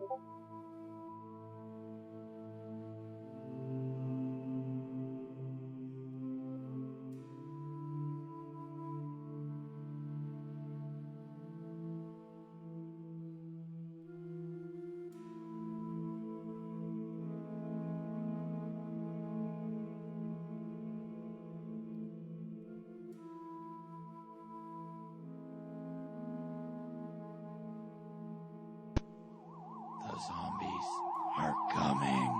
The zombies are coming.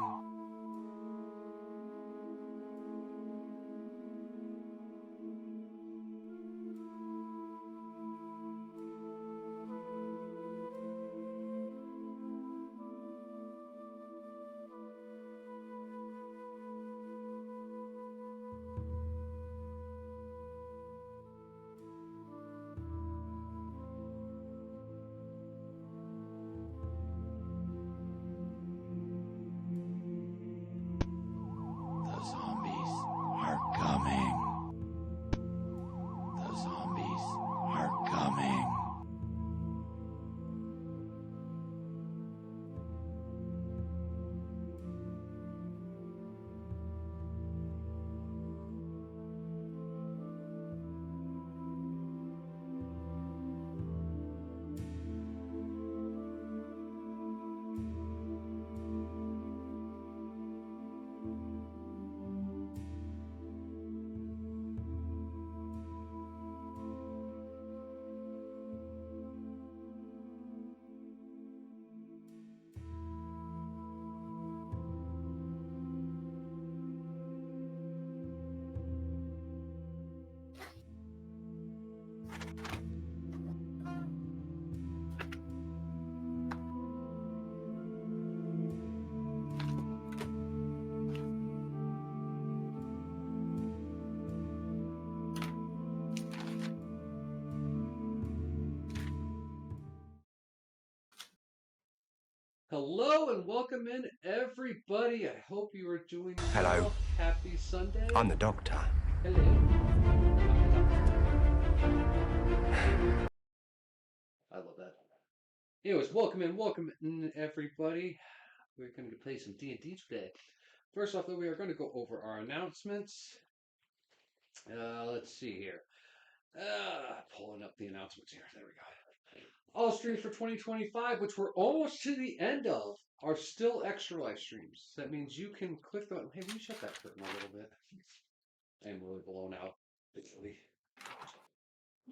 The zombies are coming. The zombies are coming. Hello and welcome in, everybody. I hope you are doing well. Hello. Happy Sunday. I'm the doctor. Hello. I'm the doctor. I love that. Anyways, welcome in, everybody. We're going to play some D&D today. First off, though, we are going to go over our announcements. Let's see here. Pulling up the announcements here. There we go. All streams for 2025, which we're almost to the end of, are still extra live streams. That means you can click the button. Hey, will you shut that curtain a little bit? I am really blown out, basically.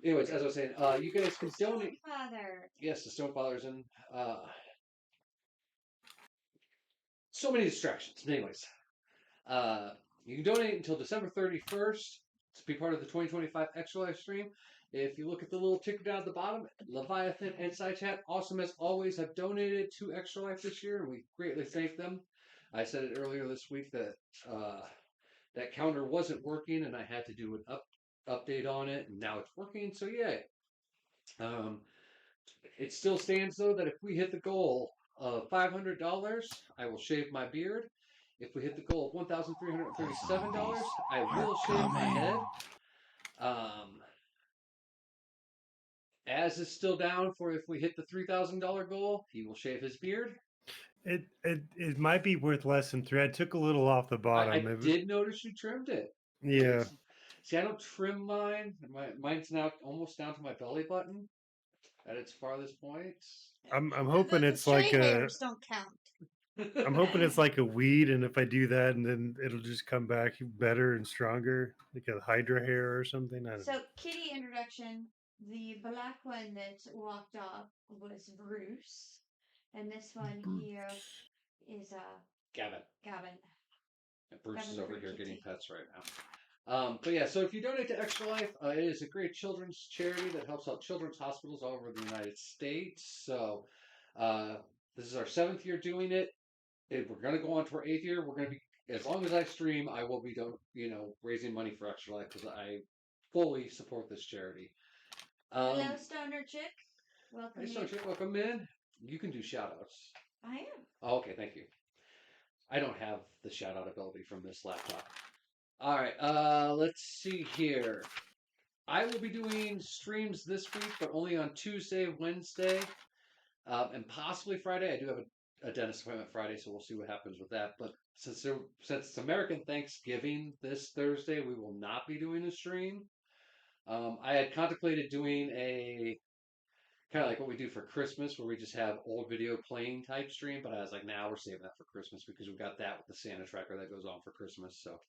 Anyways, as I was saying, you guys can donate. Father. Yes, the Stonefather's in. So many distractions. Anyways, you can donate until December 31st to be part of the 2025 extra live stream. If you look at the little ticker down at the bottom, Leviathan and SideChat, awesome as always, have donated to Extra Life this year, and we greatly thank them. I said it earlier this week that that counter wasn't working, and I had to do an update on it, and now it's working. So yay! It still stands though that if we hit the goal of $500, I will shave my beard. If we hit the goal of $1,337, I will shave my head. Az is still down for if we hit the $3,000 goal, he will shave his beard. It might be worth less than 3. I took a little off the bottom. I did notice you trimmed it. Yeah. See, I don't trim mine. Mine's now almost down to my belly button at its farthest point. I'm hoping it's like a hairs don't count. I'm hoping it's like a weed, and if I do that, and then it'll just come back better and stronger, like a Hydra hair or something. I don't know. So, kitty introduction. The black one that walked off was Bruce, and this one here is Gavin. Gavin. And Bruce is Gavin over here Kitty. getting pets right now. But yeah, so if you donate to Extra Life, it is a great children's charity that helps out children's hospitals all over the United States. So this is our 7th year doing it. If we're going to go on to our 8th year, we're going to be, as long as I stream, I will be raising money for Extra Life because I fully support this charity. Hello, Stoner Chick. Welcome. Hey, Stoner Chick, welcome in. You can do shout outs. I am. Oh, okay, thank you. I don't have the shout out ability from this laptop. All right, let's see here. I will be doing streams this week, but only on Tuesday, Wednesday, and possibly Friday. I do have a dentist appointment Friday, so we'll see what happens with that. But since it's American Thanksgiving this Thursday, we will not be doing a stream. I had contemplated doing a kind of like what we do for Christmas, where we just have old video playing type stream. But I was like, nah, we're saving that for Christmas because we've got that with the Santa tracker that goes on for Christmas. So,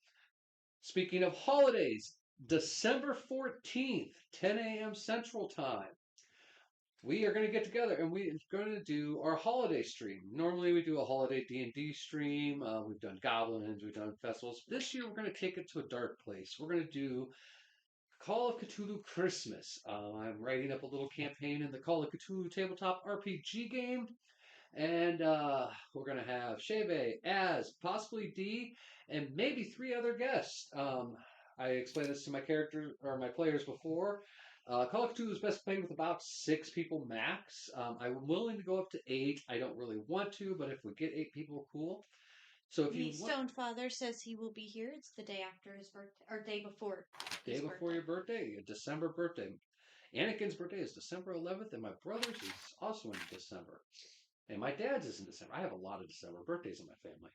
speaking of holidays, December 14th, 10 a.m. Central Time, we are going to get together and we're going to do our holiday stream. Normally, we do a holiday D&D stream. We've done goblins, we've done festivals. This year, we're going to take it to a dark place. We're going to do Call of Cthulhu Christmas. I'm writing up a little campaign in the Call of Cthulhu tabletop RPG game. And we're going to have Shebe, Az, possibly D, and maybe 3 other guests. I explained this to my characters or my players before. Call of Cthulhu is best played with about 6 people max. I'm willing to go up to 8. I don't really want to, but if we get 8 people, cool. So if The you Stone Father says he will be here. It's the day after his birthday, or day before. Day before your birthday, a December birthday. Anakin's birthday is December 11th, and my brother's is also in December. And my dad's is in December. I have a lot of December birthdays in my family.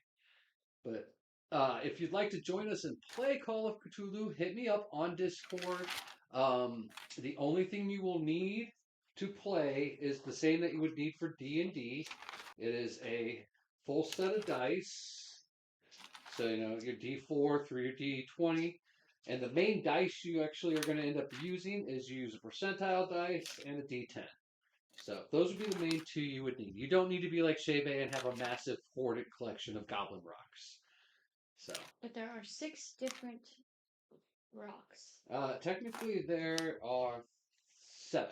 But if you'd like to join us and play Call of Cthulhu, hit me up on Discord. The only thing you will need to play is the same that you would need for D&D. It is a full set of dice. So, your D4 through your D20. And the main dice you actually are going to end up using is you use a percentile dice and a D10. So those would be the main 2 you would need. You don't need to be like Shebe and have a massive hoarded collection of goblin rocks. So, But there are 6 different rocks. technically there are 7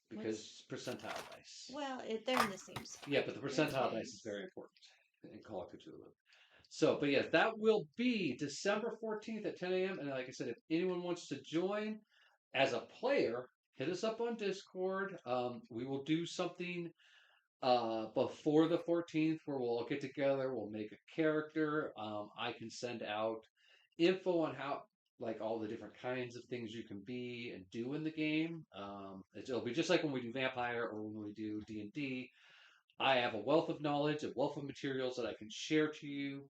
because percentile dice. Well, they're in the same set. Yeah, but the percentile dice is very important in Call of Cthulhu. So, but yes, that will be December 14th at 10 a.m. And like I said, if anyone wants to join as a player, hit us up on Discord. We will do something before the 14th where we'll all get together. We'll make a character. I can send out info on how, like, all the different kinds of things you can be and do in the game. It'll be just like when we do Vampire or when we do D&D. I have a wealth of knowledge, a wealth of materials that I can share to you.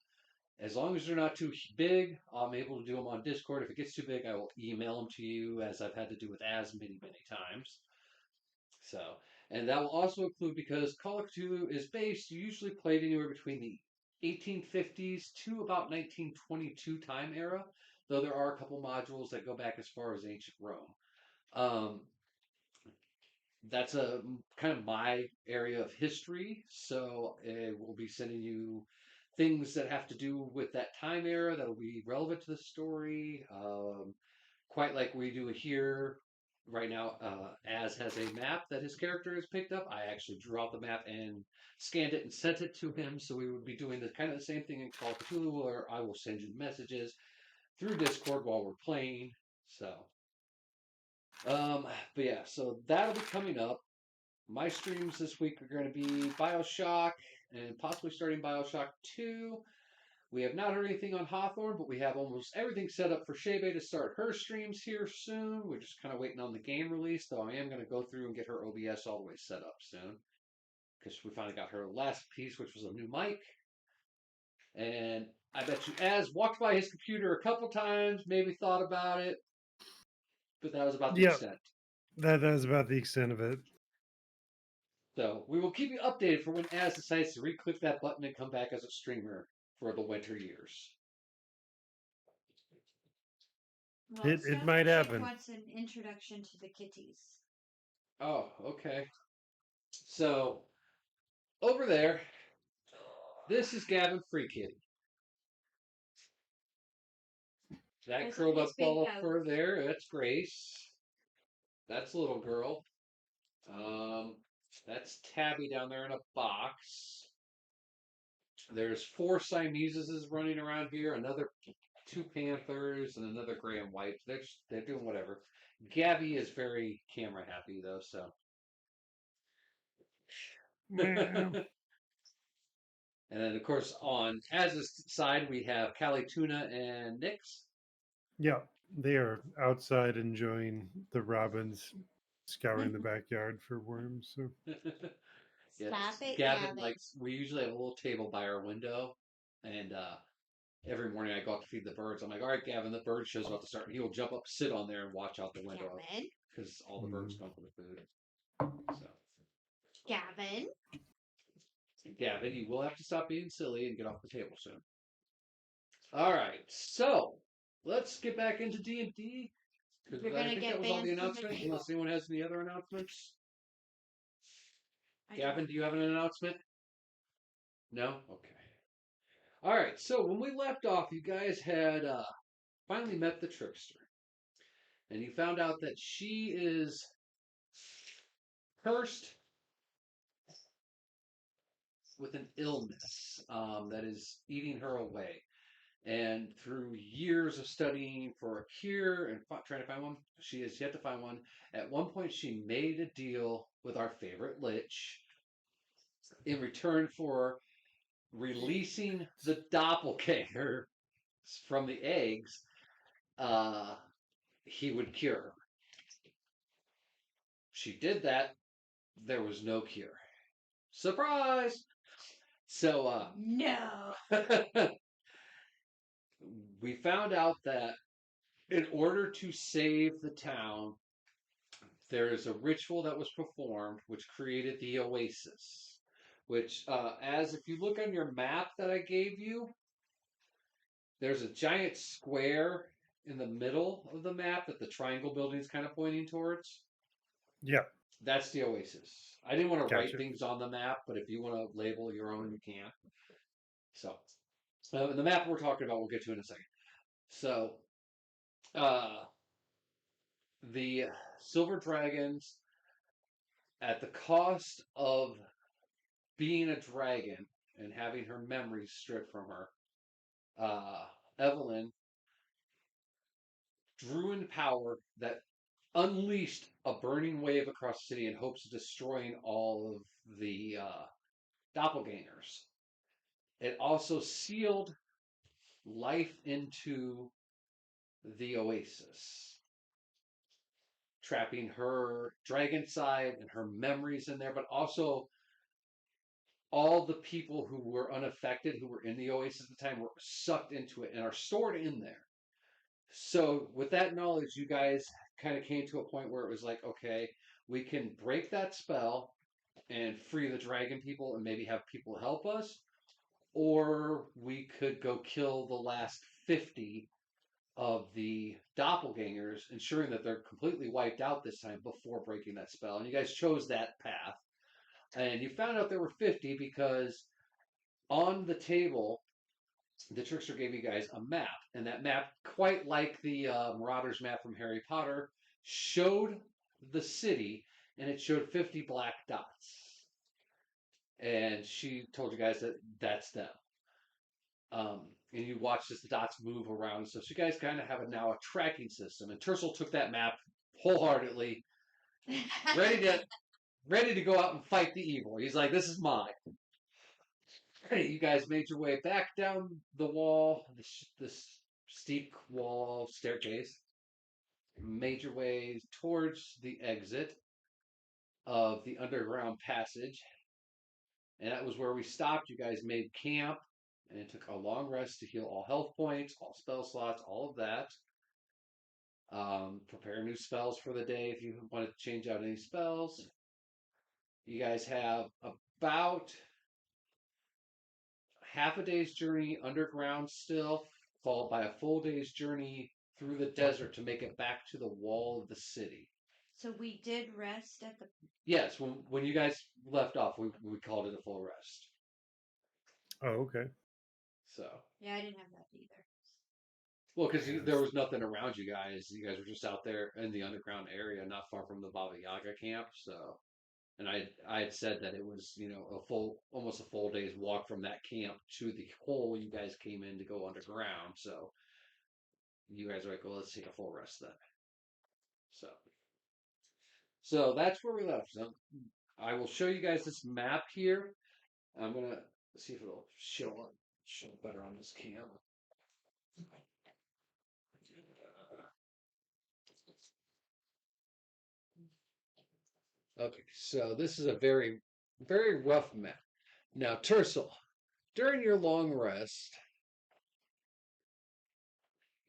As long as they're not too big, I'm able to do them on Discord. If it gets too big, I will email them to you, as I've had to do with Az many, many times. So, and that will also include, because Call of Cthulhu is based, usually played anywhere between the 1850s to about 1922 time era, though there are a couple modules that go back as far as ancient Rome. That's a kind of my area of history, so we'll be sending you things that have to do with that time era that will be relevant to the story. Quite like we do here right now. Az has a map that his character has picked up. I actually drew out the map and scanned it and sent it to him. So we would be doing the kind of the same thing in Call of Cthulhu, where I will send you messages through Discord while we're playing. So, but yeah, so that'll be coming up. My streams this week are going to be BioShock and possibly starting BioShock 2. We have not heard anything on Hawthorne, but we have almost everything set up for Shebe to start her streams here soon. We're just kind of waiting on the game release, though I am going to go through and get her OBS all the way set up soon. Because we finally got her last piece, which was a new mic. And I bet you Az walked by his computer a couple times, maybe thought about it, but that was about the extent. That was about the extent of it. So we will keep you updated for when Az decides to re-click that button and come back as a streamer for the winter years. Well, It might happen. What's an introduction to the kitties? Oh, okay. So over there, this is Gavin Freekitty. That curled up ball of fur there, that's Grace. That's a little girl. That's Tabby down there in a box. There's 4 Siameses running around here, another 2 Panthers, and another gray and white. They're doing whatever. Gabby is very camera happy though, so. And then of course on Az's side we have Callie Tuna and Nix. Yeah, they are outside enjoying the robins scouring the backyard for worms. So. Yeah, Stop it, Gavin Gavin. likes. We usually have a little table by our window, and every morning I go out to feed the birds. I'm like, all right, Gavin, the bird show's about to start. And he'll jump up, sit on there, and watch out the window Gavin. because all the birds come for the food. So, Gavin. Gavin, you will have to stop being silly and get off the table soon. All right, so let's get back into D&D. Because You're I gonna think get that was all the banned from the announcements, table? unless anyone has any other announcements. I Gavin, do you have an announcement? No? Okay. All right, so when we left off, you guys had finally met the trickster. And you found out that she is cursed with an illness that is eating her away. And through years of studying for a cure and trying to find one, she has yet to find one. At one point, she made a deal with our favorite lich in return for releasing the doppelganger from the eggs. He would cure her. She did that. There was no cure. Surprise! So, No. we found out that in order to save the town, there is a ritual that was performed which created the oasis. Which, as if you look on your map that I gave you, there's a giant square in the middle of the map that the triangle building is kind of pointing towards. Yeah. That's the oasis. I didn't want to write Gotcha. things on the map, but if you want to label your own, you can. So, the map we're talking about, we'll get to in a second. So, the silver dragons, at the cost of being a dragon and having her memories stripped from her, Evelyn drew in power that unleashed a burning wave across the city in hopes of destroying all of the doppelgangers. It also sealed life into the oasis, trapping her dragon side and her memories in there, but also all the people who were unaffected, who were in the oasis at the time, were sucked into it and are stored in there. So, with that knowledge, you guys kind of came to a point where it was like, okay, we can break that spell and free the dragon people and maybe have people help us, or we could go kill the last 50 of the doppelgangers, ensuring that they're completely wiped out this time before breaking that spell. And you guys chose that path. And you found out there were 50 because on the table, the trickster gave you guys a map. And that map, quite like the Marauders map from Harry Potter, showed the city and it showed 50 black dots. And she told you guys that that's them. And you watch as the dots move around. So you guys kind of have now a tracking system. And Tercel took that map wholeheartedly, ready to go out and fight the evil. He's like, this is mine. Hey, you guys made your way back down the wall, this steep wall staircase. Made your way towards the exit of the underground passage. And that was where we stopped. You guys made camp and took a long rest to heal all health points, all spell slots, all of that. Prepare new spells for the day if you wanted to change out any spells. You guys have about half a day's journey underground still, followed by a full day's journey through the desert to make it back to the wall of the city. So we did rest at the. Yes, when you guys left off, we called it a full rest. Oh, okay. So. Yeah, I didn't have that either. Well, because there was nothing around you guys. You guys were just out there in the underground area, not far from the Baba Yaga camp. So, and I had said that it was almost a full day's walk from that camp to the hole you guys came in to go underground. So, you guys are like, well, let's take a full rest then. So that's where we left. So I will show you guys this map here. I'm gonna see if it'll show better on this cam. Okay, so this is a very Very rough map. Now, Tercel, during your long rest,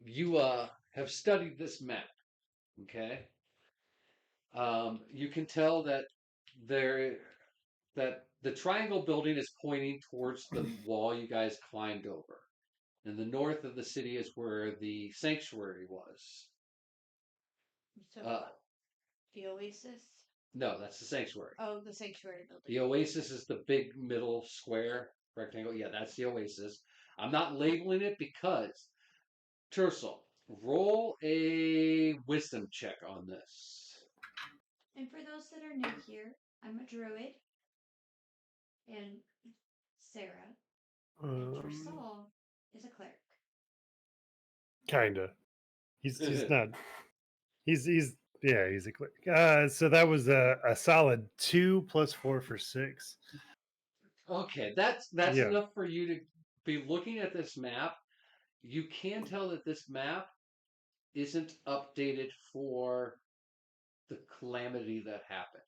you have studied this map. Okay, you can tell that there that the triangle building is pointing towards the wall you guys climbed over. And the north of the city is where the sanctuary was. So Uh, the Oasis. no, that's the sanctuary. Oh, the sanctuary building. The Oasis is the big middle square rectangle. Yeah, that's the Oasis. I'm not labeling it because Tercel, roll a wisdom check on this. And for those that are new here, I'm a druid. And Sarah and Tercel is a cleric. Kinda. He's not. He's yeah. He's a cleric. So that was a solid 2 plus 4 for 6. Okay, that's Yeah. enough for you to be looking at this map. You can tell that this map isn't updated for the calamity that happened.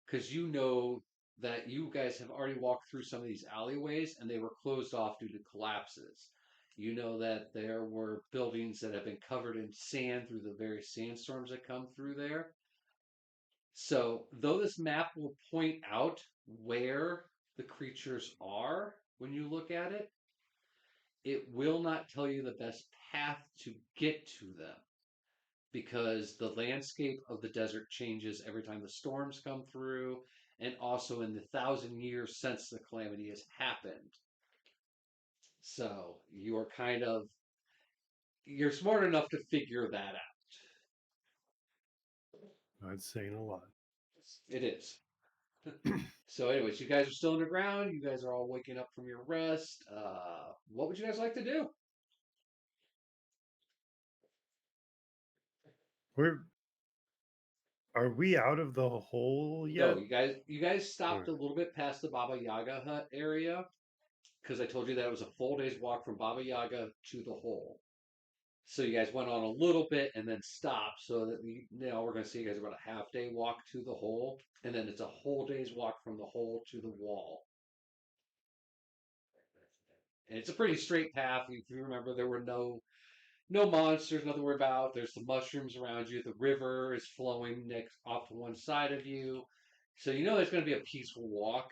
Because you know that you guys have already walked through some of these alleyways and they were closed off due to collapses. You know that there were buildings that have been covered in sand through the various sandstorms that come through there. So, though this map will point out where the creatures are when you look at it, it will not tell you the best path to get to them because the landscape of the desert changes every time the storms come through, and also in the 1,000 years since the calamity has happened. So you're you're smart enough to figure that out. That's saying a lot. It is. So, anyways, you guys are still underground. You guys are all waking up from your rest. What would you guys like to do? Are we out of the hole No, yet? you guys stopped Or- a little bit past the Baba Yaga hut area because I told you that it was a full day's walk from Baba Yaga to the hole. So you guys went on a little bit and then stopped, so that now we're going to see you guys about a half day walk to the hole, and then it's a whole day's walk from the hole to the wall. And it's a pretty straight path. If you remember, there were no monsters, nothing to worry about. There's some mushrooms around you. The river is flowing next off to one side of you, so you know it's going to be a peaceful walk.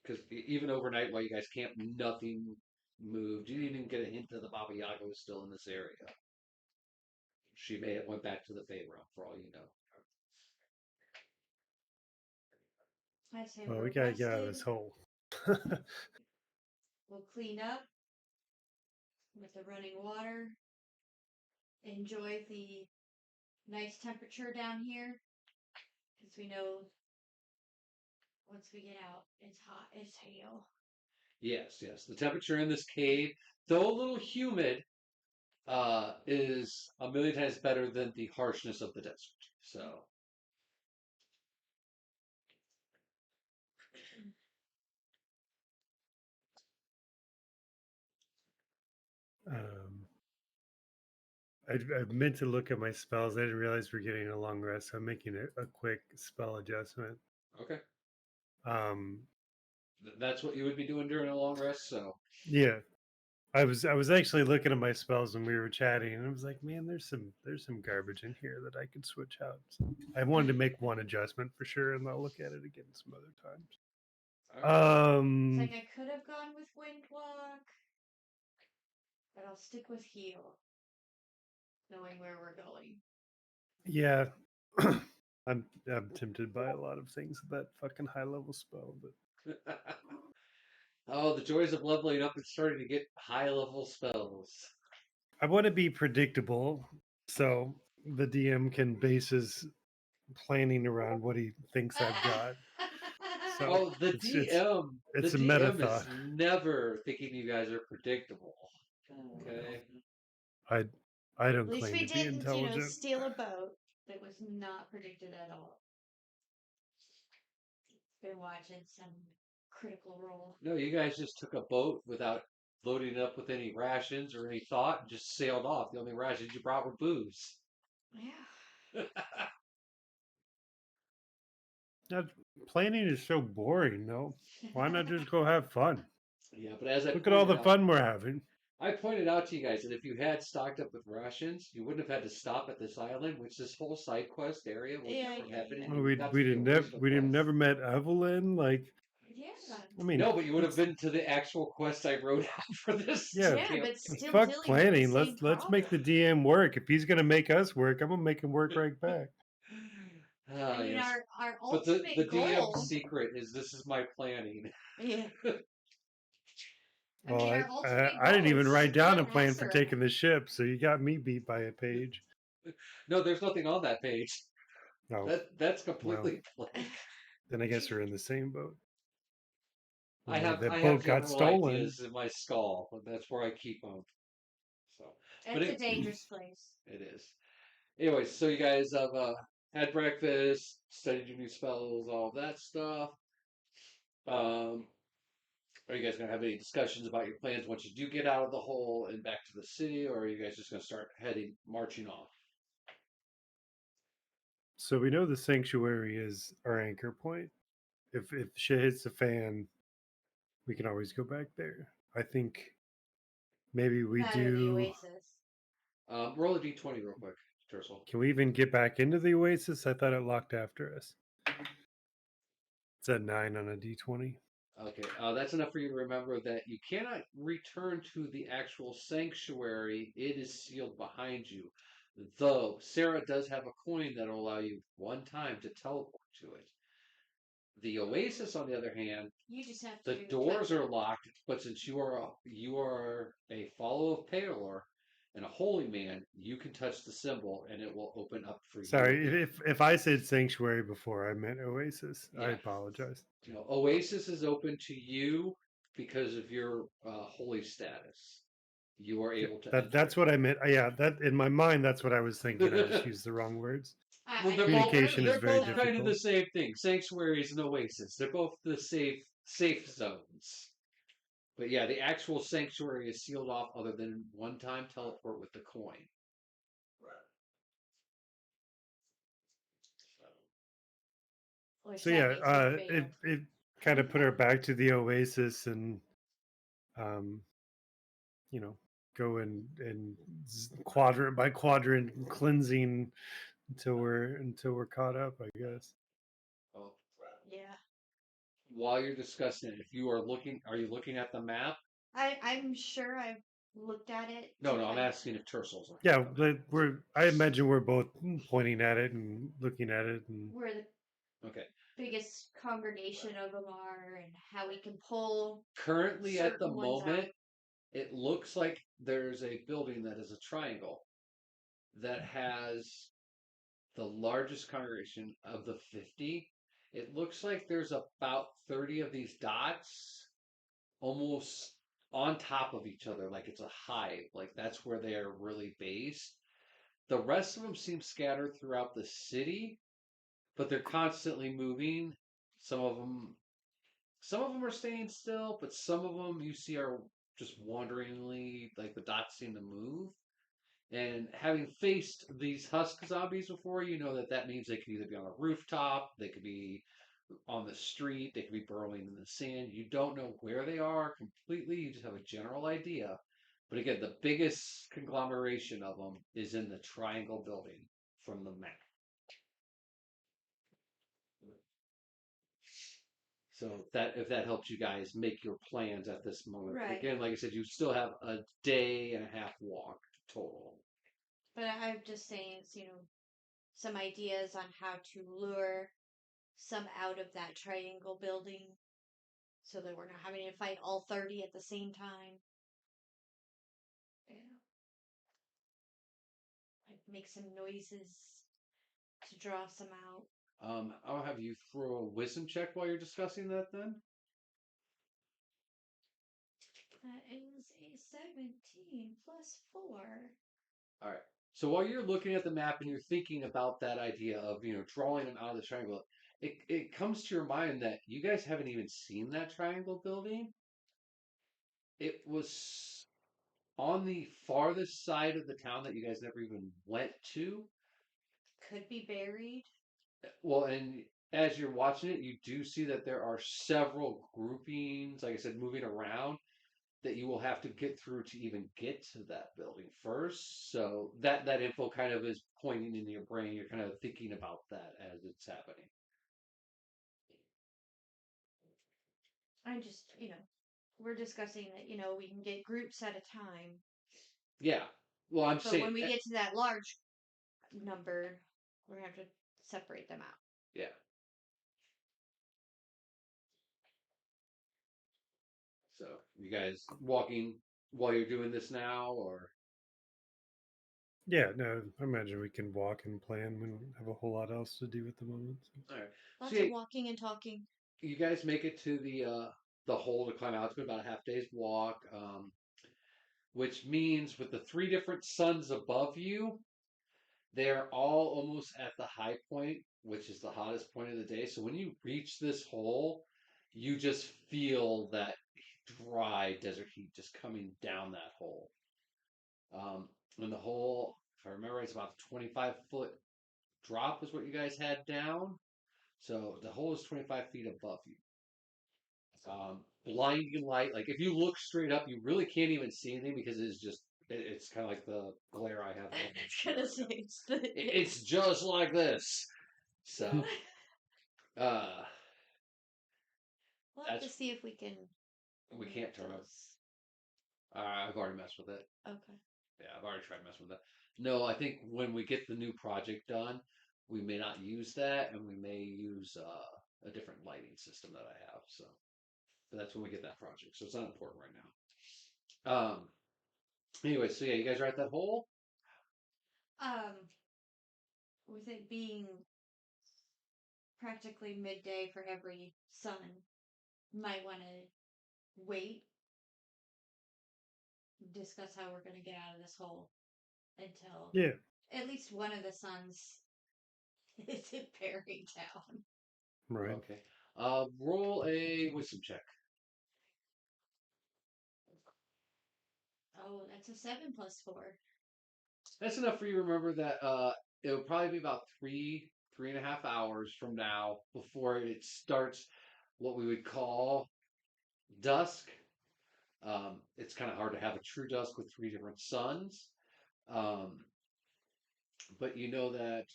Because even overnight, while you guys camped, nothing moved. You didn't even get a hint that the Baba Yaga was still in this area. She may have went back to the Fey realm, for all you know. I say Well, we're we gotta get out of rested. this hole. We'll clean up with the running water. Enjoy the nice temperature down here. Because we know once we get out, it's hot as hell. Yes, yes. The temperature in this cave, though a little humid, is a million times better than the harshness of the desert. So, um, I meant to look at my spells. I didn't realize we're getting a long rest. So I'm making a quick spell adjustment. okay. Um, That's what you would be doing during a long rest. So, yeah, I was actually looking at my spells when we were chatting, and I was like, man, there's some garbage in here that I could switch out. So I wanted to make one adjustment for sure, and I'll look at it again some other times. all right. It's like I could have gone with Windwalk, but I'll stick with Heal, knowing where we're going. Yeah, I'm tempted by a lot of things with that fucking high level spell, but Oh, the joys of leveling up and starting to get high level spells. I want to be predictable, so the DM can base his planning around what he thinks I've got. So Oh, the it's DM. it's The a meta DM thought. is never thinking you guys are predictable. Okay. I don't At least claim we to be didn't, intelligent. steal a boat that was not predicted at all. Been watching some Critical Role. No, you guys just took a boat without loading it up with any rations or any thought and just sailed off. The only rations you brought were booze. Yeah. I've planning is so boring. No, why not just go have fun? Yeah, but as I Look at all pointed the out, fun we're having. I pointed out to you guys that if you had stocked up with rations, you wouldn't have had to stop at this island, which this whole side quest area would Yeah, never yeah, happen, yeah. and you got to the original We didn't quest. never met Evelyn. Like, Yeah. I mean, No, but you would have let's- been to the actual quest I wrote out for this yeah, Yeah, camp. but still fuck dealing with the planning. same Let's make the problem. DM work. If he's gonna make us work, I'm gonna make him work right back. I mean, Yes. our But the ultimate DM goal. secret is this is my planning. Yeah. I Well, mean, our ultimate I goal didn't even is write down a split plan for Azeroth. taking the ship, so you got me beat by a page. No, there's nothing on that page. Oh, That's completely blank. then I guess we're in the same boat. I have That I have boat got general stolen. ideas in my skull. That's where I keep them. So, but It's a it, dangerous place. it is. Anyways, so you guys have had breakfast, studied your new spells, all that stuff. Um, are you guys gonna have any discussions about your plans once you do get out of the hole and back to the city, or are you guys just gonna start marching off? So we know the sanctuary is our anchor point. If shit hits the fan, we can always go back there. I think maybe we Out of the do. Oasis. Roll a d20 real quick, Tercel. Can we even get back into the Oasis? I thought it locked after us. It's a 9 on a d20. Okay, that's enough for you to remember that you cannot return to the actual sanctuary. It is sealed behind you. Though Sarah does have a coin that will allow you one time to teleport to it. The Oasis, on the other hand, You just have to the doors are locked. But since you are a follower of Paylor and a holy man, you can touch the symbol and it will open up for Sorry, you. if I said sanctuary before, I meant Oasis. I Yeah. apologize. You know, Oasis is open to you because of your holy status. You are able to enter. That's what I meant. Yeah, that in my mind, that's what I was thinking. I just used the wrong words. Well, they're Communication is they're very both kind of difficult. the same thing. Sanctuaries and Oasis. They're both the safe zones. But yeah, the actual sanctuary is sealed off other than one time teleport with the coin. Or So yeah, sacrifice your it kind of put her back to the Oasis and um, you know, go and quadrant by quadrant cleansing until we're caught up, I guess. Oh. Yeah. While you're discussing it, if you are looking, are you looking at the map? I'm sure I've looked at it. No, to no, I'm find- asking if Tercel's looking. Yeah, at the map. but I imagine we're both pointing at it and looking at it, and Where the Okay. biggest congregation of them are and how we can pull. Currently, at the Certain ones moment, out. it looks like there's a building that is a triangle that has the largest congregation of the 50. It looks like there's about 30 of these dots almost on top of each other, like it's a hive. Like that's where they are really based. The rest of them seem scattered throughout the city, but they're constantly moving. Some of them Some of them are staying still, but some of them you see are just wanderingly, like the dots seem to move. And having faced these husk zombies before, you know that that means they could either be on a rooftop, they could be on the street, they could be burrowing in the sand. You don't know where they are completely, you just have a general idea. But again, the biggest conglomeration of them is in the triangle building from the map. So that if that helps you guys make your plans at this moment. Right. Again, like I said, you still have a day and a half walk total. But I'm just saying, it's, some ideas on how to lure some out of that triangle building so that we're not having to fight all 30 at the same time. Yeah. Like make some noises to draw some out. I'll have you throw a wisdom check while you're discussing that then. That is a 17 plus 4. All right. So while you're looking at the map and you're thinking about that idea of, drawing them out of the triangle, it comes to your mind that you guys haven't even seen that triangle building. It was on the farthest side of the town that you guys never even went to. Could be buried. Well, and as you're watching it, you do see that there are several groupings, like I said, moving around that you will have to get through to even get to that building first. So that info kind of is pointing into your brain. You're kind of thinking about that as it's happening. I just, we're discussing that, we can get groups at a time. Yeah. Well, I'm But saying when we get to that large number, we're going to have to separate them out. yeah. So you guys walking while you're doing this now, or Yeah, no, I imagine we can walk and plan. We don't have a whole lot else to do at the moment. So. all right. Lots So of yeah, walking and talking. you guys make it to the hole to climb out. It's been about a half day's walk, which means with the three different suns above you, they're all almost at the high point, which is the hottest point of the day. So when you reach this hole, you just feel that dry desert heat just coming down that hole. And the hole, if I remember, it's about 25-foot drop is what you guys had down. So the hole is 25 feet above you. Blinding light. Like if you look straight up, you really can't even see anything because it's kind of like the glare I have. I was going to say, It's just like this. So, uh, we'll have to that's see if we can. we can't turn up. those. I've already messed with it. Okay. Yeah, I've already tried messing with that. No, I think when we get the new project done, we may not use that, and we may use a different lighting system that I have. So, but that's when we get that project. So it's not important right now. Anyway, so yeah, you guys are at that hole. With it being practically midday for every sun, might want to wait, discuss how we're going to get out of this hole until Yeah, at least one of the suns isn't bearing down. right. Okay. Roll a wisdom check. Oh, that's a 7 plus 4. That's enough for you to remember that it'll probably be about 3.5 hours from now before it starts what we would call dusk. It's kind of hard to have a true dusk with three different suns. Um, but you know that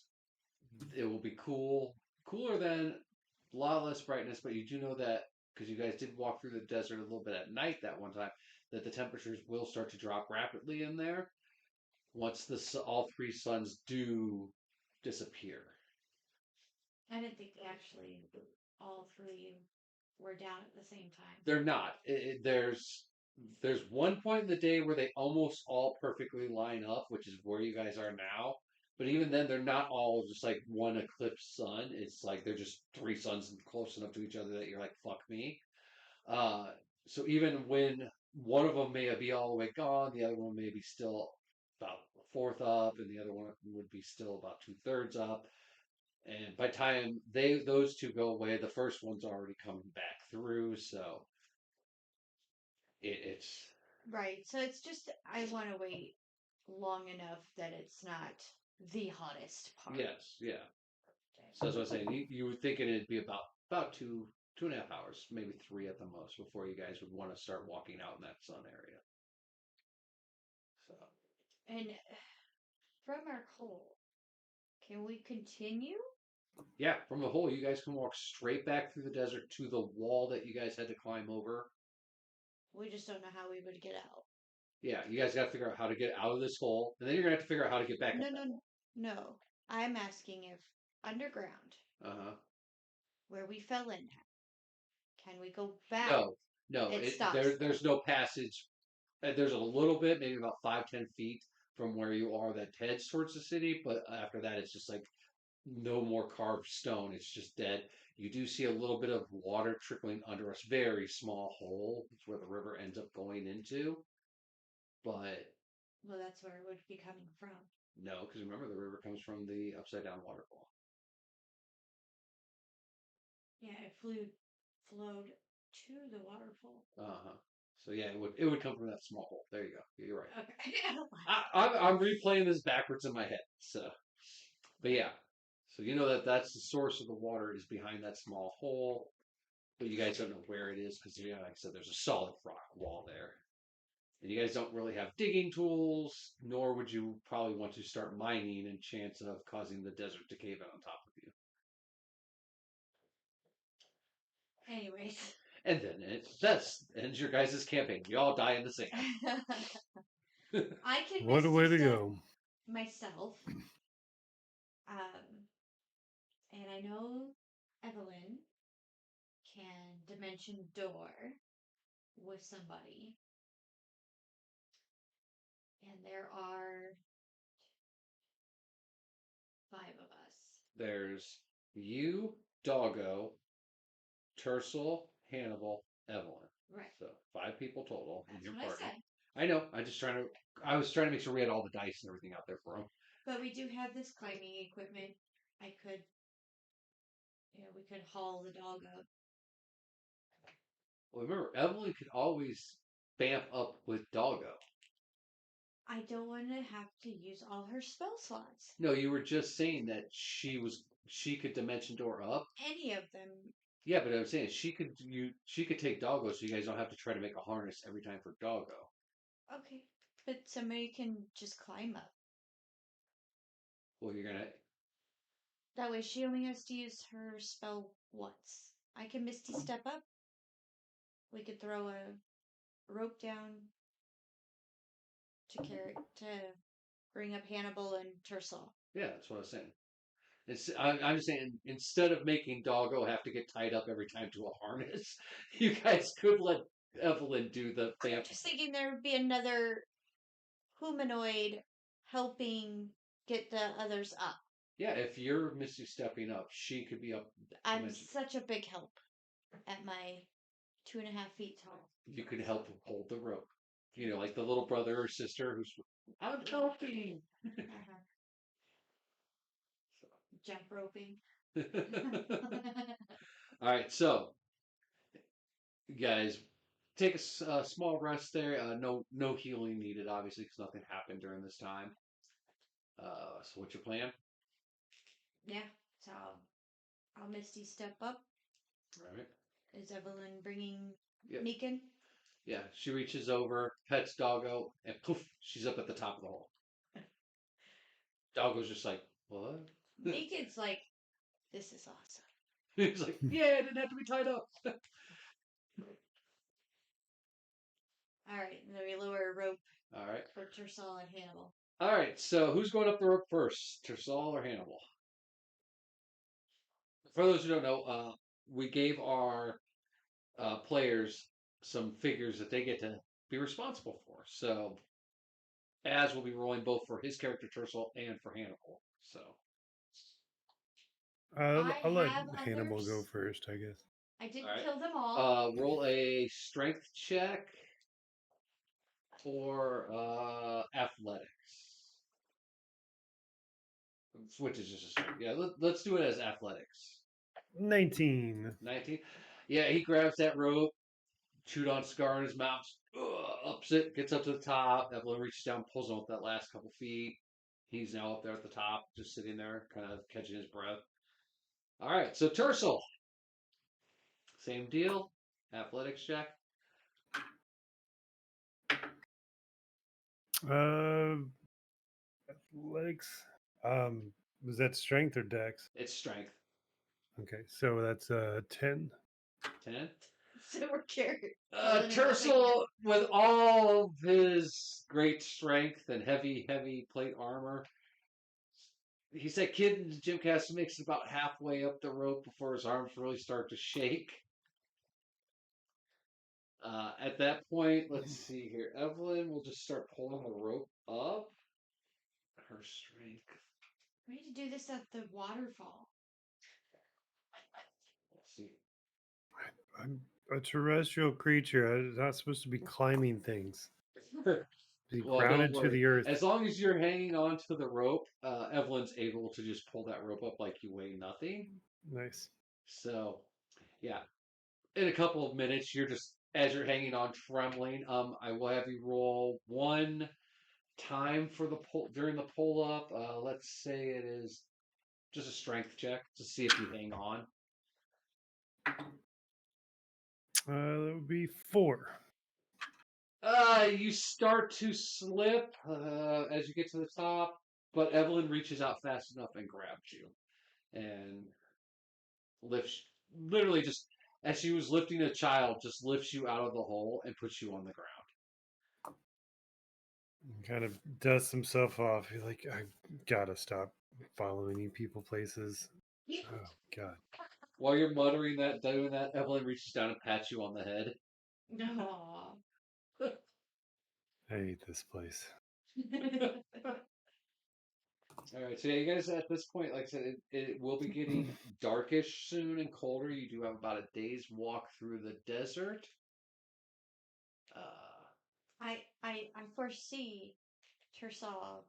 it will be cooler than a lot less brightness, but you do know that because you guys did walk through the desert a little bit at night that one time, that the temperatures will start to drop rapidly in there once all three suns do disappear. I didn't think actually all three were down at the same time. They're not. There's one point in the day where they almost all perfectly line up, which is where you guys are now. But even then, they're not all just like one eclipsed sun. It's like they're just three suns close enough to each other that you're like, fuck me. Uh, so even when one of them may be all the way gone, the other one may be still about a fourth up, and the other one would be still about 2/3 up. And by the time those two go away, the first one's already coming back through. So it's Right. So it's just I want to wait long enough that it's not the hottest part. yes, yeah. So that's what I'm saying. You were thinking it'd be about 2.5 hours, maybe 3 at the most, before you guys would want to start walking out in that sun area. So And from our hole, can we continue? yeah, from the hole, you guys can walk straight back through the desert to the wall that you guys had to climb over. We just don't know how we would get out. Yeah, you guys got to figure out how to get out of this hole, and then you're gonna have to figure out how to get back. No. I'm asking if underground, where we fell in at, can we go back? No. It stops. There's no passage. There's a little bit, maybe about 5-10 feet from where you are that heads towards the city, but after that, it's just like no more carved stone. It's just dead. You do see a little bit of water trickling under a very small hole. It's where the river ends up going into. But Well, that's where it would be coming from. no, because remember, the river comes from the upside down waterfall. Yeah, it flowed to the waterfall. So yeah, it would come from that small hole. There you go. You're right. Okay. I'm replaying this backwards in my head. So, but yeah. So you know that that's the source of the water is behind that small hole, but you guys don't know where it is because, like I said, there's a solid rock wall there. And you guys don't really have digging tools, nor would you probably want to start mining in chance of causing the desert to cave in on top of you. Anyways. And then that ends your guys' campaign. You all die in the sand. I can What a way to misty step go. myself. And I know Evelyn can dimension door with somebody. And there are 5 of us. There's you, Doggo, Tercel, Hannibal, Evelyn. Right. So 5 people total in That's your what party. I said. I know. I was trying to make sure we had all the dice and everything out there for them. But we do have this climbing equipment. I could, we could haul the dog up. Well, remember, Evelyn could always vamp up with Doggo. I don't want to have to use all her spell slots. No, you were just saying that she could dimension door up. Any of them. Yeah, but I'm saying she could take Doggo, so you guys don't have to try to make a harness every time for Doggo. Okay, but somebody can just climb up. Well, you're gonna. That way, she only has to use her spell once. I can Misty Step up. We could throw a rope down to bring up Hannibal and Tercel. Yeah, that's what I was saying. I'm just saying, instead of making Doggo have to get tied up every time to a harness, you guys could let Evelyn do the I'm vamp. just thinking there would be another humanoid helping get the others up. Yeah, if you're Misty stepping up, she could be up. I'm such a big help at my 2.5 feet tall. You could help hold the rope. You know, like the little brother or sister who's, I'm helping. Uh-huh. Jump roping. All right, so you guys take a small rest there. No healing needed, obviously, because nothing happened during this time. So what's your plan? Yeah, so I'll Misty Step up. All right. Is Evelyn bringing Yep. Meekin? Yeah, she reaches over, pets Doggo, and poof, she's up at the top of the hole. Doggo's just like, what? Meekin's like, this is awesome. He's like, yeah, I didn't have to be tied up. All right, and then we lower a rope All right. for Tercel and Hannibal. All right, so who's going up the rope first, Tercel or Hannibal? For those who don't know, we gave our players some figures that they get to be responsible for. So, Az will be rolling both for his character Tercel and for Hannibal. So, I'll let have Hannibal go others. first, I guess. I didn't All right. kill them all. Roll a strength check or athletics. Which is just a strength. Yeah, let's do it as athletics. 19. 19. Yeah, he grabs that rope, chewed on scar in his mouth, ups it, gets up to the top. Evelyn reaches down, pulls him up that last couple feet. He's now up there at the top, just sitting there, kind of catching his breath. All right, so Tercel. Same deal. Athletics check. Athletics. Was that strength or dex? It's strength. Okay, so that's 10. 10. So we're carried. Tercel, with all of his great strength and heavy plate armor, he said kid in Gymcast makes it about halfway up the rope before his arms really start to shake. At that point, let's see here. Evelyn will just start pulling the rope up. Her strength. We need to do this at the waterfall. Let's see. I'm a terrestrial creature. I'm not supposed to be climbing things. Be grounded to the earth. As long as you're hanging on to the rope, Evelyn's able to just pull that rope up like you weigh nothing. Nice. So, yeah. In a couple of minutes, you're just, as you're hanging on, trembling. I will have you roll one time for the pull during the pull up. Let's say it is Just a strength check to see if you hang on. That would be 4. You start to slip as you get to the top, but Evelyn reaches out fast enough and grabs you and lifts, literally just as she was lifting a child, just lifts you out of the hole and puts you on the ground. Kind of dusts himself off. He's like, I gotta stop following you people places. Oh, God. While you're muttering that, doing that, Evelyn reaches down and pats you on the head. Aw. I hate this place. All right, so yeah, you guys at this point, like I said, it will be getting darkish soon and colder. You do have about a day's walk through the desert. I foresee Tersal,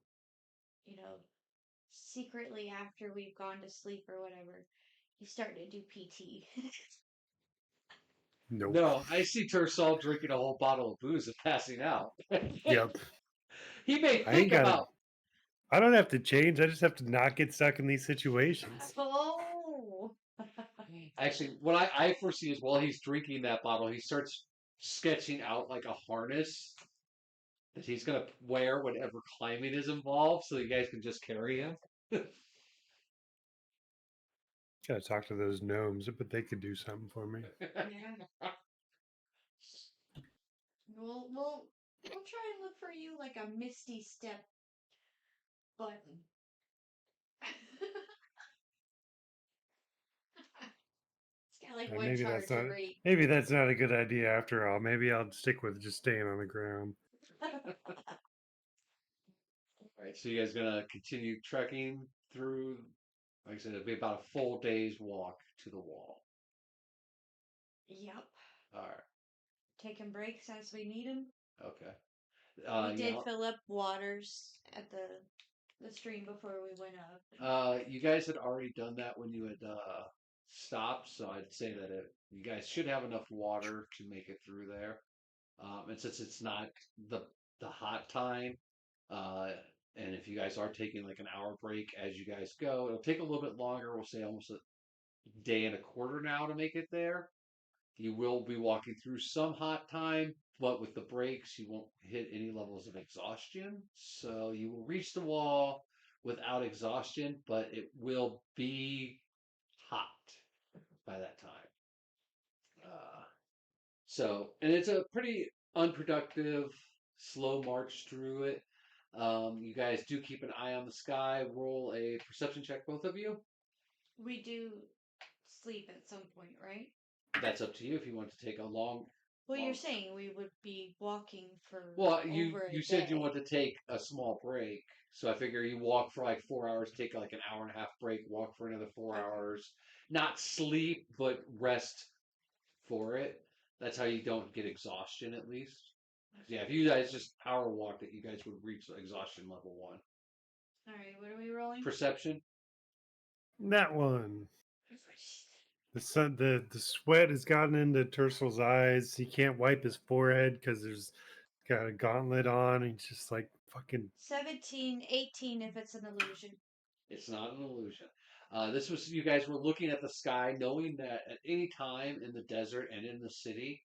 you know, secretly after we've gone to sleep or whatever, he's starting to do PT. Nope. No, I see Tersal drinking a whole bottle of booze and passing out. Yep. He may I ain't think got about. I don't have to change. I just have to not get stuck in these situations. Oh. Actually, what I foresee is while he's drinking that bottle, he starts sketching out like a harness that he's gonna wear whenever climbing is involved, so you guys can just carry him. Gotta talk to those gnomes, but they could do something for me. Yeah. We'll try and look for you like a Misty Step button. It's got like one Maybe charge that's not. rate. Maybe that's not a good idea after all. Maybe I'll stick with just staying on the ground. Alright, so you guys gonna continue trekking through, like I said, it'll be about a full day's walk to the wall. Yep. Alright, Taking breaks as we need them. okay. We did yeah, fill up waters at the stream before we went up. you guys had already done that when you had stopped, so I'd say that you guys should have enough water to make it through there. And since it's not the hot time, uh, and if you guys are taking like an hour break as you guys go, it'll take a little bit longer. We'll say almost a day and a quarter now to make it there. You will be walking through some hot time, but with the breaks, you won't hit any levels of exhaustion. So you will reach the wall without exhaustion, but it will be hot by that time. And it's a pretty unproductive, slow march through it. You guys do keep an eye on the sky. Roll a perception check, both of you. We do sleep at some point, right? That's up to you if you want to take a long. Well, you're long- saying we would be walking for Well, over you a said you day. want to take a small break, so I figure you walk for like 4 hours, take like an hour and a half break, walk for another 4 hours, not sleep but rest for it. That's how you don't get exhaustion, at least. Yeah, if you guys just power walked it, you guys would reach exhaustion level 1. All right, what are we rolling? Perception. That one. The sun, the sweat has gotten into Tersel's eyes. He can't wipe his forehead because there's got a gauntlet on. And he's just like fucking. 17, 18 if it's an illusion. It's not an illusion. This was you guys were looking at the sky, knowing that at any time in the desert and in the city,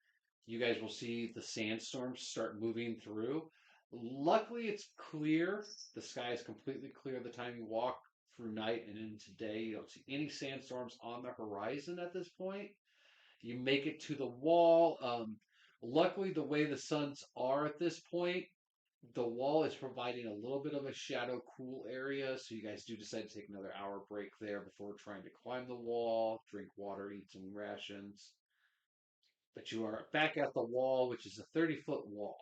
you guys will see the sandstorms start moving through. Luckily, it's clear. The sky is completely clear the time you walk through night and into day. You don't see any sandstorms on the horizon at this point. You make it to the wall. Luckily, the way the suns are at this point, the wall is providing a little bit of a shadow cool area, so you guys do decide to take another hour break there before trying to climb the wall, drink water, eat some rations. But you are back at the wall, which is a 30-foot wall.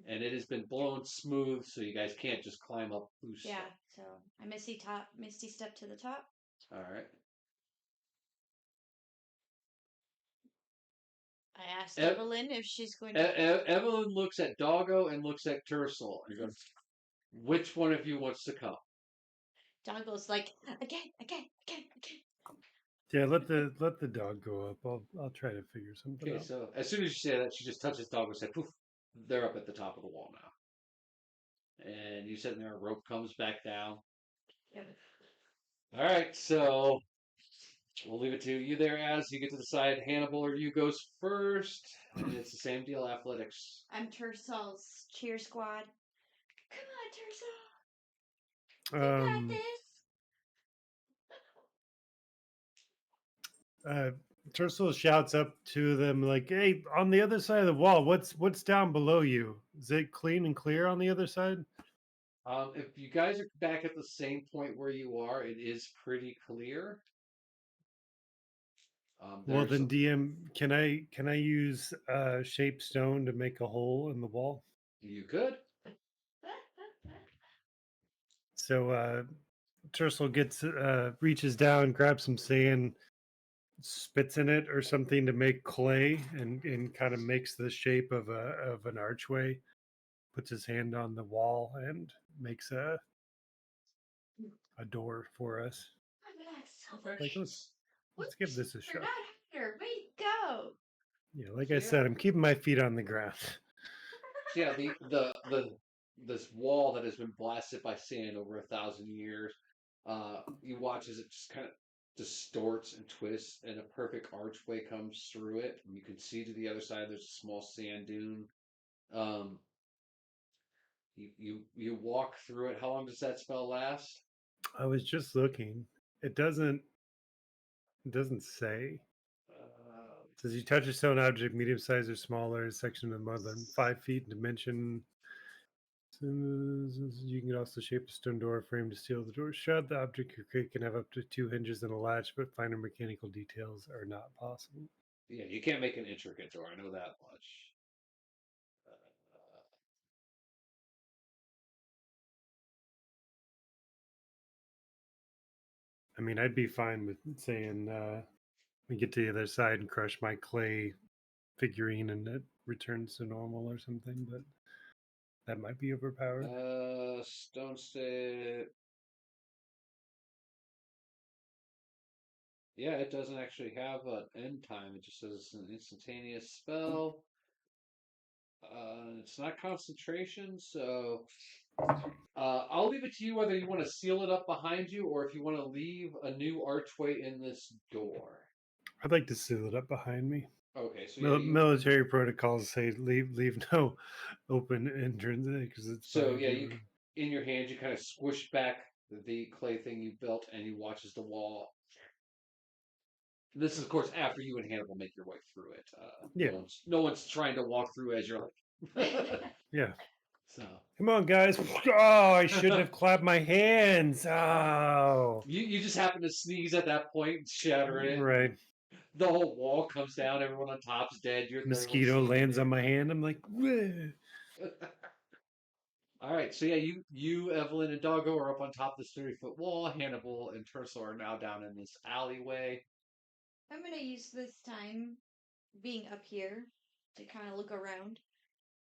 And it has been blown smooth, so you guys can't just climb up loose. Yeah, so I Misty Step to the top. All right. I asked Ev- Evelyn if she's going to. Evelyn looks at Doggo and looks at Tersal and goes, "Which one of you wants to come?" Doggo's like, again. Yeah, let the dog go up. I'll try to figure something Okay, out. so as soon as you say that, she just touches Doggo's head. Poof! They're up at the top of the wall now. and you sit there. A rope comes back down. Yep. All right, so we'll leave it to you there, as you get to decide Hannibal or you goes first, and it's the same deal. Athletics. I'm Tersal's cheer squad. Come on, Tersal. You got Um, this. uh, Tercel shouts up to them like, "Hey, on the other side of the wall, what's down below you? Is it clean and clear on the other side?" If you guys are back at the same point where you are, it is pretty clear. Well, There's then, DM, can I use shape stone to make a hole in the wall? you could. So Tercel reaches down, grabs some sand, spits in it or something to make clay, and kind of makes the shape of an archway. Puts his hand on the wall and makes a door for us. Like, let's give this a We're shot. not here. We go. Yeah, like So, I yeah. said, I'm keeping my feet on the ground. So yeah, the this wall that has been blasted by sand over 1,000 years. You watch as it just kind of distorts and twists, and a perfect archway comes through it. And you can see to the other side. There's a small sand dune. Um, you walk through it. How long does that spell last? I was just looking. It doesn't say. It says you touch a stone object medium size or smaller, section of more than 5 feet in dimension. You can also shape a stone door frame to seal the door shut. The object you create can have up to 2 hinges and a latch, but finer mechanical details are not possible. Yeah, you can't make an intricate door. I know that much. I mean, I'd be fine with saying we get to the other side and crush my clay figurine and it returns to normal or something, but that might be overpowered. Stone State. Yeah, it doesn't actually have an end time. It just says it's an instantaneous spell. It's not concentration, so I'll leave it to you whether you want to seal it up behind you or if you want to leave a new archway in this door. I'd like to seal it up behind me. Okay, so yeah, Military protocols say leave no open entrance because it's so behind yeah, you. in your hands you kind of squish back the clay thing you built, and you watch as the wall. This is, of course, after you and Hannibal make your way through it. Yeah. No one's trying to walk through as you're like. Yeah. So Come on, guys. Oh, I shouldn't have clapped my hands. Oh. you just happen to sneeze at that point and shatter it. Right. The whole wall comes down. Everyone on top's dead. You're the only one Mosquito standing lands there. on my hand. I'm like, "Bleh." All right, so yeah, you, Evelyn, and Doggo are up on top of this 30-foot wall. Hannibal and Tersa are now down in this alleyway. I'm gonna use this time being up here to kind of look around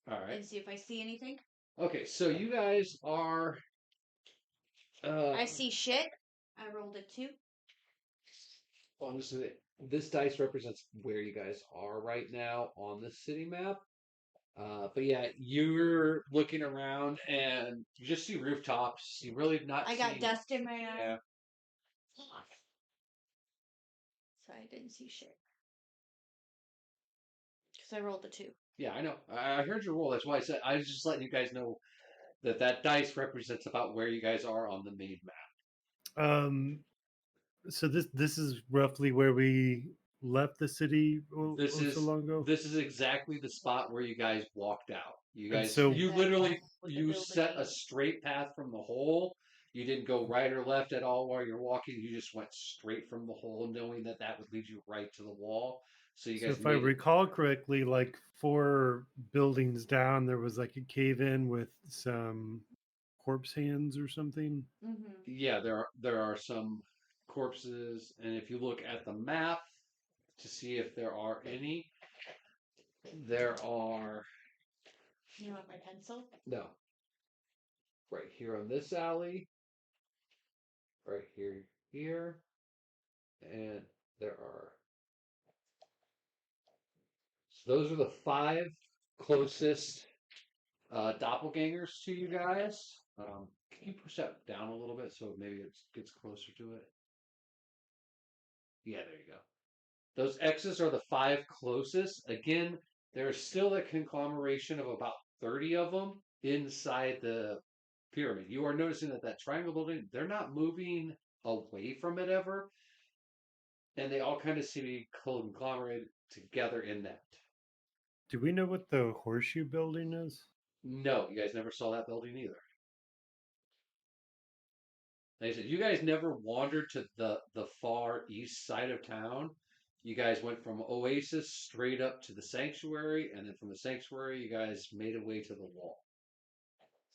All right. and see if I see anything. Okay, so you guys are. I see shit. I rolled a 2. Honestly, this dice represents where you guys are right now on the city map. But yeah, you're looking around and you just see rooftops. You really not. I got seeing- dust in my eye. Yeah. So I didn't see shit. Because I rolled a 2. Yeah, I know. I heard your roll. That's why I said I was just letting you guys know that dice represents about where you guys are on the main map. So this is roughly where we left the city This is so long ago. this is exactly the spot where you guys walked out. You And guys, so- you That literally wall with the you building. set a straight path from the hole. You didn't go right or left at all while you're walking. You just went straight from the hole, knowing that would lead you right to the wall. So you So guys if I made it. recall correctly, like 4 buildings down, there was like a cave in with some corpse hands or something. Mm-hmm. Yeah, there are some corpses, and if you look at the map to see if there are any, there are You want my pencil? no. Right here on this alley, right here, and there are. So those are the 5 closest doppelgangers to you guys. Can you push that down a little bit so maybe it gets closer to it? Yeah, there you go. Those X's are the 5 closest. Again, there's still a conglomeration of about 30 of them inside the pyramid. You are noticing that that triangle building, they're not moving away from it ever, and they all kind of seem to be conglomerated together in that. Do we know what the horseshoe building is? No, you guys never saw that building either. Like I said, you guys never wandered to the far east side of town. You guys went from Oasis straight up to the sanctuary, and then from the sanctuary, you guys made a way to the wall.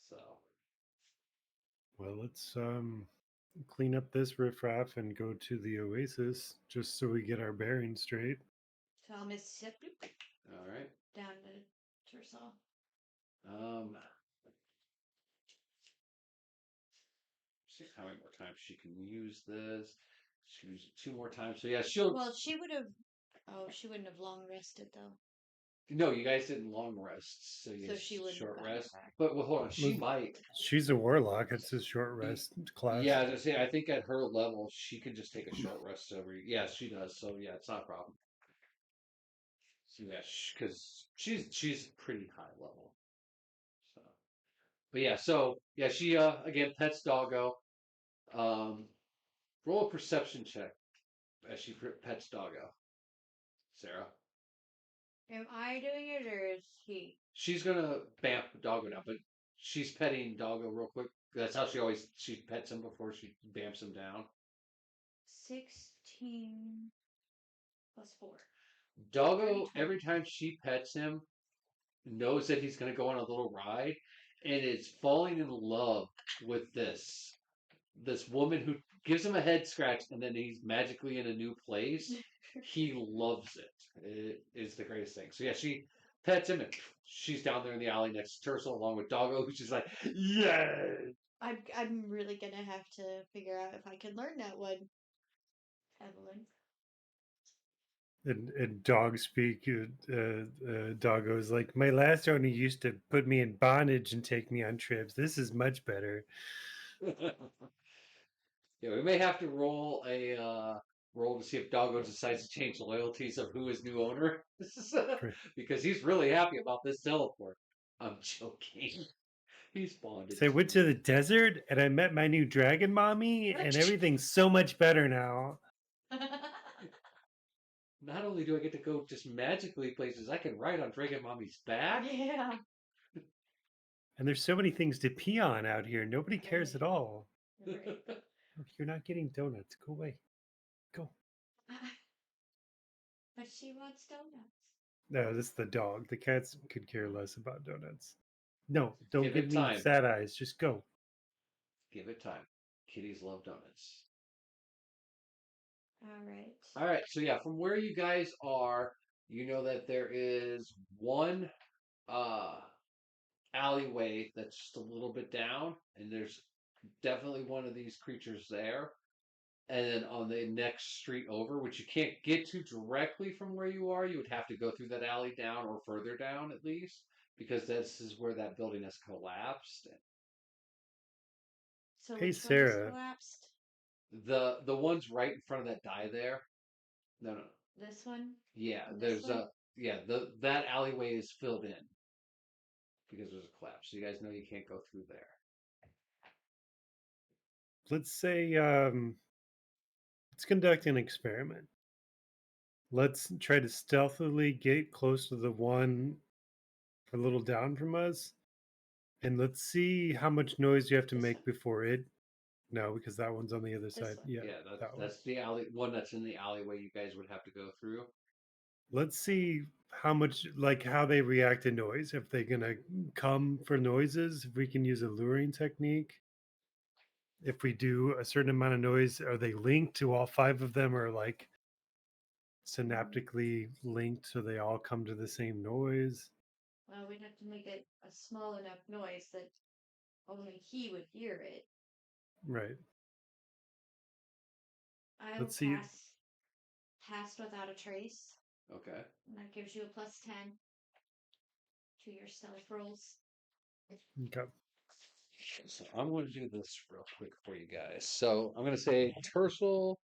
So, Well, let's clean up this riffraff and go to the oasis just so we get our bearings straight. So I'll Mississippi all right. down to Tursal. See how many more times she can use this. She can use it 2 more times. So yeah, she'll. Well, she would have. Oh, she wouldn't have long rested though. No, you guys didn't long rest, so you So she wouldn't short have gotten it rest. back. But well, hold on, she Well, might. She's a warlock. It's a short rest class. Yeah, I say I think at her level she can just take a short rest every. Yeah, she does. So yeah, it's not a problem. So yeah, because she's pretty high level. So, but yeah, so yeah, she again pets doggo. Um, roll a perception check as she pets doggo. Sarah, Am I doing it or is he? she's gonna bamp doggo now, but she's petting doggo real quick. That's how she pets him before she bamps him down. 16 plus 4. Doggo, every time she pets him, knows that he's going to go on a little ride and is falling in love with this woman who gives him a head scratch and then he's magically in a new place. He loves it. It is the greatest thing. So yeah, she pets him and she's down there in the alley next to Tercel along with Doggo, who's just like, yeah. I'm really gonna have to figure out if I can learn that one, Evelyn. And dog speak, doggo's like, my last owner used to put me in bondage and take me on trips. This is much better. Yeah, we may have to roll a roll to see if Doggo decides to change the loyalties of who his new owner is, because he's really happy about this teleport. I'm joking. He's bonded. So I went to the desert and I met my new dragon mommy, and everything's so much better now. Not only do I get to go just magically places, I can ride on Dragon Mommy's back. Yeah. And there's so many things to pee on out here. Nobody cares at all. Right. You're not getting donuts. Go away. Go. But she wants donuts. No, this is the dog. The cats could care less about donuts. No, don't Give give it me time. sad eyes. Just go. Give it time. Kitties love donuts. All right. All right, so yeah, from where you guys are, you know that there is one uh alleyway that's just a little bit down, and there's definitely one of these creatures there. And then on the next street over, which you can't get to directly from where you are, you would have to go through that alley down or further down at least, because this is where that building has collapsed. So Hey, which one is Sarah. collapsed? The ones right in front of that die there. No, no. This one? Yeah, And there's this one? that alleyway is filled in because there's a collapse. So you guys know you can't go through there. Let's say let's conduct an experiment. Let's try to stealthily get close to the one a little down from us, and let's see how much noise you have to This make one. before it. No, because that one's on the other This side. one. Yeah, Yeah, that one. that's the one that's in the alleyway you guys would have to go through. Let's see how much, like, how they react to noise. If they're gonna come for noises, if we can use a luring technique. If we do a certain amount of noise, are they linked to all 5 of them, or like synaptically linked so they all come to the same noise? Well, we'd have to make it a small enough noise that only he would hear it. Right. I will Let's see. pass without a trace. Okay. And that gives you a +10 to your stealth rolls. Okay. So I'm going to do this real quick for you guys. So I'm going to say Tercel.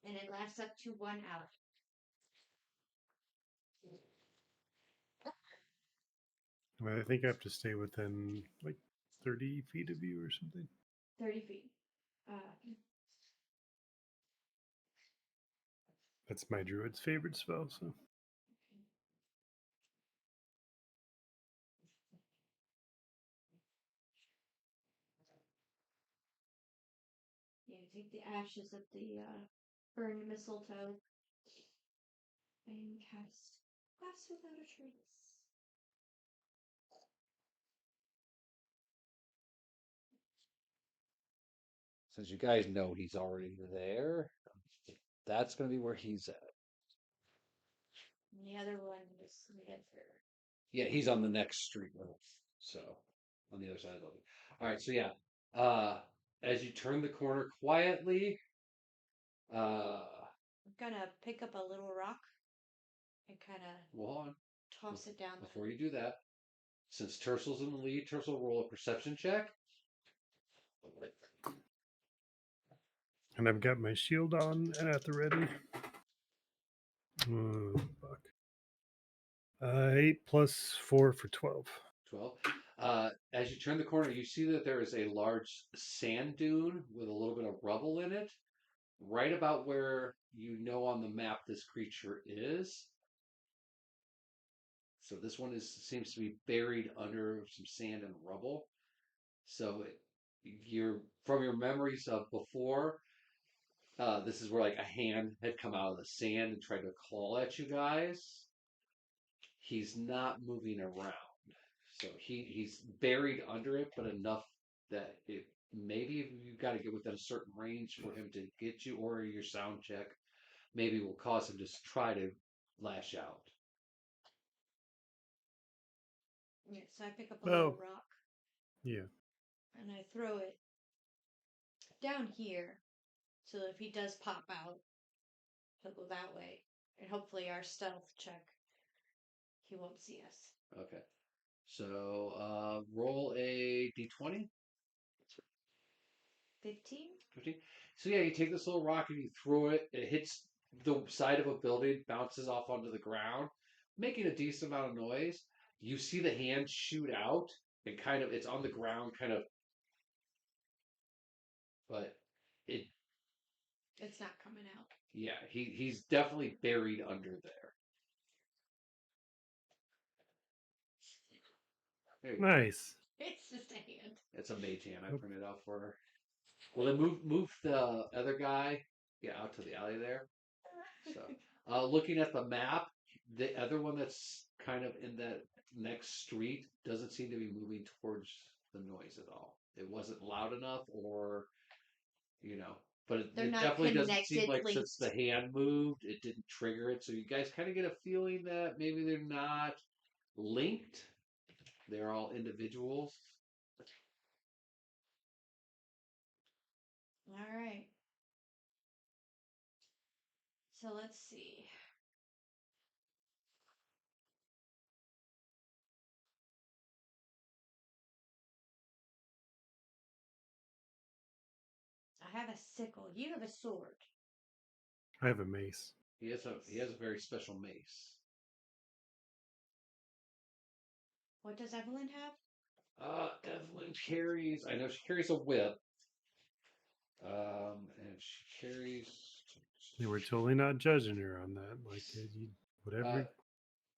And it lasts up to 1 hour. I think I have to stay within like 30 feet of you or something. 30 feet. That's my druid's favorite spell. So Yeah, take the ashes of the burned mistletoe and cast Glass Without a Trace. Since you guys know he's already there, that's going to be where he's at. And the other one is right there. Yeah, he's on the next street level. So on the other side of the building. All right, so yeah. As you turn the corner quietly, uh, I'm gonna pick up a little rock and kind of well, hold on. toss it down. Before you do that, since Tercel's in the lead, Tercel roll a perception check. and I've got my shield on and at the ready. Oh, fuck. 8 plus 4 for 12. 12. As you turn the corner, you see that there is a large sand dune with a little bit of rubble in it, right about where you know on the map this creature is. So this one seems to be buried under some sand and rubble. So you're from your memories of before. This is where like a hand had come out of the sand and tried to claw at you guys. He's not moving around. So he's buried under it, but enough that it maybe you've got to get within a certain range for him to get you, or your sound check maybe will cause him to try to lash out. Yeah, so I pick up a Oh. little rock Yeah. and I throw it down here. So if he does pop out, he'll go that way. And hopefully our stealth check, he won't see us. Okay. So roll a d20. 15? 15. So yeah, you take this little rock and you throw it. It hits the side of a building, bounces off onto the ground, making a decent amount of noise. You see the hand shoot out and kind of it's on the ground, kind of, but it It's not coming out. yeah, he's definitely buried under there. There you go. Nice. It's just a hand. It's a mage hand I Oop. printed out for her. Well, then move the other guy, yeah, out to the alley there. So, looking at the map, the other one that's kind of in that next street doesn't seem to be moving towards the noise at all. It wasn't loud enough, or but They're it not definitely doesn't seem connected, like since the hand moved, it didn't trigger it. So you guys kind of get a feeling that maybe they're not linked. They're all individuals. All right. So let's see. I have a sickle. You have a sword. I have a mace. He has a very special mace. What does Evelyn have? Evelyn carries. I know she carries a whip. And she carries. They were totally not judging her on that. Like, you, whatever.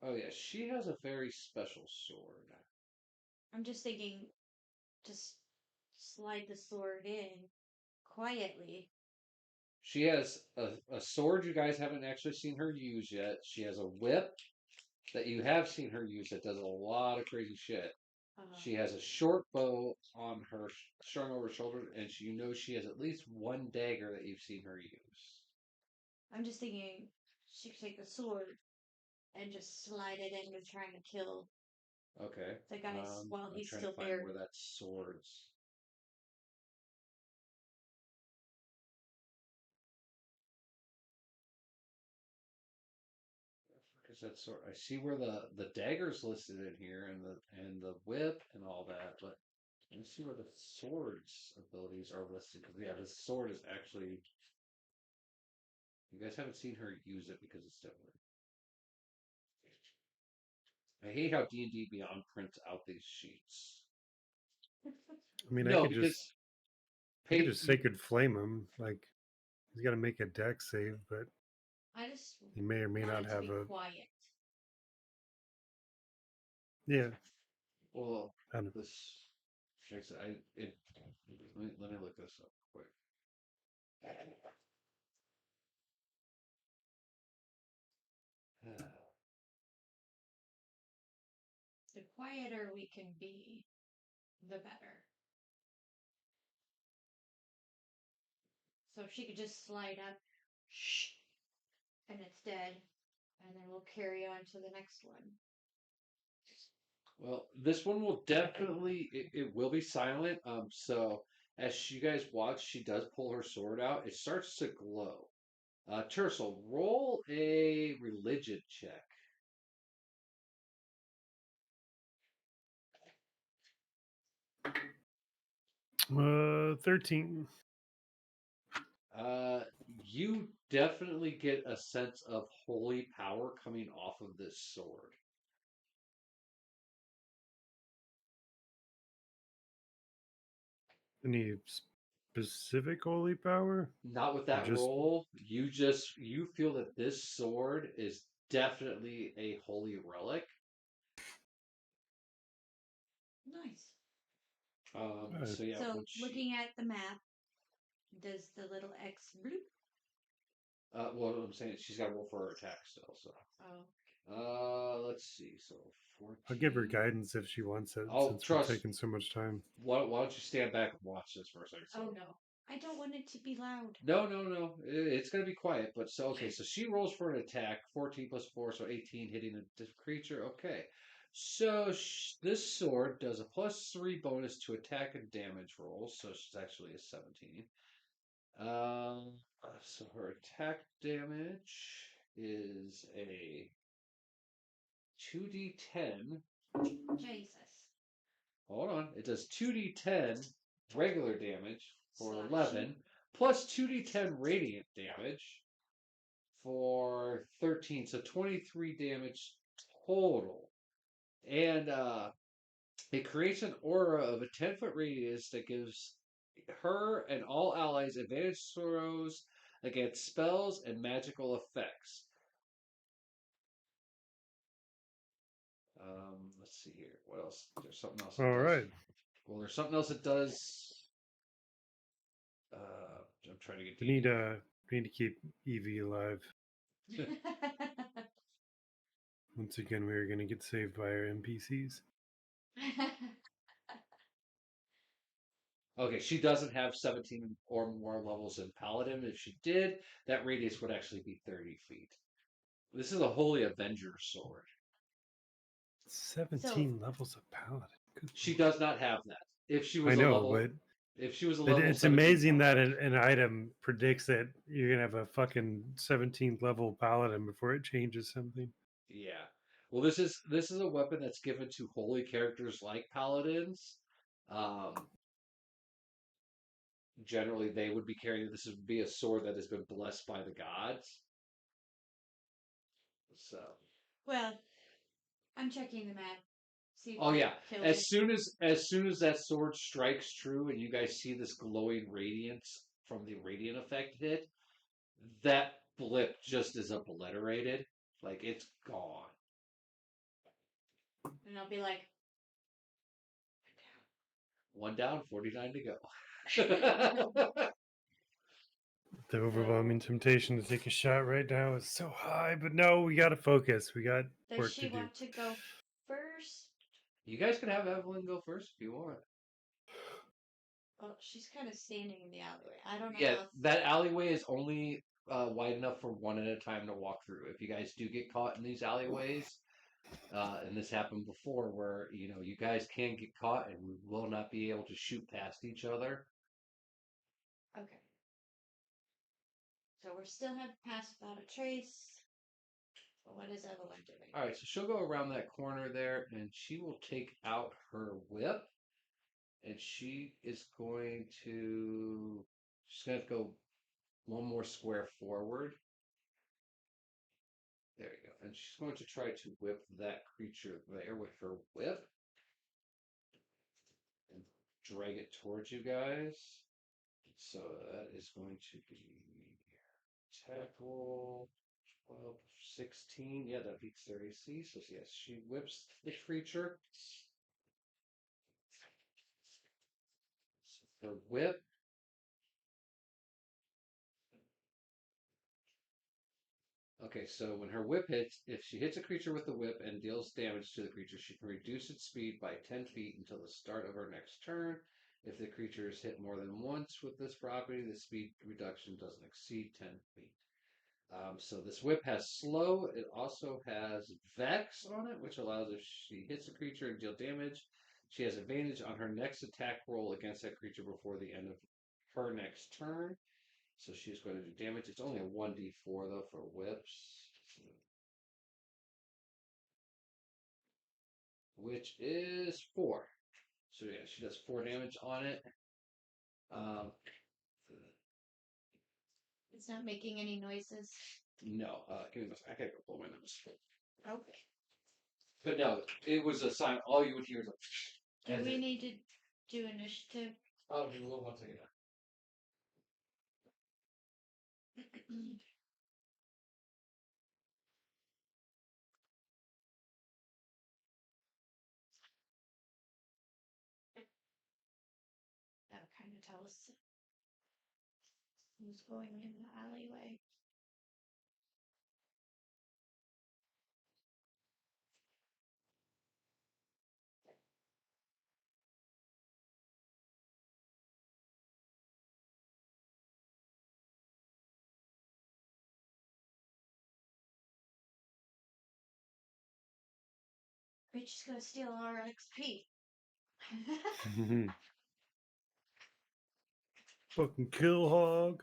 Oh yeah, she has a very special sword. I'm just thinking, just slide the sword in quietly. She has a sword you guys haven't actually seen her use yet. She has a whip that you have seen her use that does a lot of crazy shit. She has a short bow on her, strung over her shoulder, and she has at least one dagger that you've seen her use. I'm just thinking she could take the sword and just slide it in with trying to kill Okay. the guy while I'm he's trying still to find buried. where that sword's. that sword? I see where the dagger's listed in here, and the whip and all that, but let me see where the sword's abilities are listed. Because yeah, the sword is actually. You guys haven't seen her use it because it's different. I hate how D&D Beyond prints out these sheets. I mean, No, I could because just sacred flame him. Like he's got to make a deck save, but I just he may or may want not it to have be a. quiet. Yeah, well, I don't. this. Let me look this up quick. The quieter we can be, the better. So if she could just slide up, shh, and it's dead, and then we'll carry on to the next one. Well, this one will definitely it will be silent. So as you guys watch, she does pull her sword out. It starts to glow. Tercel, roll a religion check. 13. You definitely get a sense of holy power coming off of this sword. Any specific holy power? Not with that Just roll. You feel that this sword is definitely a holy relic. Nice. So yeah, So when she, looking at the map, does the little X bloop? well, I'm saying she's got to roll for her attack still. So, let's see. So 14. I'll give her guidance if she wants it, Oh, since we're trust. taking so much time. Why don't you stand back and watch this for a second? Oh no, I don't want it to be loud. No. It's gonna be quiet. But so okay. So she rolls for an attack. 14 plus 4, so 18, hitting a creature. Okay. So this sword does a +3 bonus to attack and damage rolls. So she's actually a 17. So her attack damage is a 2d10. Jesus. Hold on. It does 2d10 regular damage for Slashing. 11, plus 2d10 radiant damage for 13. So 23 damage total. And it creates an aura of a 10-foot radius that gives her and all allies advantage throws against spells and magical effects. Let's see here. What else? There's something else. All right. Well, there's something else it does. I'm trying to get. We need to keep Evie alive. Once again, we are going to get saved by our NPCs. Okay, she doesn't have 17 or more levels in Paladin. If she did, that radius would actually be 30 feet. This is a Holy Avenger sword. 17 levels of Paladin. Good She Lord. does not have that. If she was I a know, level, but if she was a level, it's 17 amazing that Paladin. an item predicts that you're going to have a fucking 17th level Paladin before it changes something. Yeah. Well, this is a weapon that's given to holy characters like paladins. Generally, they would be carrying this. Would be a sword that has been blessed by the gods. So. Well, I'm checking the map. See if Oh we yeah. killed As it. soon as that sword strikes true, and you guys see this glowing radiance from the radiant effect hit, that blip just is obliterated. Like it's gone. And I'll be like, One down, 49 to go. The overwhelming temptation to take a shot right now is so high, but no, we got to focus. We got does work she to do. want to go first? You guys can have Evelyn go first if you want. Well, she's kind of standing in the alleyway. I don't know. Yeah, that alleyway is only wide enough for one at a time to walk through. If you guys do get caught in these alleyways, and this happened before, where you guys can get caught and we will not be able to shoot past each other. Okay. So we're still have passed without a trace. What is Evelyn doing? All right, so she'll go around that corner there, and she will take out her whip, and she is going to. She's going to go one more square forward. There you go. And she's going to try to whip that creature there with her whip and drag it towards you guys. So that is going to be attack roll 12, 16. Yeah, that beats their AC. So yes, she whips the creature. So her whip. Okay, so when her whip hits, if she hits a creature with the whip and deals damage to the creature, she can reduce its speed by 10 feet until the start of her next turn. If the creature is hit more than once with this property, the speed reduction doesn't exceed 10 feet. So this whip has slow. It also has Vex on it, which allows if she hits a creature and deal damage, she has advantage on her next attack roll against that creature before the end of her next turn. So she's going to do damage. It's only a 1d4 though for whips, which is 4. So yeah, she does 4 damage on it. Um, It's not making any noises. no, give me I gotta go blow my nose. Okay. But no, it was a sign. All you would hear is Do we need to do initiative? Oh, we will once again. That'll kind of tell us who's going in the alleyway. We're just gonna steal our XP. Fucking kill hog.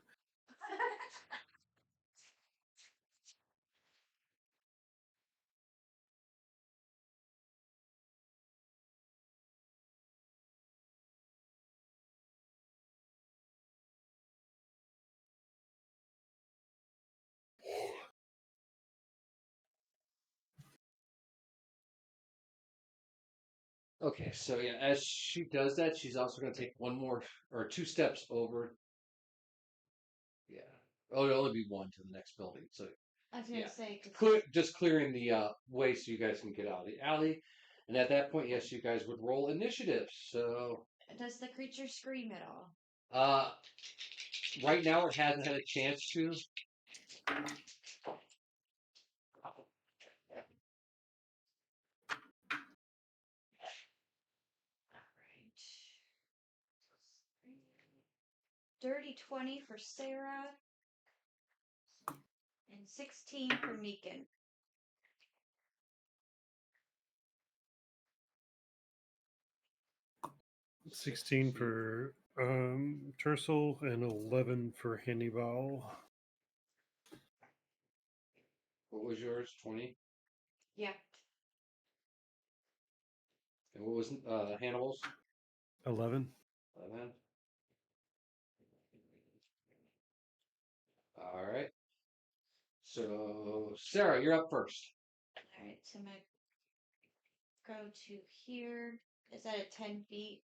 Okay, so yeah, as she does that, she's also going to take one more or 2 steps over. Yeah. Oh, it'll only be one to the next building. So I was gonna yeah, say, 'cause just clearing the way so you guys can get out of the alley. And at that point, yes, you guys would roll initiative. So does the creature scream at all? uh, right now, it hasn't had a chance to. Alright. Dirty 20 for Sarah. And 16 for Meekin. 16 for Tercel and 11 for Hannibal. What was yours? 20. Yeah. And what was Hannibal's? 11. 11. All right. So Sarah, you're up first. Alright, so I'm gonna go to here. Is that at 10 feet?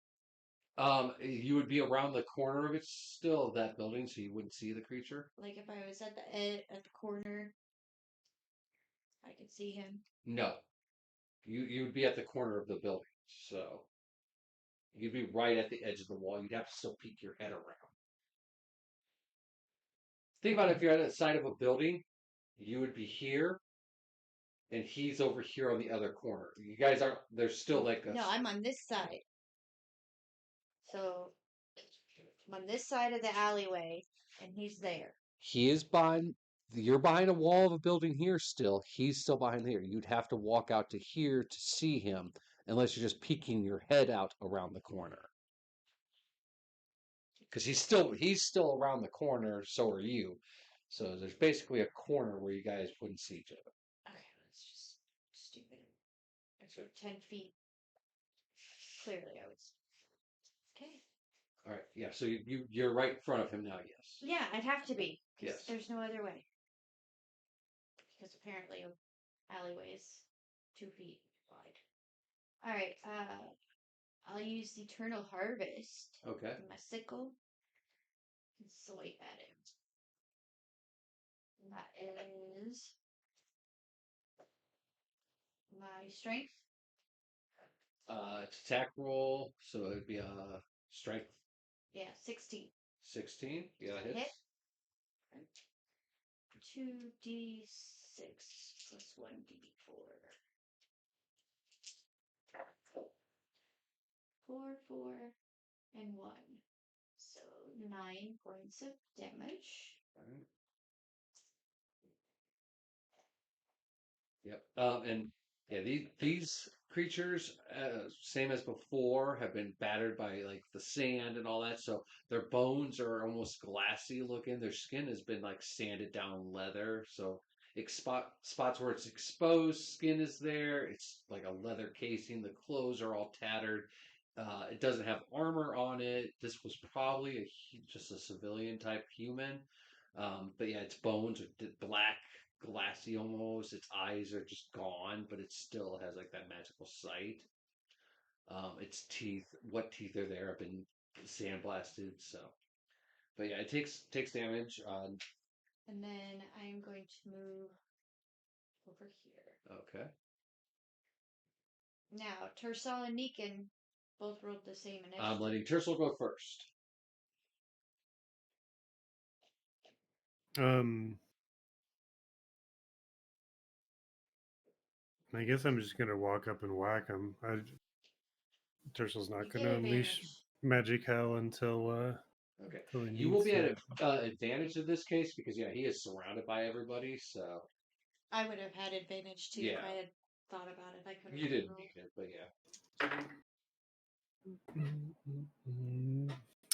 You would be around the corner of it still of that building, so you wouldn't see the creature. Like if I was at the edge, at the corner, I could see him. No, you would be at the corner of the building, so you'd be right at the edge of the wall. You'd have to still peek your head around. Think about if you're at the side of a building, you would be here, and he's over here on the other corner. You guys aren't. There's still like a. No, I'm on this side. So I'm on this side of the alleyway, and he's there. He is behind. You're behind a wall of a building here still. He's still behind here. You'd have to walk out to here to see him, unless you're just peeking your head out around the corner. Because he's still around the corner. So are you. So there's basically a corner where you guys wouldn't see each other. Okay. So 10 feet. Clearly, I was. Okay. All right. Yeah. So you're right in front of him now. Yes. Yeah, I'd have to be. 'Cause Yes. there's no other way. Because apparently, a alleyway is 2 feet wide. All right. I'll use the Eternal Harvest. Okay. My sickle. And swipe at him. That is my strength. It's attack roll, so it'd be a strength Yeah, 16. 16. Yeah, Hit. hits. 2d6 plus 1d4. 4, and 1. So 9 points of damage. Right. Yep. And yeah, these creatures, same as before, have been battered by like the sand and all that. So their bones are almost glassy looking. Their skin has been like sanded down leather. So spots where it's exposed, skin is there. It's like a leather casing. The clothes are all tattered. It doesn't have armor on it. This was probably just a civilian type human. But yeah, its bones are black, glassy almost. Its eyes are just gone, but it still has like that magical sight. Its teeth, what teeth are there, have been sandblasted. So, but yeah, it takes damage. And then I'm going to move over here. Okay. Now, Tersal and Neekin both rolled the same initiative. I'm letting Tercel go first. I guess I'm just gonna walk up and whack him. Tursel's You not get gonna unleash advantage. magic hell until Okay. he You will needs be at to. advantage in this case because yeah, he is surrounded by everybody. So I would have had advantage too if yeah, I had thought about it. I could have you didn't rolled. need it, but yeah.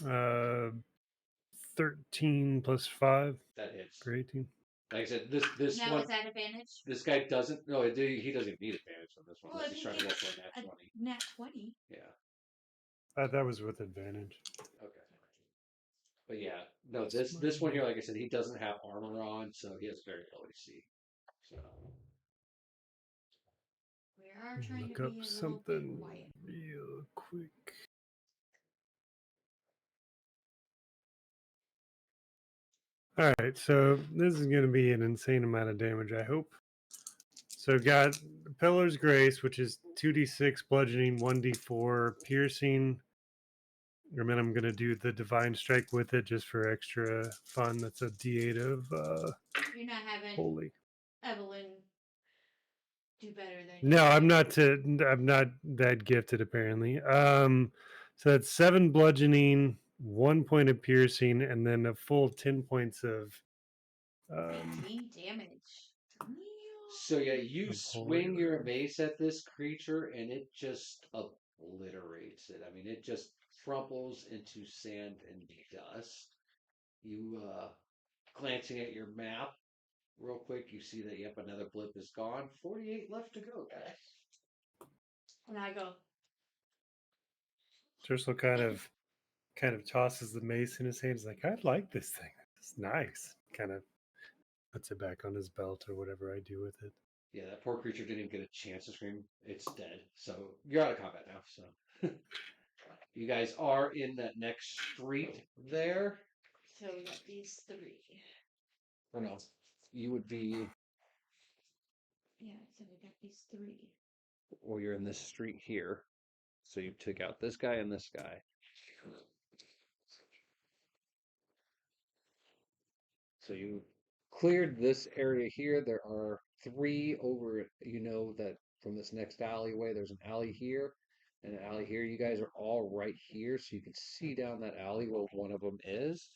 Uh, 13 plus 5 That hits. for 18. Like I said, this Now one, is that advantage? this guy doesn't. No, he doesn't need advantage on this one. Well, Unless if he's he trying to roll gets for a nat a 20. nat 20. Yeah. That was with advantage. Okay. But yeah, no. That's This one my- here, like I said, he doesn't have armor on, so he has very low AC. So We are trying Look to up be a little bit something quiet. real quick. All right, so this is going to be an insane amount of damage, I hope. So got Pillar's Grace, which is 2d6 bludgeoning, 1d4 piercing. And then I'm going to do the Divine Strike with it just for extra fun. That's a d8 of You're not having holy. Evelyn do better than No, you. I'm not that gifted apparently. So that's 7 bludgeoning, 1 point of piercing, and then a full 10 points of 18 damage. So yeah, you Of swing holy your word. mace at this creature, and it just obliterates it. I mean, it just crumples into sand and dust. You glancing at your map real quick, you see that yep, another blip is gone. 48 left to go, guys. And I go, Tercel kind of tosses the mace in his hand. He's like, I like this thing. It's nice. Kind of puts it back on his belt or whatever I do with it. Yeah, that poor creature didn't even get a chance to scream. It's dead. So you're out of combat now. So you guys are in that next street there. so we got these 3. Or no, you would be, Yeah, so we got these 3. or you're in this street here. So you took out this guy and this guy. So you cleared this area here. There are 3 over, that from this next alleyway, there's an alley here and an alley here. You guys are all right here, so you can see down that alley where one of them is.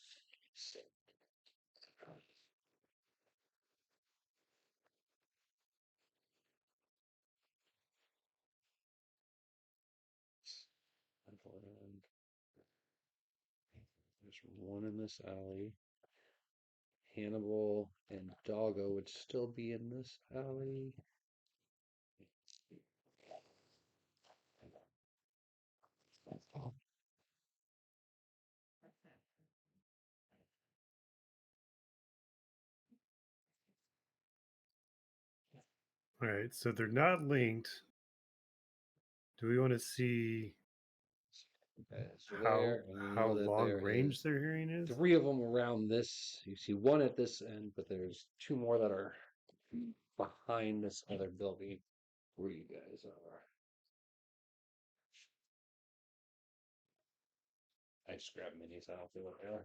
And there's one in this alley. Hannibal and Doggo would still be in this alley. All right, so they're not linked. Do we want to see Okay, so how there, and you how know that long there range is their hearing is? 3 of them around this. You see one at this end, but there's 2 more that are behind this other building where you guys are. I just grabbed minis. I don't feel what they are.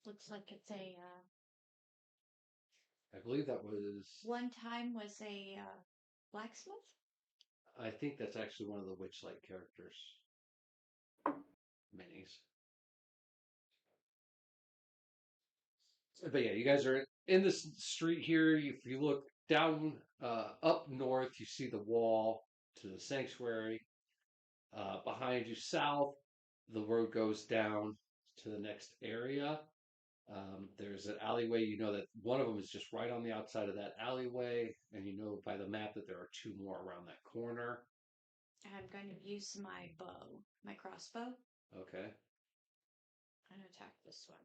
Looks like it's a I believe that was. one time was a blacksmith. I think that's actually one of the Witchlight characters minis. But yeah, you guys are in this street here. If you look down up north, you see the wall to the sanctuary. Behind you, south, the road goes down to the next area. There's an alleyway. You know that one of them is just right on the outside of that alleyway, and you know by the map that there are 2 more around that corner. I'm going to use my bow, my crossbow, Okay. and attack this one.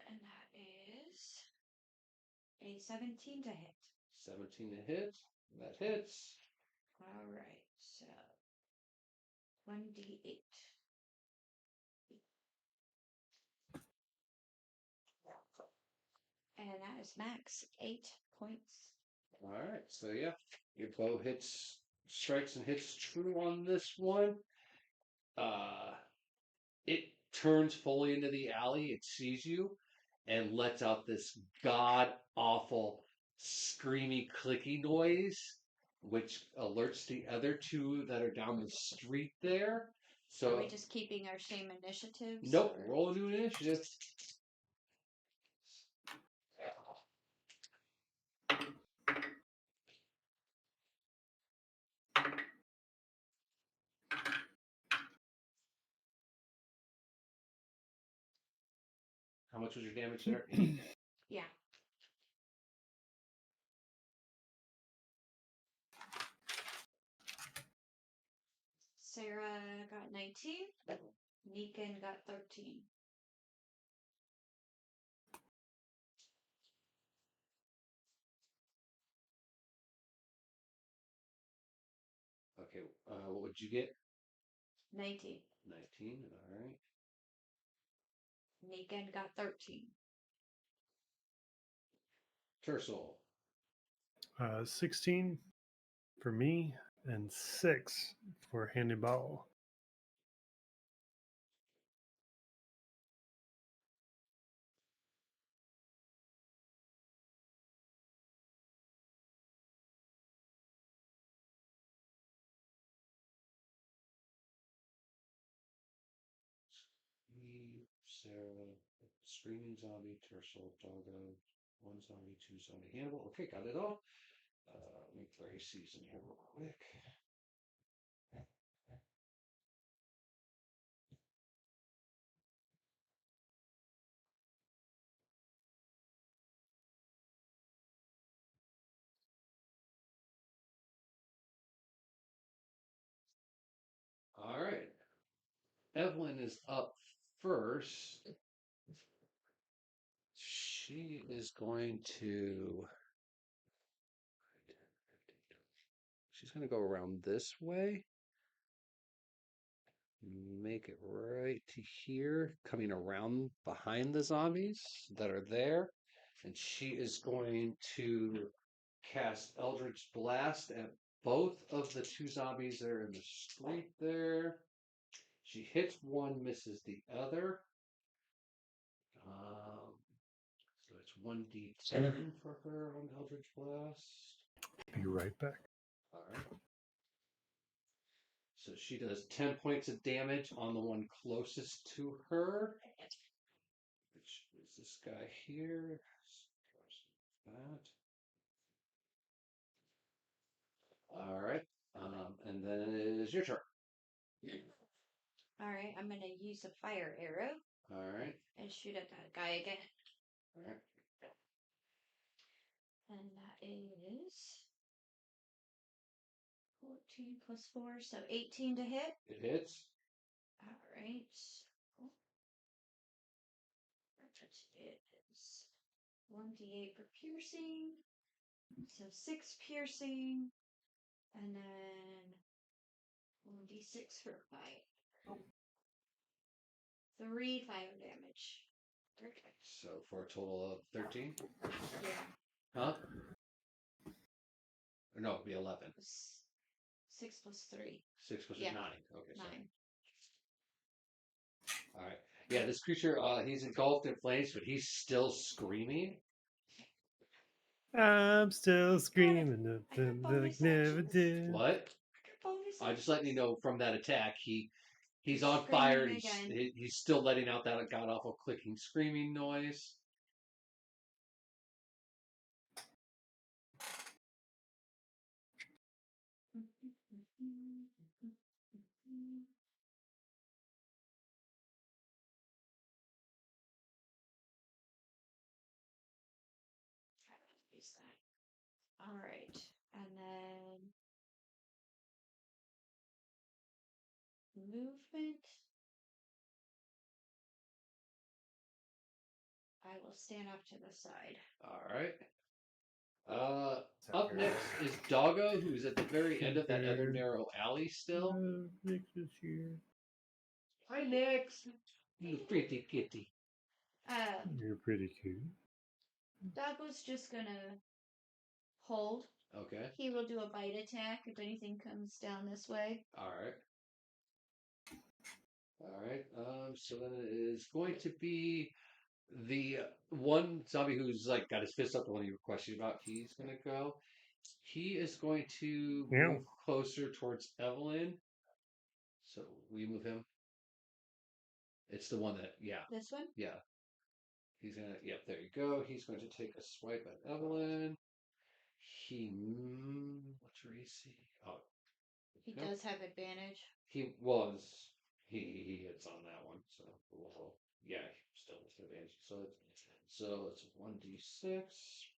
And that is a 17 to hit. 17 to hit. That hits. All right, so 1d8. And that is max 8 points. All right. So yeah, your bow hits, strikes and hits true on this one. It turns fully into the alley. It sees you and lets out this god awful screamy clicky noise, which alerts the other 2 that are down the street there. Are we So just keeping our same initiatives? nope, or- roll a new initiative. How much was your damage there? 8. Yeah. Sarah got 19. Negan got 13. Okay, what would you get? 19. 19. All right. Negan got 13. Tercel. 16 for me and 6 for Hannibal. Me, Sarah, Screaming Zombie, Tercel, Doggo, 1 zombie, 2 zombie, Hannibal. Okay, got it all. Let me play season here real quick. All right. Evelyn is up first. She is going to. She's going to go around this way. Make it right to here, coming around behind the zombies that are there. And she is going to cast Eldritch Blast at both of the 2 zombies that are in the street there. She hits one, misses the other. So it's 1d10 for her on Eldritch Blast. Be right back. All right. So she does 10 points of damage on the one closest to her, which is this guy here. That. All right. And then it is your turn. All right, I'm going to use a fire arrow All right. and shoot at that guy again. All right. And that is 14 plus 4, so 18 to hit. It hits. Alright. It is 1d8 for piercing. So 6 piercing. And then 1d6 for fire. 3 fire damage. Okay. So for a total of 13? Yeah. Huh? Or no, it'd be 11. 6 plus 3. 6 plus Yeah. 9. Okay, 9. sorry. All right. Yeah, this creature, he's engulfed in flames, but he's still screaming. I'm still screaming I got like bonus never actions. did. What? Bonus I just letting you know from that attack, he's He's on fire. screaming again. He's still letting out that god awful clicking, screaming noise. Use that. All right, and then movement. I will stand off to the side. All right. Up next is Doggo, who's at the very end of that other narrow alley still. Nix is here. Hi, Nix. You pretty kitty. You're pretty cute. Doggo's just gonna hold. Okay. He will do a bite attack if anything comes down this way. All right. All right. So then it is going to be the one zombie who's like got his fist up, the one you were questioning about. He's gonna go. He is going to Yeah. move closer towards Evelyn. So we move him. It's the one that, yeah, This one? yeah. He's gonna, yep, there you go. He's going to take a swipe at Evelyn. What's your AC? Oh, He nope. does have advantage. He was, he hits on that one. So, yeah, still with advantage. So it's 1d6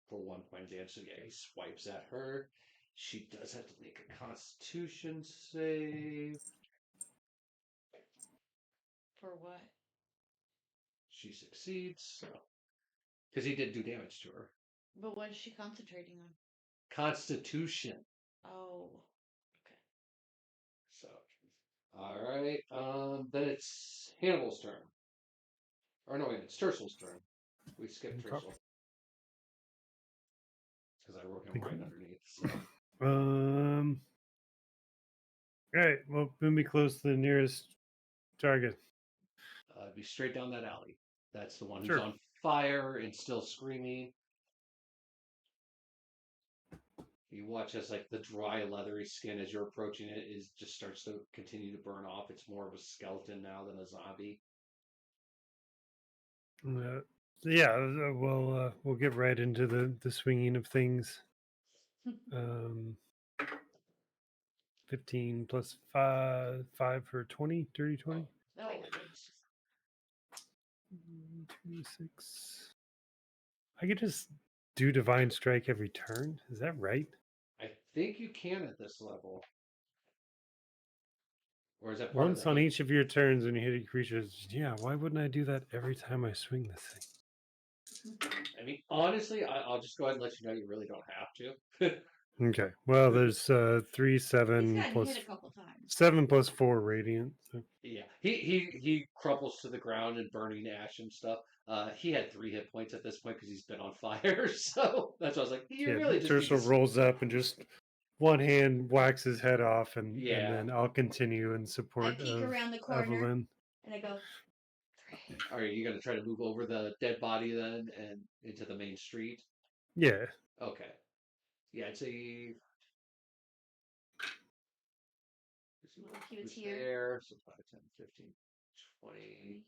for 1 point damage. So yeah, he swipes at her. She does have to make a Constitution save. For what? She succeeds. Because he did do damage to her. But what is she concentrating on? Constitution. Oh. Okay. So, alright. Then it's Hannibal's turn. Or no, wait, it's Tersel's turn. We skipped Okay. Tersel. Because I wrote him right underneath. So. All right. Well, move me close to the nearest target. Be straight down that alley. That's the one who's Sure. on fire and still screaming. You watch as like the dry, leathery skin as you're approaching it is just starts to continue to burn off. It's more of a skeleton now than a zombie. Yeah. We'll get right into the swinging of things. 15 plus 5 for 20, dirty 20. Oh. 26. I could just do divine strike every turn. Is that right? I think you can at this level. Or is that part Once of the on each of your turns when you hit a creature. Yeah, why wouldn't I do that every time I swing this thing? I mean, honestly, I'll just go ahead and let you know you really don't have to. Okay. Well, there's 3, 7 He's gotten plus hit a couple times. 7 plus 4 radiant. So. Yeah, he crumples to the ground in burning ash and stuff. He had 3 hit points at this point because he's been on fire. So that's why I was like, you really just need Tercel to... rolls up and just one hand whacks his head off, and Yeah. then I'll continue in support I peek of around the corner. Evelyn. And I go, Are you going to try to move over the dead body then and into the main street? Yeah. Okay. Yeah, I'd say... he was Who's here. there? So 5, 10, 15, 20,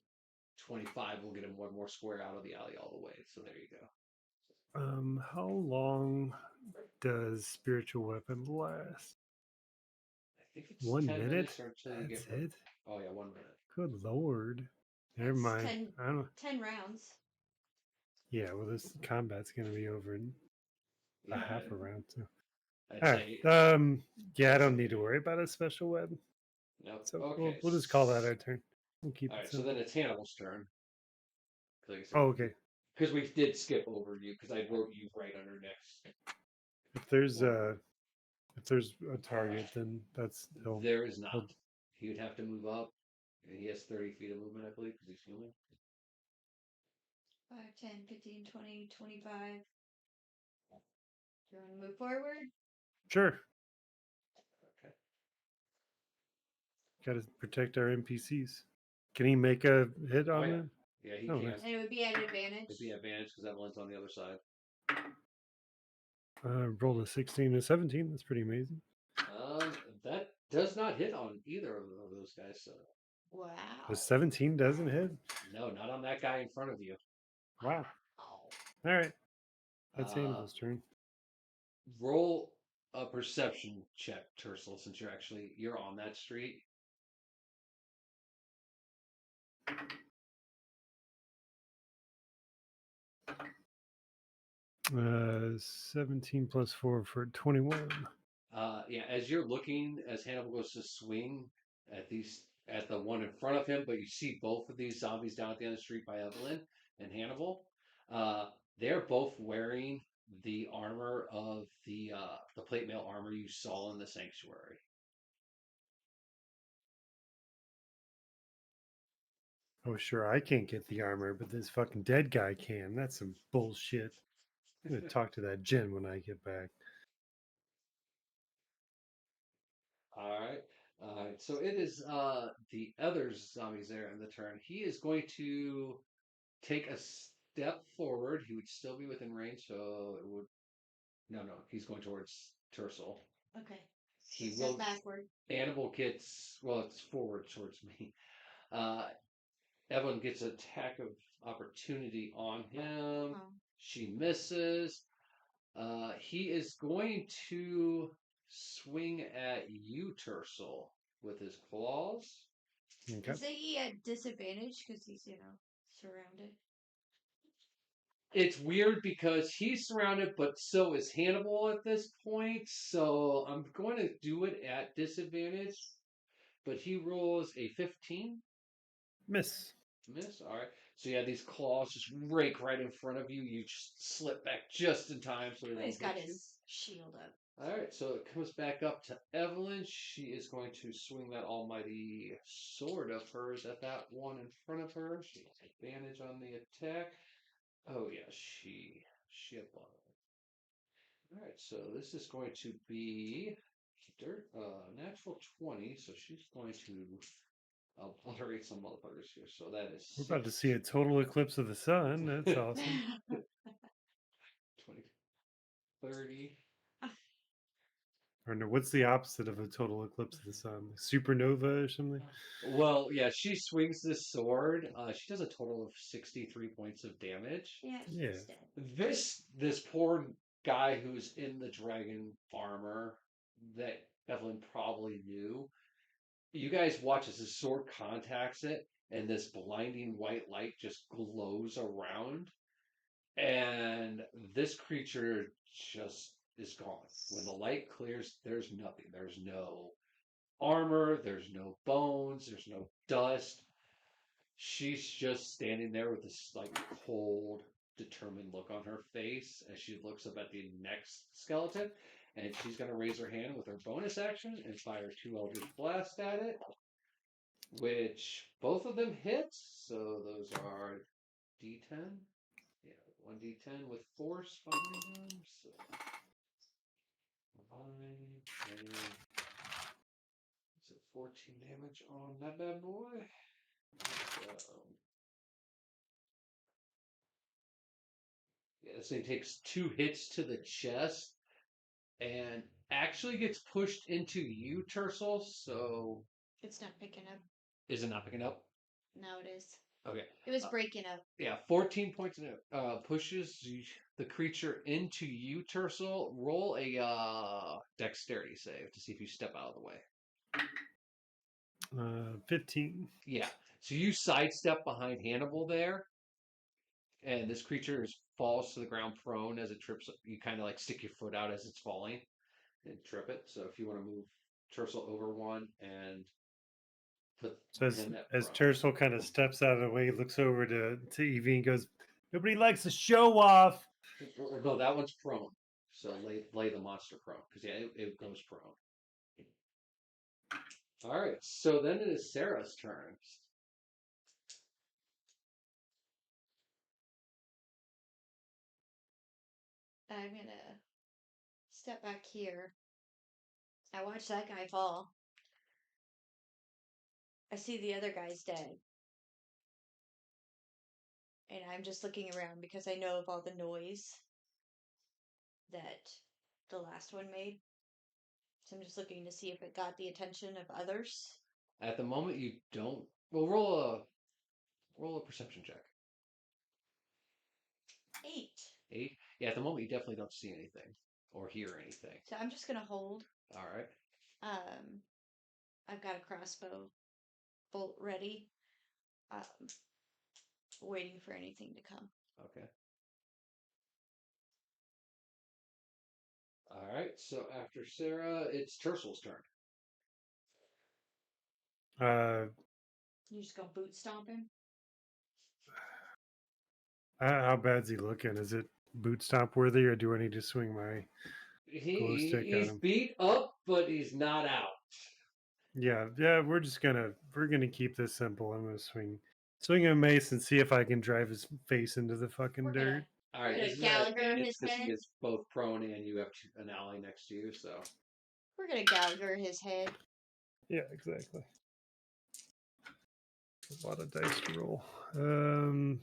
25 will get him one more square out of the alley all the way. So there you go. How long does spiritual weapon last? I think it's 1 10 minute. minutes or until you That's get... it. Oh yeah, 1 minute. Good lord. Never That's mind. 10 I don't. 10 rounds. Yeah. Well, this combat's gonna be over in a half a round. So. I'd All say right. Yeah, I don't need to worry about a special weapon. Nope. So Okay. we'll just call that our turn. We'll keep All it right. So simple. then it's Hannibal's turn. Oh, okay. Because we did skip over you because I wrote you right under next. If there's Well, a target, then that's there is not. he'll- He would have to move up. He has 30 feet of movement, I believe, because he's human. 5, 10, 15, 20, 25. Do you want to move forward? sure. Okay. Got to protect our NPCs. Can he make a hit Oh, on yeah. that? Yeah, he Oh, can. nice. And it would be at advantage. It'd be advantage because Evelyn's on the other side. Rolled a 16 and a 17. That's pretty amazing. That does not hit on either of those guys. So Wow. The 17 doesn't hit. no, not on that guy in front of you. Wow. All right. That's Uh, Hannibal's turn. Roll a perception check, Tercel, since you're on that street. 17 plus 4 for 21. Yeah, as you're looking, as Hannibal goes to swing at the one in front of him, but you see both of these zombies down at the end of the street by Evelyn and Hannibal. They're both wearing the armor of the plate mail armor you saw in the sanctuary. Oh, sure. I can't get the armor, but this fucking dead guy can. That's some bullshit. I'm going to talk to that Jen when I get back. All right. So it is the other zombies there in the turn. He is going to take a step forward. He would still be within range, so it would. No, he's going towards Tercel. Okay. He Step will. backward. Animal gets. Well, it's forward towards me. Uh, Evelyn gets an attack of opportunity on him. Oh. She misses. He is going to swing at you, Tercel, with his claws. Okay. Is he at disadvantage because he's, surrounded? It's weird because he's surrounded, but so is Hannibal at this point. So I'm going to do it at disadvantage. But he rolls a 15. Miss. Miss. All right. So yeah, these claws just rake right in front of you. You just slip back just in time, so they don't He's got hit you. his shield up. All right. So it comes back up to Evelyn. She is going to swing that almighty sword of hers at that one in front of her. She has advantage on the attack. Oh yeah, she applied. All right, so this is going to be natural 20, so she's going to obliterate some motherfuckers here. So that is We're about to see a total eclipse of the sun. That's awesome. 20, 30. Or no, what's the opposite of a total eclipse of the sun? Supernova or something? Well, yeah, she swings this sword. She does a total of 63 points of damage. Yeah. Yeah. He's dead. This poor guy who's in the dragon armor that Evelyn probably knew. You guys watch as his sword contacts it, and this blinding white light just glows around, and this creature just is gone. When the light clears, there's nothing. There's no armor, there's no bones, there's no dust. She's just standing there with this like cold, determined look on her face as she looks up at the next skeleton, and she's going to raise her hand with her bonus action and fire 2 Eldritch Blast at it, which both of them hit. So those are D10. Yeah, 1d10 with force behind them. So 5 and is it 14 damage on that bad boy? So, yeah, this thing takes 2 hits to the chest and actually gets pushed into you, Tercel. So It's not picking up. is it not picking up? Now it is. Okay. It was breaking up. Yeah, 14 points pushes the creature into you, Tercel. Roll a dexterity save to see if you step out of the way. 15. Yeah. So you sidestep behind Hannibal there, and this creature falls to the ground prone as it trips. You kind of like stick your foot out as it's falling and trip it. So if you want to move Tercel over one and put So him at as prone. Tercel kind of steps out of the way, looks over to Evie and goes, "Nobody likes to show off." No, that one's prone. So lay the monster prone because yeah, it goes prone. All right. So then it is Sarah's turn. I'm gonna step back here. I watched that guy fall. I see the other guy's dead. And I'm just looking around because I know of all the noise that the last one made. So I'm just looking to see if it got the attention of others. At the moment, you don't. Well, roll a perception check. 8. 8. Yeah, at the moment, you definitely don't see anything or hear anything. So I'm just gonna hold. All right. I've got a crossbow bolt ready. Waiting for anything to come. Okay. All right. So after Sarah, it's Tercel's turn. You just gonna boot stomp him? How bad's he looking? Is it boot stomp worthy, or do I need to swing my glow stick at He's him? beat up, but he's not out. Yeah, we're gonna keep this simple. I'm gonna swing a mace and see if I can drive his face into the fucking We're dirt. All right. gonna This is Gallagher advantage his because he head. is both prone and you have an ally next to you. So We're gonna Gallagher his head. Yeah, exactly. A lot of dice to roll.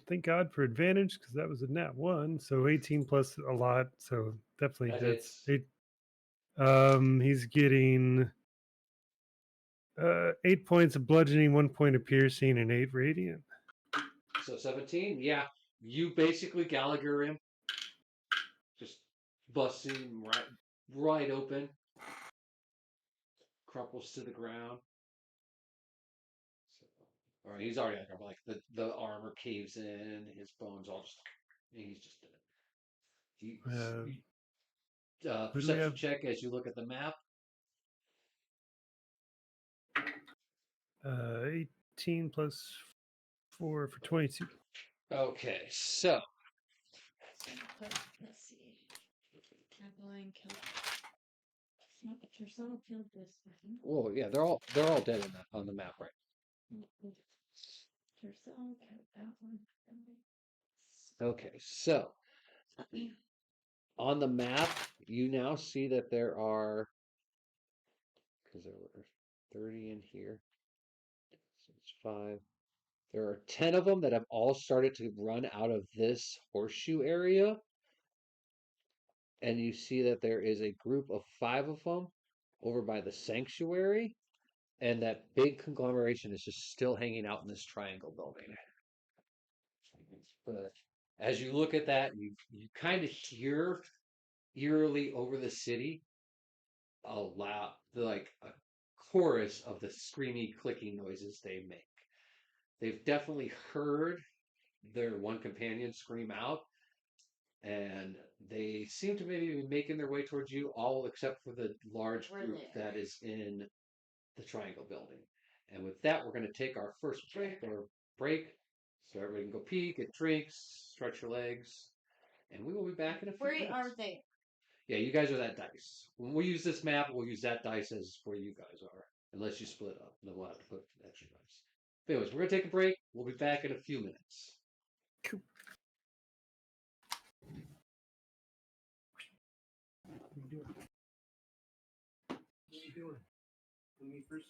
Thank God for advantage because that was a nat 1. So 18 plus a lot. So definitely that hits. hits. He's getting 8 points of bludgeoning, 1 point of piercing, and 8 radiant. So 17. Yeah, you basically Gallagher him, just busts him right open, crumples to the ground. Or he's already like the armor caves in, his bones all just he's just dead. Who do we Perception have? check as you look at the map. 18 plus 4 for 22. Okay, so Let's see. Tabloid killed. Not the Tercel killed this one. well, yeah, they're all dead on the map, right? Tercel killed that one. Okay, so on the map, you now see that there are, because there were 30 in here, so it's 5. There are 10 of them that have all started to run out of this horseshoe area. And you see that there is a group of 5 of them over by the sanctuary. And that big conglomeration is just still hanging out in this triangle building. But as you look at that, you kind of hear eerily over the city a loud, like a chorus of the screamy, clicking noises they make. They've definitely heard their one companion scream out, and they seem to maybe be making their way towards you, all except for the large group that is in the triangle building. And with that, we're going to take our first break, so everybody can go pee, get drinks, stretch your legs, and we will be back in a few minutes. Where are they? Yeah, you guys are that dice. When we use this map, we'll use that dice as where you guys are, unless you split up. Then we'll have to put extra dice. But anyways, we're going to take a break. We'll be back in a few minutes. Cool. What are you doing? Me first.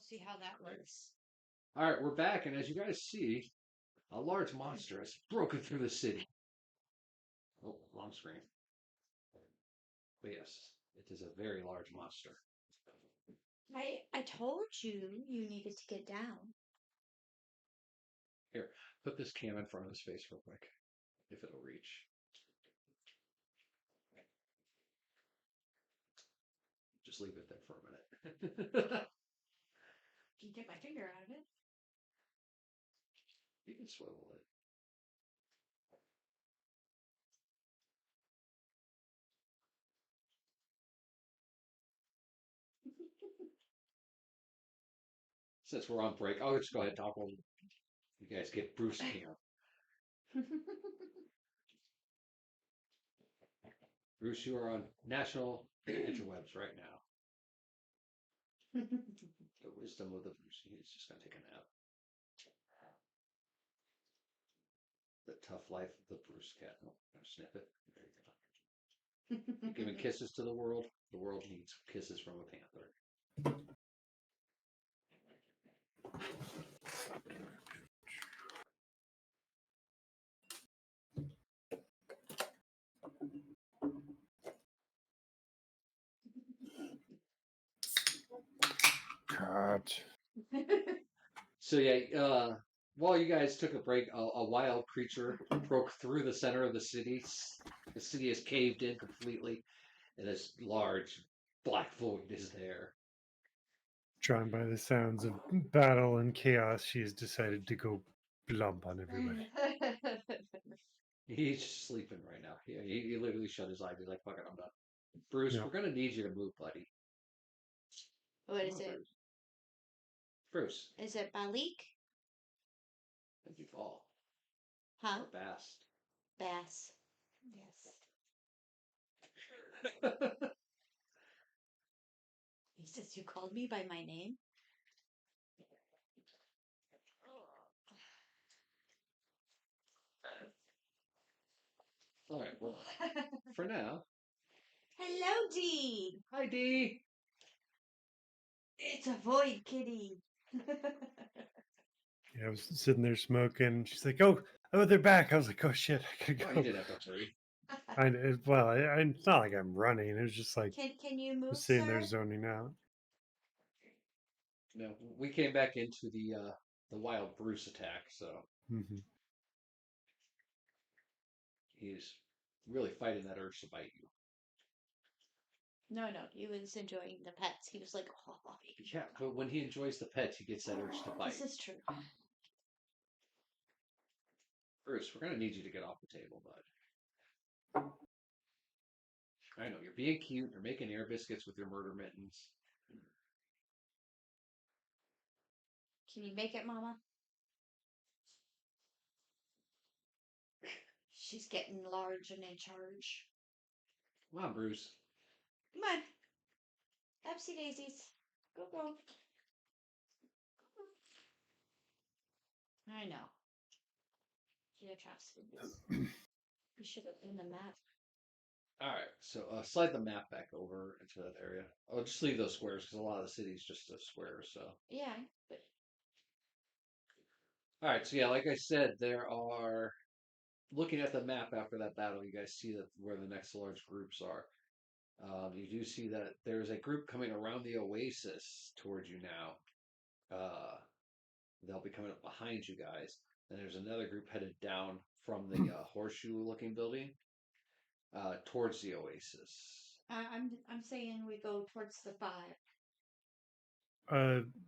We'll see how that works. All right, we're back, and as you guys see, a large monster has broken through the city. Oh, long screen. But yes, it is a very large monster. I told you you needed to get down. Here, put this cam in front of his face real quick, if it'll reach. Just leave it there for a minute. Can you get my finger out of it? You can swivel it. Since we're on break, I'll just go ahead and talk over. You guys get Bruce cam. Bruce, you are on national interwebs right now. The wisdom of the Bruce. He's just gonna take a nap. The tough life of the Bruce cat. Oh, I'm gonna snip it. There you go. Giving kisses to the world. The world needs kisses from a panther. God. So yeah, while you guys took a break, a wild creature broke through the center of the city. The city is caved in completely, and this large black void is there. Drawn by the sounds of battle and chaos, she has decided to go blump on everybody. He's sleeping right now. He literally shut his eyes. He's like, "Fuck it, I'm done." Bruce, Yeah. we're gonna need you to move, buddy. What is Come on, it? Bruce? Is it Balik? Did you fall? Huh? Or Bast? Bass. Yes. He says you called me by my name. All right. Well, for now. Hello, Dee. Hi, Dee. It's a void kitty. Yeah, I was sitting there smoking. She's like, "Oh, they're back." I was like, "Oh shit, I Oh, gotta you go." didn't have to hurry. It's not like I'm running. It was just like Can you I move, was sitting there sir? zoning out. No, we came back into the wild Bruce attack, so Hmm. he's really fighting that urge to bite you. No, he was enjoying the pets. He was like, oh, Yeah, but when he enjoys the pets, he gets that urge to bite. this is true. Bruce, we're gonna need you to get off the table, bud. I know you're being cute. You're making air biscuits with your murder mittens. Can you make it, Mama? She's getting large and in charge. Come on, Bruce. Come on. Upsy daisies. Go, go. I know. She attracts this. We should have done the map. All right, so slide the map back over into that area. I'll just leave those squares because a lot of the city's just a square. So, Yeah, but all right, so yeah, like I said, there are. Looking at the map after that battle, you guys see that where the next large groups are. You do see that there's a group coming around the oasis towards you now. They'll be coming up behind you guys. And there's another group headed down from the horseshoe-looking building towards the oasis. I'm saying we go towards the 5.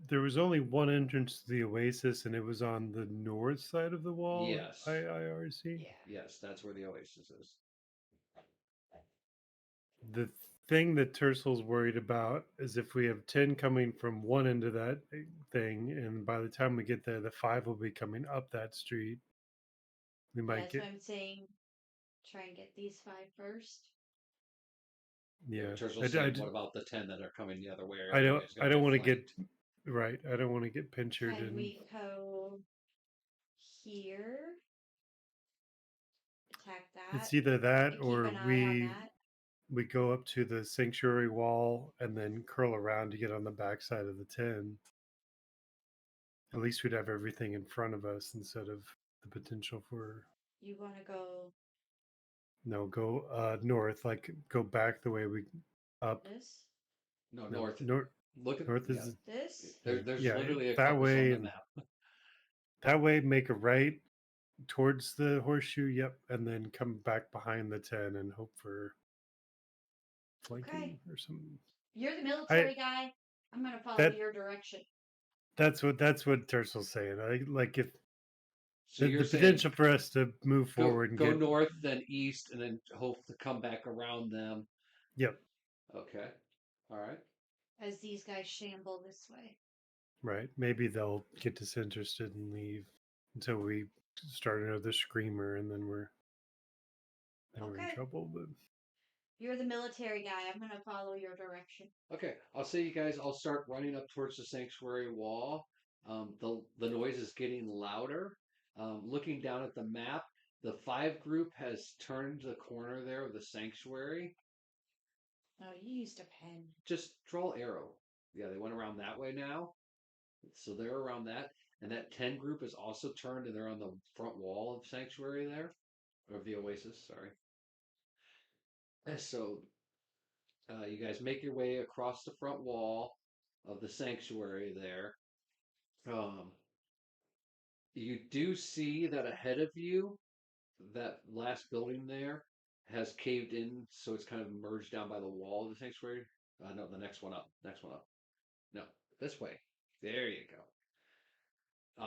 There was only one entrance to the Oasis, and it was on the north side of the wall. Yes. IRC. Yeah. Yes, that's where the oasis is. The thing that Tersel's worried about is if we have 10 coming from one end of that thing, and by the time we get there, the 5 will be coming up that street. We might That's get. why I'm saying try and get these 5 first. Yeah. Terzel's saying, what about the 10 that are coming the other way? I don't. Everybody's gonna I don't want to get. flanked. Right. I don't want to get pinchered. Can And we go here? Attack that. it's either that and keep or an eye on that. we go up to the sanctuary wall and then curl around to get on the backside of the 10. At least we'd have everything in front of us instead of the potential for You want to go go north, like go back the way we up. this? No, No, north. north Look at north yeah. is This? There's yeah, literally a that compass on way the and map. that way make a right towards the horseshoe, yep, and then come back behind the 10 and hope for flanking Okay. or something. You're the military guy. I'm going to follow That your direction. that's what Tercel's saying. Like if So you're the saying potential for us to move go forward and go get north, then east, and then hope to come back around them. yep, Okay. All right. As these guys shamble this way. right. Maybe they'll get disinterested and leave until we start another screamer, and then we're in Okay. trouble. But You're the military guy. I'm going to follow your direction. Okay. I'll say you guys. I'll start running up towards the sanctuary wall. The noise is getting louder. Looking down at the map, the 5 group has turned the corner there of the sanctuary. Oh, you used a pen. Just draw arrow. Yeah, they went around that way now. So they're around that. And that 10 group is also turned and they're on the front wall of Sanctuary there. Or of the Oasis, sorry. So you guys make your way across the front wall of the Sanctuary there. You do see that ahead of you, that last building there has caved in, so it's kind of merged down by the wall of the Sanctuary. No, the next one up. Next one up. No, this way. There you go.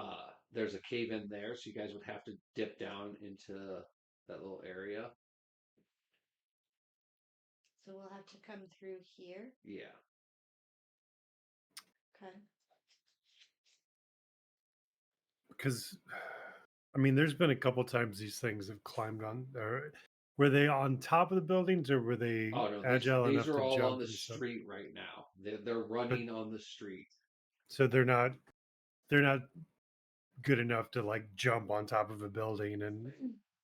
There's a cave in there, so you guys would have to dip down into that little area. So we'll have to come through here. Yeah. Okay. because I mean, there's been a couple times these things have climbed on. Or were they on top of the buildings, or were they Oh no, agile these enough are to all jump on the and stuff? street right now. They're running on the street. So they're not good enough to like jump on top of a building and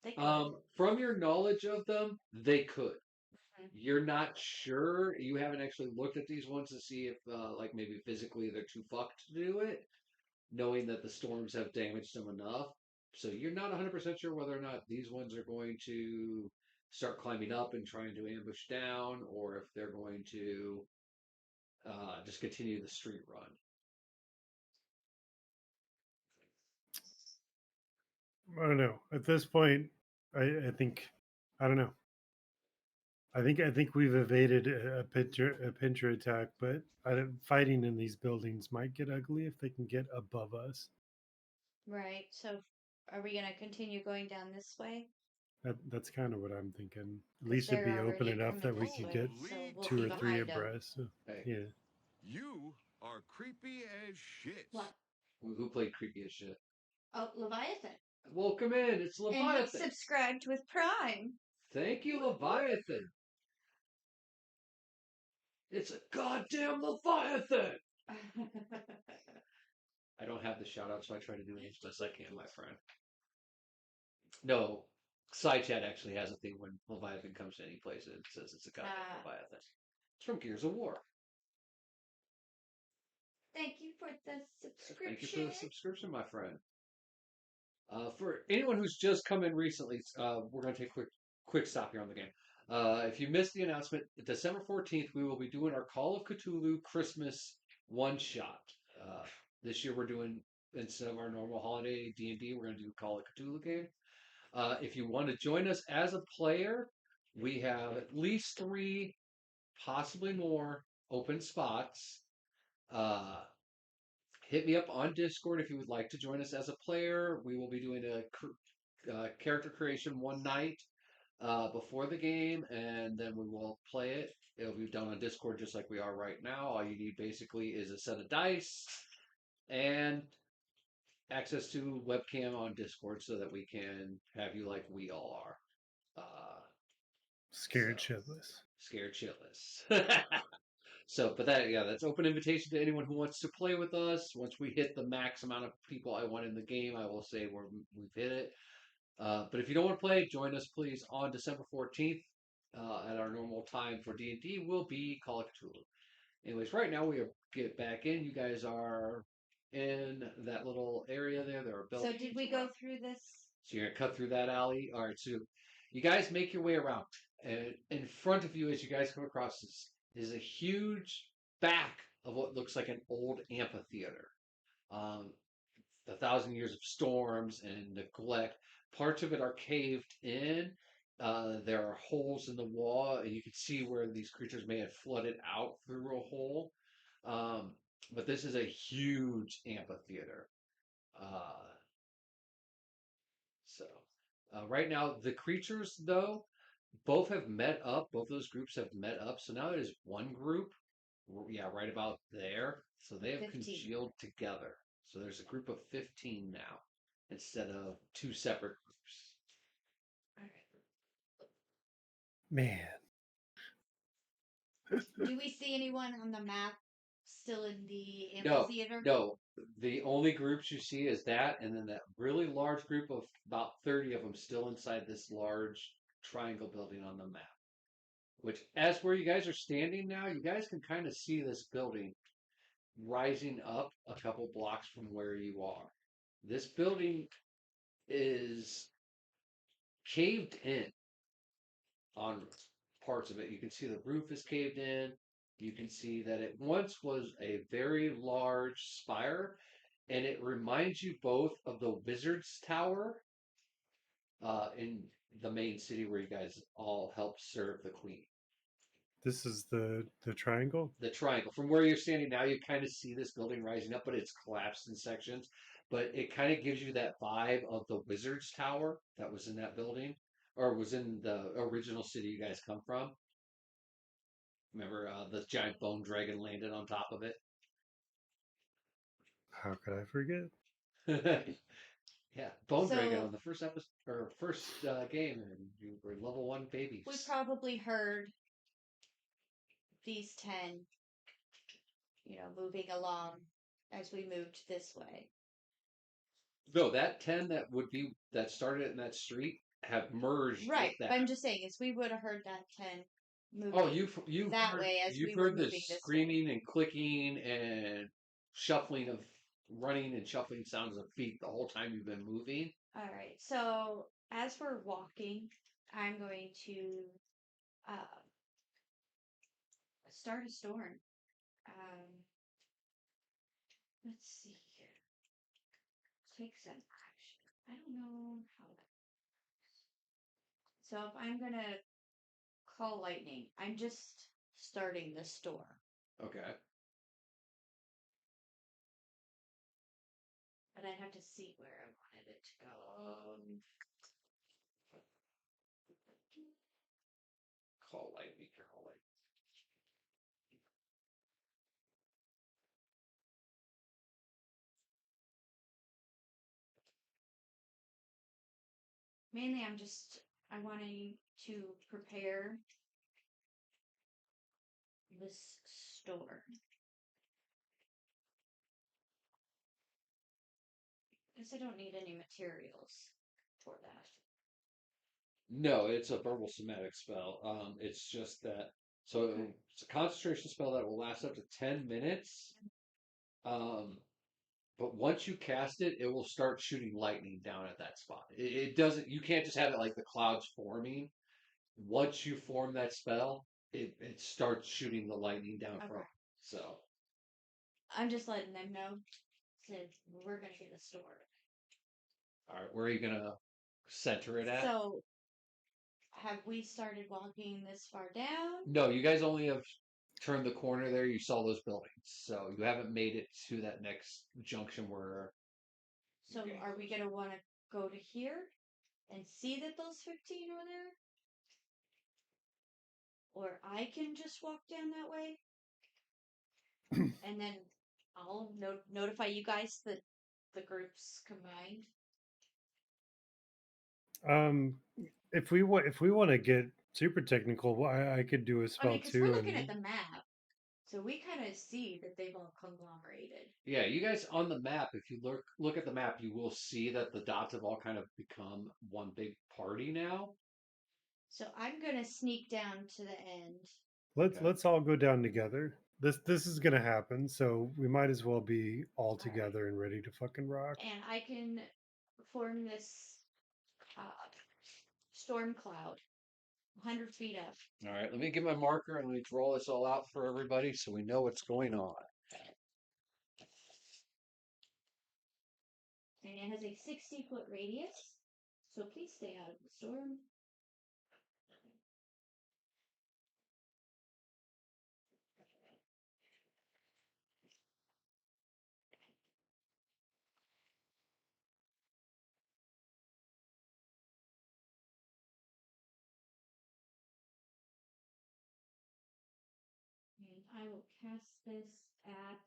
They could. From your knowledge of them, they could. Mhm. You're not sure. You haven't actually looked at these ones to see if, like, maybe physically they're too fucked to do it, knowing that the storms have damaged them enough. So you're not 100% sure whether or not these ones are going to start climbing up and trying to ambush down, or if they're going to just continue the street run. I don't know. At this point, I think I don't know. I think we've evaded a pincher attack, but fighting in these buildings might get ugly if they can get above us. Right. So are we going to continue going down this way? That's kind of what I'm thinking. At 'Cause least it'd they're be open already enough that coming we this could way, get so we'll 2 be or 3 behind 'em. abreast. So, Hey, yeah. You are creepy as shit. What? who played creepy as shit? Oh, Leviathan. Welcome in. It's And Leviathan. subscribed with Prime. Thank you, Leviathan. It's a goddamn Leviathan. I don't have the shout out, so I try to do it as best I can, my friend. No, Side Chat actually has a thing when Leviathan comes to any place, it says it's a goddamn Leviathan. It's from Gears of War. Thank you for the subscription. Thank you for the subscription, my friend. For anyone who's just come in recently, we're going to take a quick stop here on the game. If you missed the announcement, December 14th, we will be doing our Call of Cthulhu Christmas one-shot. This year we're doing, instead of our normal holiday D&D, we're going to do Call of Cthulhu game. If you want to join us as a player, we have at least 3, possibly more, open spots. Hit me up on Discord if you would like to join us as a player. We will be doing a character creation one night before the game, and then we will play it. It'll be done on Discord just like we are right now. All you need basically is a set of dice and access to webcam on Discord so that we can have you like we all are. Scared So, shitless. Scared shitless. So, but that's open invitation to anyone who wants to play with us. Once we hit the max amount of people I want in the game, I will say we've hit it. But if you don't want to play, join us please on December 14th at our normal time for D&D will be Call of Cthulhu. Anyways, right now we are get back in. You guys are in that little area there. There are So buildings. did we go through this? So you're gonna cut through that alley. All right, so you guys make your way around, and in front of you, as you guys come across this, is a huge back of what looks like an old amphitheater. Um, 1,000 years of storms and neglect. Parts of it are caved in. There are holes in the wall, and you can see where these creatures may have flooded out through a hole. Um, but this is a huge amphitheater. Uh, so right now, the creatures, though, both have met up. Both those groups have met up. So now it is one group. Yeah, right about there. So they have 15. congealed together. So there's a group of 15 now instead of two separate groups. All Man, right. Do we see anyone on the map still in the No, amphitheater? no. The only groups you see is that, and then that really large group of about 30 of them still inside this large triangle building on the map. Which, as where you guys are standing now, you guys can kind of see this building rising up a couple blocks from where you are. This building is caved in on parts of it. You can see the roof is caved in. You can see that it once was a very large spire, and it reminds you both of the Wizard's Tower in the main city where you guys all help serve the Queen. this is the triangle. The triangle. From where you're standing now, you kind of see this building rising up, but it's collapsed in sections. But it kind of gives you that vibe of the Wizard's Tower that was in that building, or was in the original city you guys come from. Remember, the giant bone dragon landed on top of it? How could I forget? Yeah, bone dragon So- on the first episode or first game, and you were level 1 babies. We probably heard these 10, moving along as we moved this way. No, that 10 that started in that street have merged Right. with that. But I'm just saying, is we would have heard that 10 moving. Oh, you've that heard, way as you've we were heard the moving this way. screaming and clicking and shuffling of running and shuffling sounds of feet the whole time you've been moving. All right. So as we're walking, I'm going to start a storm. Let's see here. Take some action. I don't know how that works. So if I'm gonna call lightning, I'm just starting the storm. Okay. But I'd have to see where I wanted it to go. Call lightning. Call lightning. Mainly, I wanted to prepare this storm. Guess I don't need any materials for that. No, it's a verbal somatic spell. It's just that. So Okay. it's a concentration spell that will last up to 10 minutes. But once you cast it, it will start shooting lightning down at that spot. It doesn't. You can't just have it like the clouds forming. Once you form that spell, it starts shooting the lightning down from. Okay. So I'm just letting them know that we're gonna get a storm. all right, where are you gonna center it at? So, have we started walking this far down? No, you guys only have turned the corner there. You saw those buildings, so you haven't made it to that next junction where. So, Okay. are we gonna want to go to here and see that those 15 are there? Or I can just walk down that way? And then I'll notify you guys that the groups combined. If we want to get super technical, I could do a I spell mean, because too. we're looking and- at the map. So we kind of see that they've all conglomerated. Yeah, you guys on the map. If you look at the map, you will see that the dots have all kind of become one big party now. So I'm gonna sneak down to the end. let's Okay. let's all go down together. this is gonna happen, so we might as well be all right. together and ready to fucking rock. And I can form this storm cloud 100 feet up. All right, let me get my marker and let me draw this all out for everybody so we know what's going on. And it has a 60-foot radius, so please stay out of the storm. And I will cast this at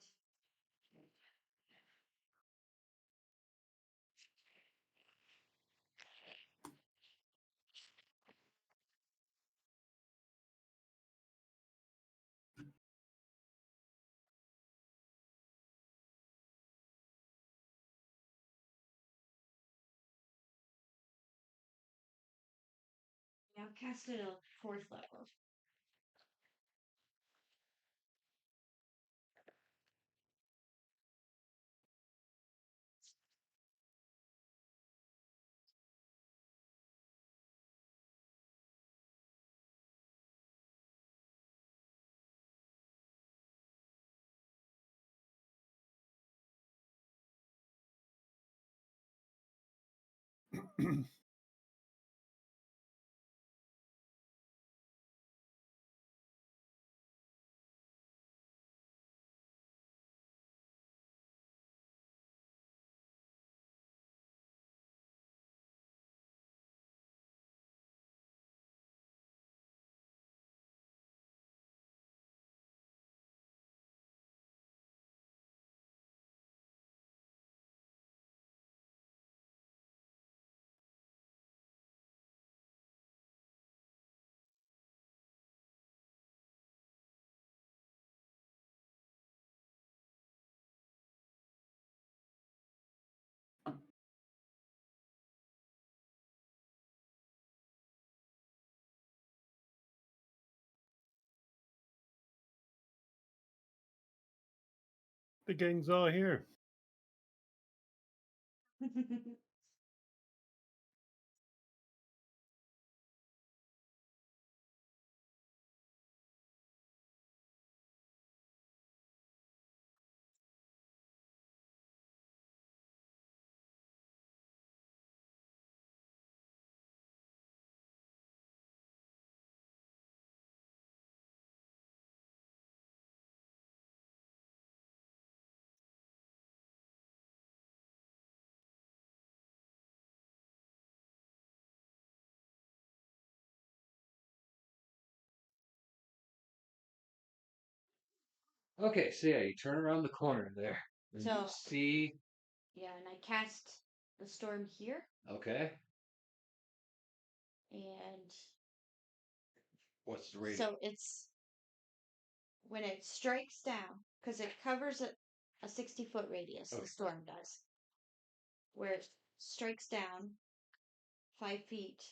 now cast it at 4th level. The gang's all here. Okay, so yeah, you turn around the corner there. And you So- see, Yeah, and I cast the storm here, okay, and what's the radius? so it's when it strikes down, because it covers a 60-foot radius, Okay. the storm does. Where it strikes down 5 feet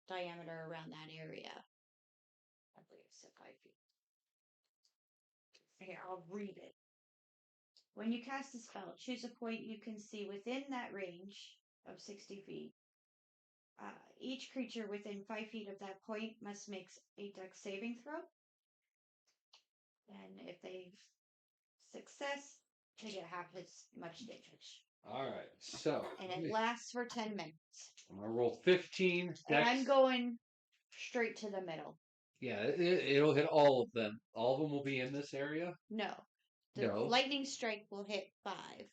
diameter around that area. I believe it said 5 feet. Here, I'll read it. When you cast a spell, choose a point you can see within that range of 60 feet. Each creature within 5 feet of that point must make a dex saving throw. And if they success, they get half as much damage. All right, so And let it me- lasts for 10 minutes. I'm gonna roll 15 And I'm dex. going straight to the middle. Yeah, it'll hit all of them. All of them will be in this area. No. The No. lightning strike will hit 5.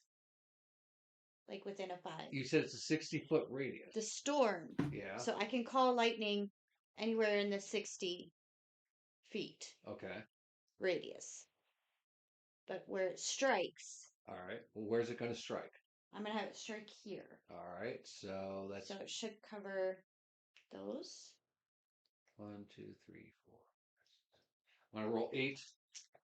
Like within a 5. You said it's a 60-foot radius. The storm. Yeah. So I can call lightning anywhere in the 60 feet Okay. radius. But where it strikes, All right. Well, where's it gonna strike? I'm going to have it strike here. All right. So that's So it should cover those. 1, 2, 3, 4. I'm gonna roll 8.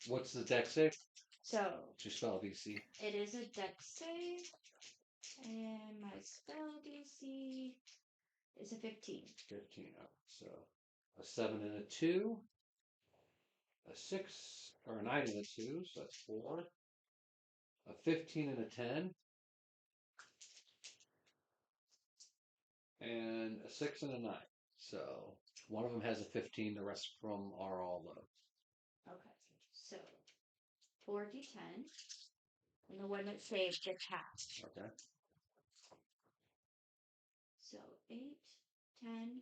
What's the dex save? So What's your spell DC? it is a dex save. And my spell DC is a 15. 15. Oh, so a 7 and a 2. a 6 or a 9 and a 2, so that's 4. A 15 and a 10. And a 6 and a 9. So one of them has a 15, the rest from are all low. Okay. So 4d10. And the one that saved gets half. Okay. So 8, 10,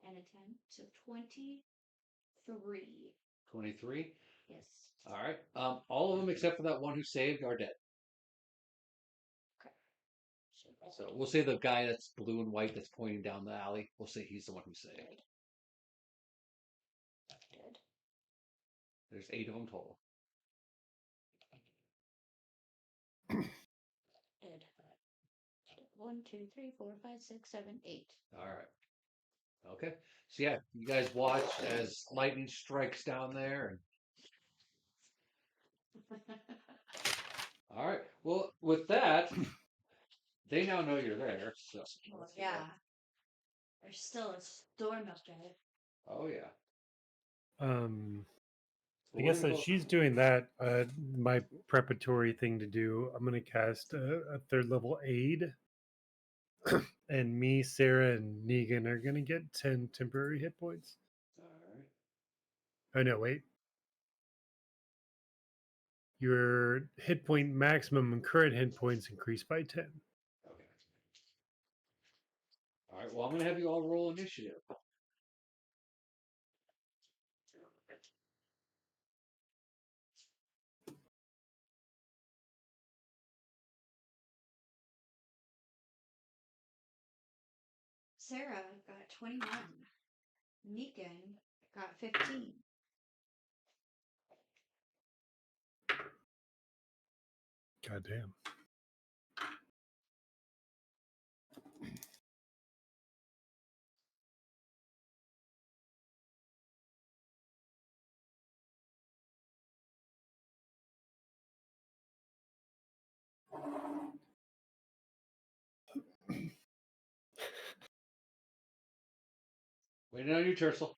and a 10. So 23. 23. Yes. All right. All of them except for that one who saved are dead. So we'll say the guy that's blue and white that's pointing down the alley. We'll say he's the one who saved. Good. There's 8 of them total. Good. 1, 2, 3, 4, 5, 6, 7, 8. All right. Okay. So yeah, you guys watch as lightning strikes down there. All right. Well, with that, they now know you're there. So Well, yeah. There's still a storm up there. Oh yeah. I guess that she's doing that. My preparatory thing to do. I'm gonna cast a third level aid, and me, Sarah, and Negan are gonna get 10 temporary hit points. All right. Oh no, wait. Your hit point maximum and current hit points increase by 10. Okay. All right. Well, I'm gonna have you all roll initiative. Sarah got 21. Negan got 15. Goddamn. Waiting on you, Tercel.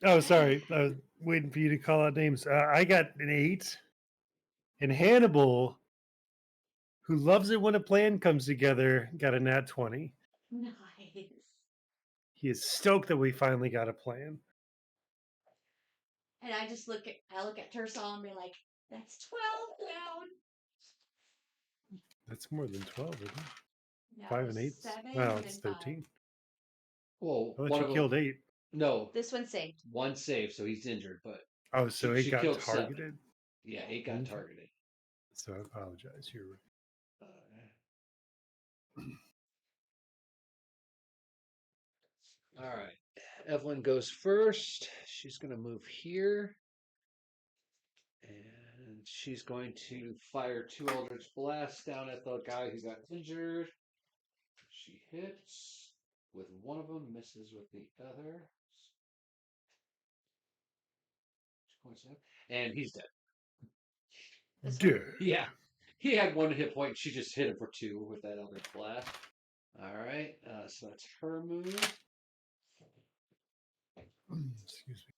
Oh, sorry. I was waiting for you to call out names. I got an 8. And Hannibal, who loves it when a plan comes together, got a nat 20. Nice. He is stoked that we finally got a plan. And I just look at Tersal and be like, that's 12 down. That's more than 12, isn't it? No, 5 and 8. 7 Well, and it's 5. 13. Well, I thought one you of them killed 8. No, This one saved. one saved, so he's injured. But Oh, so she it got killed 7. targeted. Yeah, 8 got Okay. targeted. So I apologize. You're right. All right. Evelyn goes first. She's going to move here. And she's going to fire 2 Eldritch Blasts down at the guy who got injured. She hits with one of them, misses with the other. And he's dead. This Dude. one? Yeah. He had 1 hit point. She just hit him for 2 with that Eldritch Blast. All right. So that's her move. Excuse me.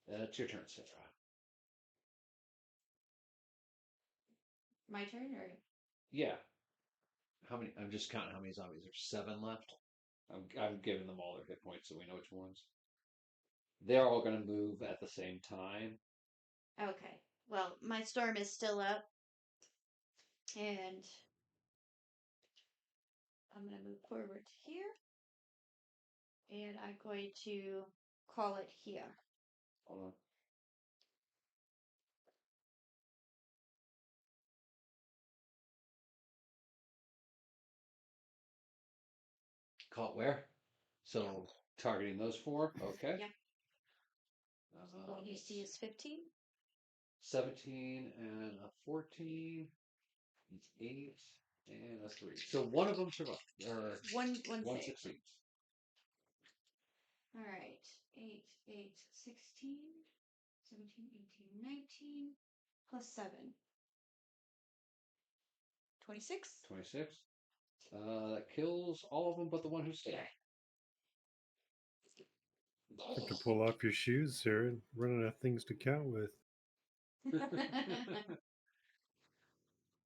That's your turn, Sarah. My turn, or? Yeah. How many? I'm just counting how many zombies. There's 7 left. I'm giving them all their hit points so we know which ones. They're all going to move at the same time. Okay. Well, my storm is still up. And I'm going to move forward here. And I'm going to call it here. Hold on. Caught where? So targeting those 4. Okay. Yeah. What you see is 15. 17 and a 14. 8 and a 3. So one of them survived. Or One one save. succeeds. All right. 8, 8, 16, 17, 18, 19, plus 7. 26. 26. That kills all of them but the one who stayed. Have to pull off your shoes, sir. Running out of things to count with.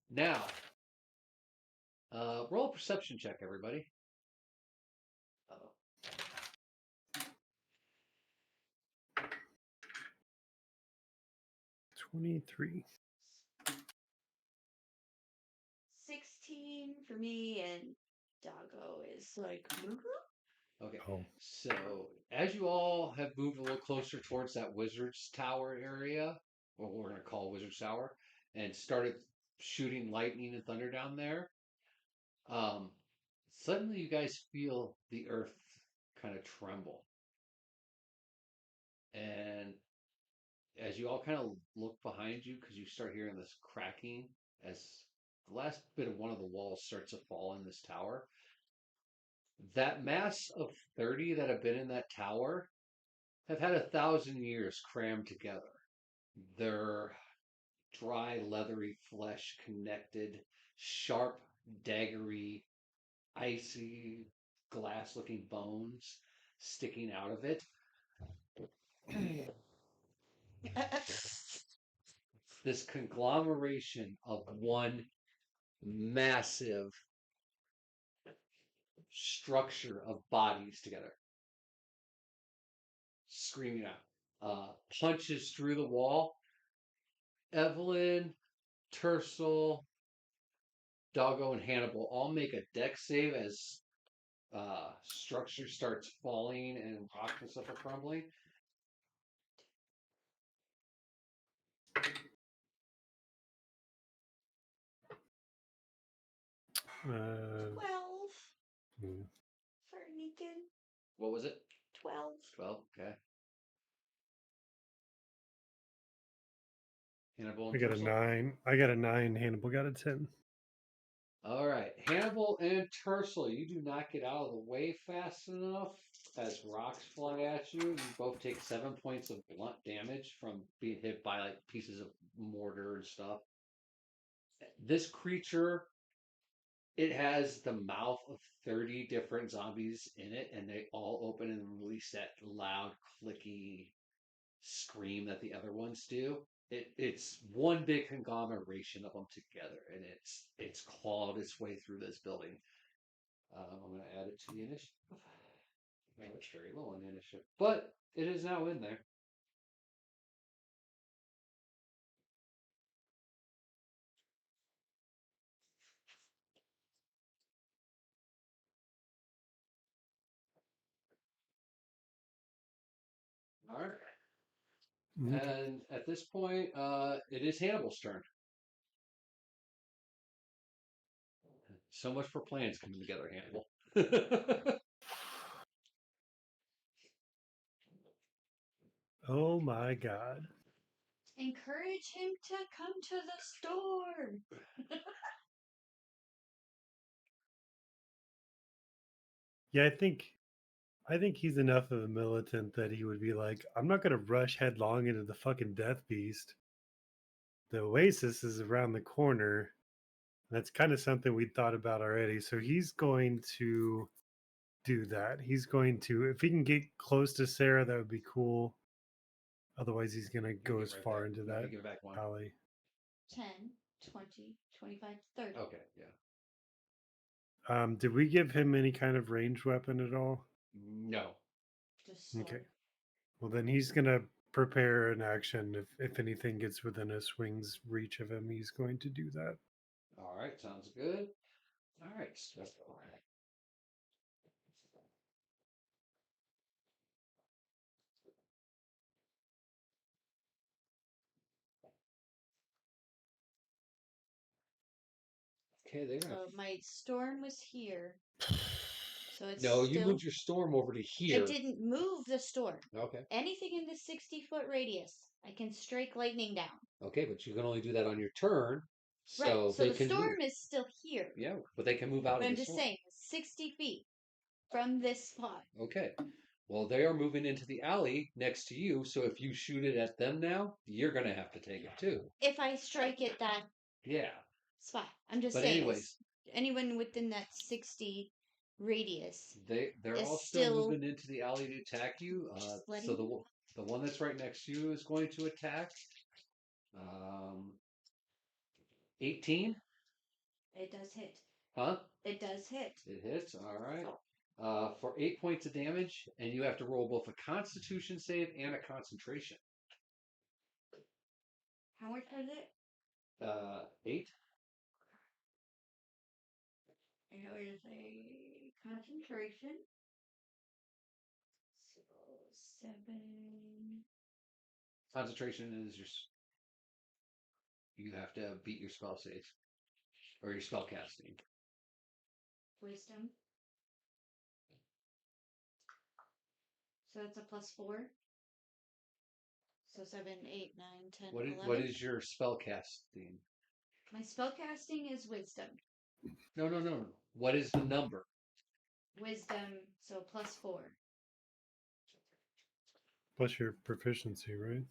Now, roll a perception check, everybody. Uh-oh. 23. 16 for me, and Doggo is like. Okay. Oh. So, as you all have moved a little closer towards that Wizard's Tower area, or what we're going to call Wizard's Tower, and started shooting lightning and thunder down there, suddenly you guys feel the earth kind of tremble. And as you all kind of look behind you, because you start hearing this cracking as the last bit of one of the walls starts to fall in this tower, that mass of 30 that have been in that tower have had 1,000 years crammed together. Their dry, leathery flesh connected, sharp, daggery, icy, glass looking bones sticking out of it. This conglomeration of one massive structure of bodies together, screaming out. Punches through the wall. Evelyn, Tercel, Doggo, and Hannibal all make a dex save as structure starts falling and rocks and stuff are crumbling. Uh, 12 hmm. for Negan. What was it? 12. 12. Okay. Hannibal I and got a Tercel. 9. I got a 9. Hannibal got a 10. All right, Hannibal and Tercel, you do not get out of the way fast enough as rocks fly at you. You both take 7 points of blunt damage from being hit by like pieces of mortar and stuff. This creature, it has the mouth of 30 different zombies in it, and they all open and release that loud, clicky scream that the other ones do. It's one big conglomeration of them together, and it's clawed its way through this building. I'm going to add it to the initiative. It's very low on the initiative, but it is now in there. All right. Okay. And at this point, it is Hannibal's turn. So much for plans coming together, Hannibal. Oh my god. Encourage him to come to the store. Yeah, I think he's enough of a militant that he would be like, I'm not gonna rush headlong into the fucking death beast. The oasis is around the corner. That's kind of something we'd thought about already. So he's going to do that. He's going to, if he can get close to Sarah, that would be cool. Otherwise, he's going to go as far into No, that you give it back one. alley. 10, 20, 25, 30. Okay, yeah. Did we give him any kind of ranged weapon at all? No. Just sword. Okay. Well, then he's going to prepare an action. If anything gets within a swing's reach of him, he's going to do that. All right, sounds good. All right, so okay, they're gonna. So my storm was here. So it's No, you still. moved your storm over to here. I didn't move the storm. Okay. Anything in the 60-foot radius, I can strike lightning down. Okay, but you can only do that on your turn. So Right. So they the can storm move. is still here. Yeah, but they can move out But of I'm the just storm. saying, 60 feet from this spot. Okay. Well, they are moving into the alley next to you, so if you shoot it at them now, you're gonna have to take it too. If I strike it that Yeah. spot. I'm just But saying. anyways, Anyone within that 60 radius They're is all still still moving into the alley to attack you. So splitting. the one that's right next to you is going to attack. 18, It does hit. huh? It does hit. It hits. All right. For 8 points of damage, and you have to roll both a Constitution save and a Concentration. How much was it? 8. And it was a concentration. So 7. Concentration is you have to beat your spell save or your spell casting. Wisdom. So it's a +4. So 7, 8, 9, 10, 11. What is your spell casting? My spellcasting is wisdom. No. What is the number? Wisdom, so +4. Plus your proficiency, right?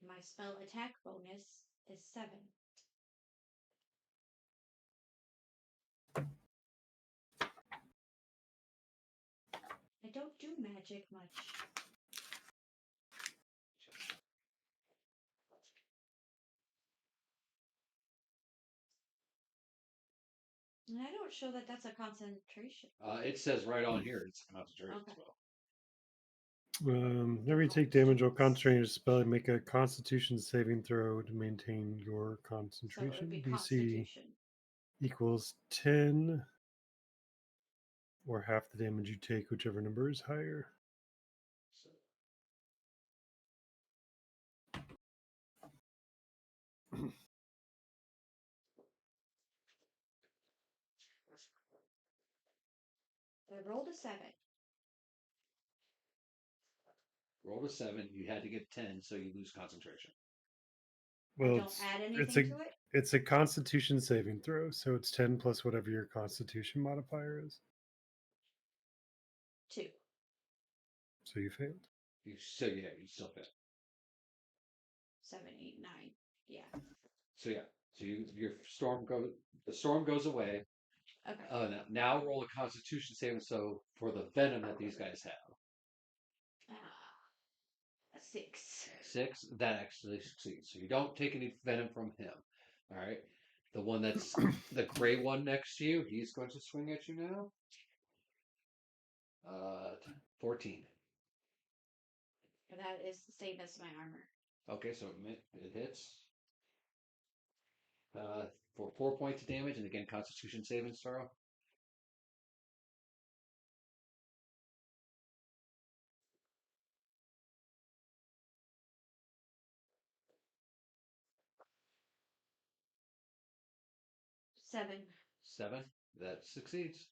My spell attack bonus is 7. I don't do magic much. And I don't show that that's a concentration. It says right on here it's concentration Okay. spell. Whenever you take damage while concentrating a spell, make a Constitution saving throw to maintain your So it would concentration. be DC constitution. equals 10, or half the damage you take, whichever number is higher. So, I rolled a 7. rolled a 7. You had to get 10, so you lose concentration. Well, Don't add anything to it? it's a Constitution saving throw, so it's 10 plus whatever your Constitution modifier is. 2. So you failed. You still fail. 7, 8, 9. Yeah. So your the storm goes away. Okay. Now roll a Constitution saving so for the venom that these guys have. A 6. 6, that actually succeeds. So you don't take any venom from him. All right. The one that's the gray one next to you, he's going to swing at you now. 14. That is the same as my armor. Okay, so it hits. For 4 points of damage, and again, Constitution saving throw. Seven. 7. That succeeds.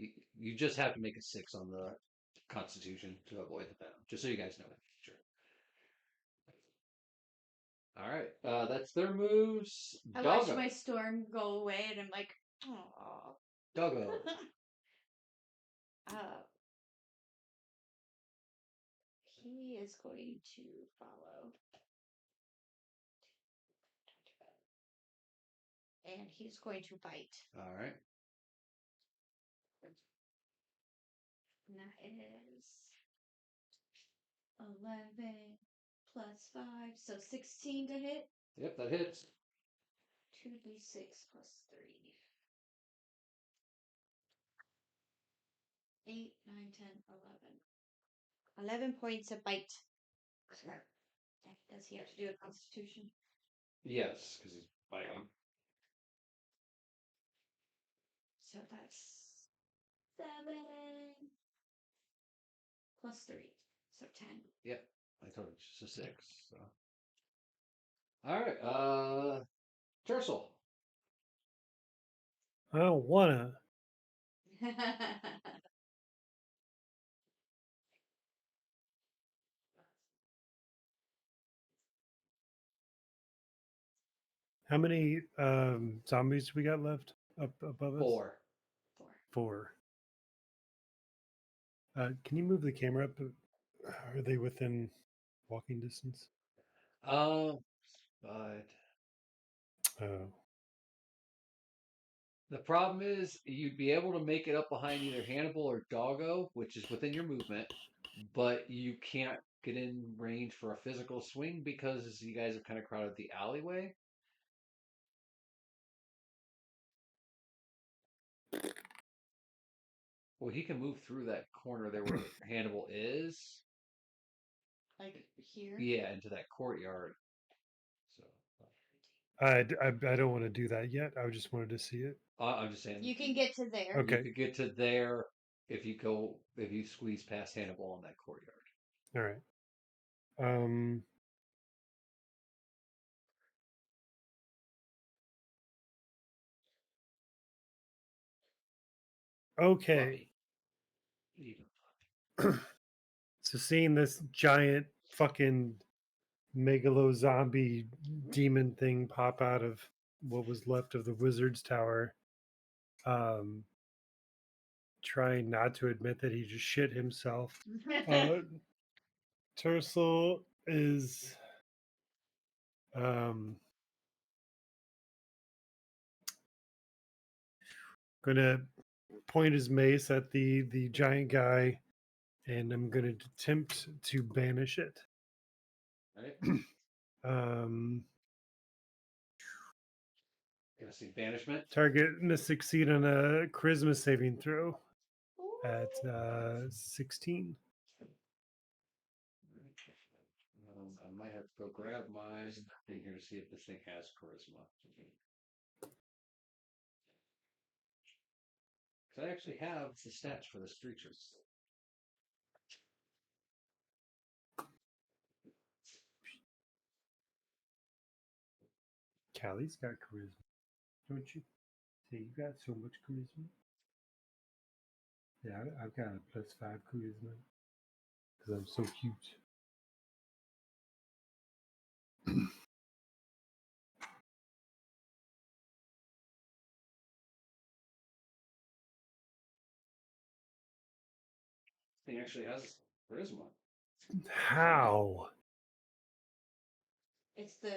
Okay. You just have to make a 6 on the Constitution to avoid the venom, just so you guys know that. Sure. All right, that's their moves. I watched Doggo. my storm go away, and I'm like, oh. Doggo. He is going to follow. And he's going to bite. All right. And that is 11 plus 5, so 16 to hit. Yep, that hits. 2d6 plus 3. 8, 9, 10, 11. 11 points of bite. Does he have to do a constitution? Yes, because he's biting. So that's 7 plus 3. So 10. Yep, I told you it's just a 6. So. All right, Tercel. I don't wanna. How many zombies we got left up above us? 4. 4. Can you move the camera up Are they within walking distance? But Oh, the problem is you'd be able to make it up behind either Hannibal or Doggo, which is within your movement, but you can't get in range for a physical swing because you guys have kind of crowded the alleyway. Well, he can move through that corner there where Hannibal is. Like here. Yeah, into that courtyard. So I don't want to do that yet. I just wanted to see it. I'm just saying You can get to there. you Okay. could get to there if you squeeze past Hannibal in that courtyard. All right. Um. Okay. Fluffy. Even So seeing this giant fucking megalo zombie demon thing pop out of what was left of the wizard's tower, um, trying not to admit that he just shit himself. Tercel is gonna point his mace at the giant guy, and I'm gonna attempt to banish it. right? Um, Gonna see banishment. target must succeed on a charisma saving throw at 16. I might have to go grab my thing here to see if this thing has charisma. Because I actually have the stats for this creature. Callie's got charisma, don't you? Say you got so much charisma. Yeah, I've got a +5 charisma because I'm so cute. This thing actually has charisma. How? It's the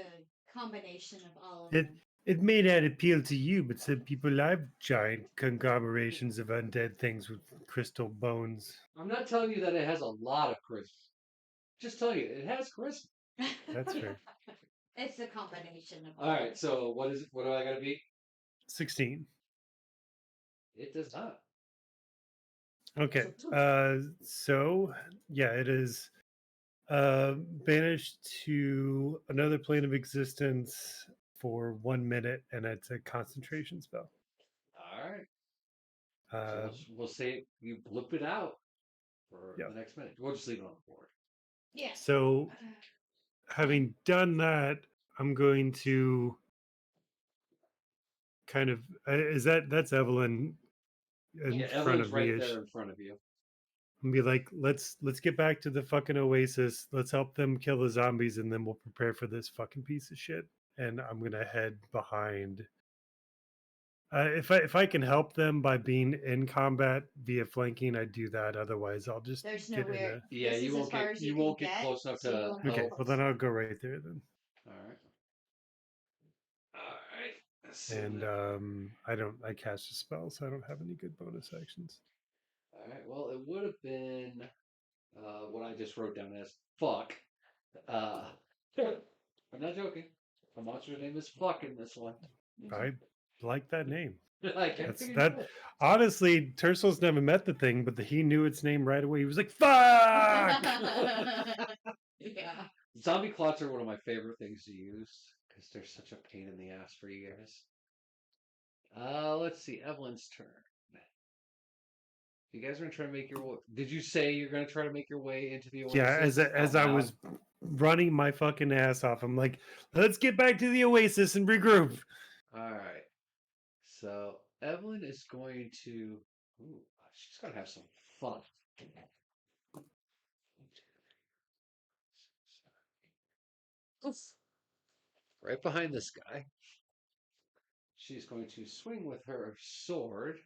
combination of all of It them. it may not appeal to you, but some people have giant conglomerations of undead things with crystal bones. I'm not telling you that it has a lot of charisma. Just telling you it has charisma. That's fair. It's a combination of All right, so what is it? What do I got to beat? 16. It does not. Okay. So yeah, it is banished to another plane of existence for 1 minute, and it's a concentration spell. All right. So Uh, we'll say you blip it out for Yeah. the next minute. We'll just leave it on the board. Yeah. so having done that, I'm going to kind of that's Evelyn in Yeah, front Evelyn's of right me. there in front of you. And be like, let's get back to the fucking oasis. Let's help them kill the zombies, and then we'll prepare for this fucking piece of shit. And I'm gonna head behind. If I can help them by being in combat via flanking, I do that. Otherwise, I'll just There's get in nowhere. a. Yeah, This you is won't as far get as you can won't get close enough so you to won't get Okay, help. well then I'll go right there then. All right. All right. So And I cast a spell, so I don't have any good bonus actions. all right. Well, it would have been what I just wrote down as fuck. Uh, I'm not joking. The monster's name is fuck in this one. I like that name. I can't That's figure that. it out. Honestly, Tercel's never met the thing, but he knew its name right away. He was like, "Fuck!" Yeah. Zombie clots are one of my favorite things to use because they're such a pain in the ass for you guys. Let's see. Evelyn's turn. You guys are gonna try to make your way. Did you say you're gonna try to make your way into the oasis? Yeah, as I was running my fucking ass off, I'm like, "Let's get back to the oasis and regroup." All right. So Evelyn is going to. Ooh, she's gonna have some fun. Right behind this guy. She's going to swing with her sword.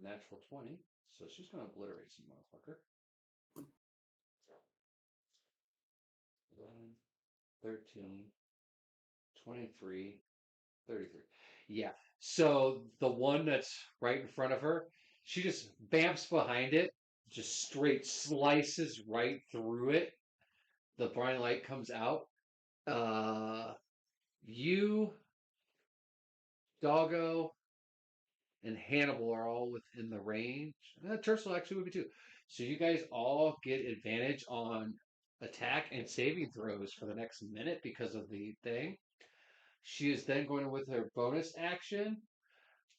Natural 20. So she's going to obliterate some motherfucker. 11, 13, 23, 33. Yeah. So the one that's right in front of her, she just bamps behind it, just straight slices right through it. The bright light comes out. You, Doggo, and Hannibal are all within the range. Tercel actually would be too. So you guys all get advantage on attack and saving throws for the next minute because of the thing. She is then going with her bonus action,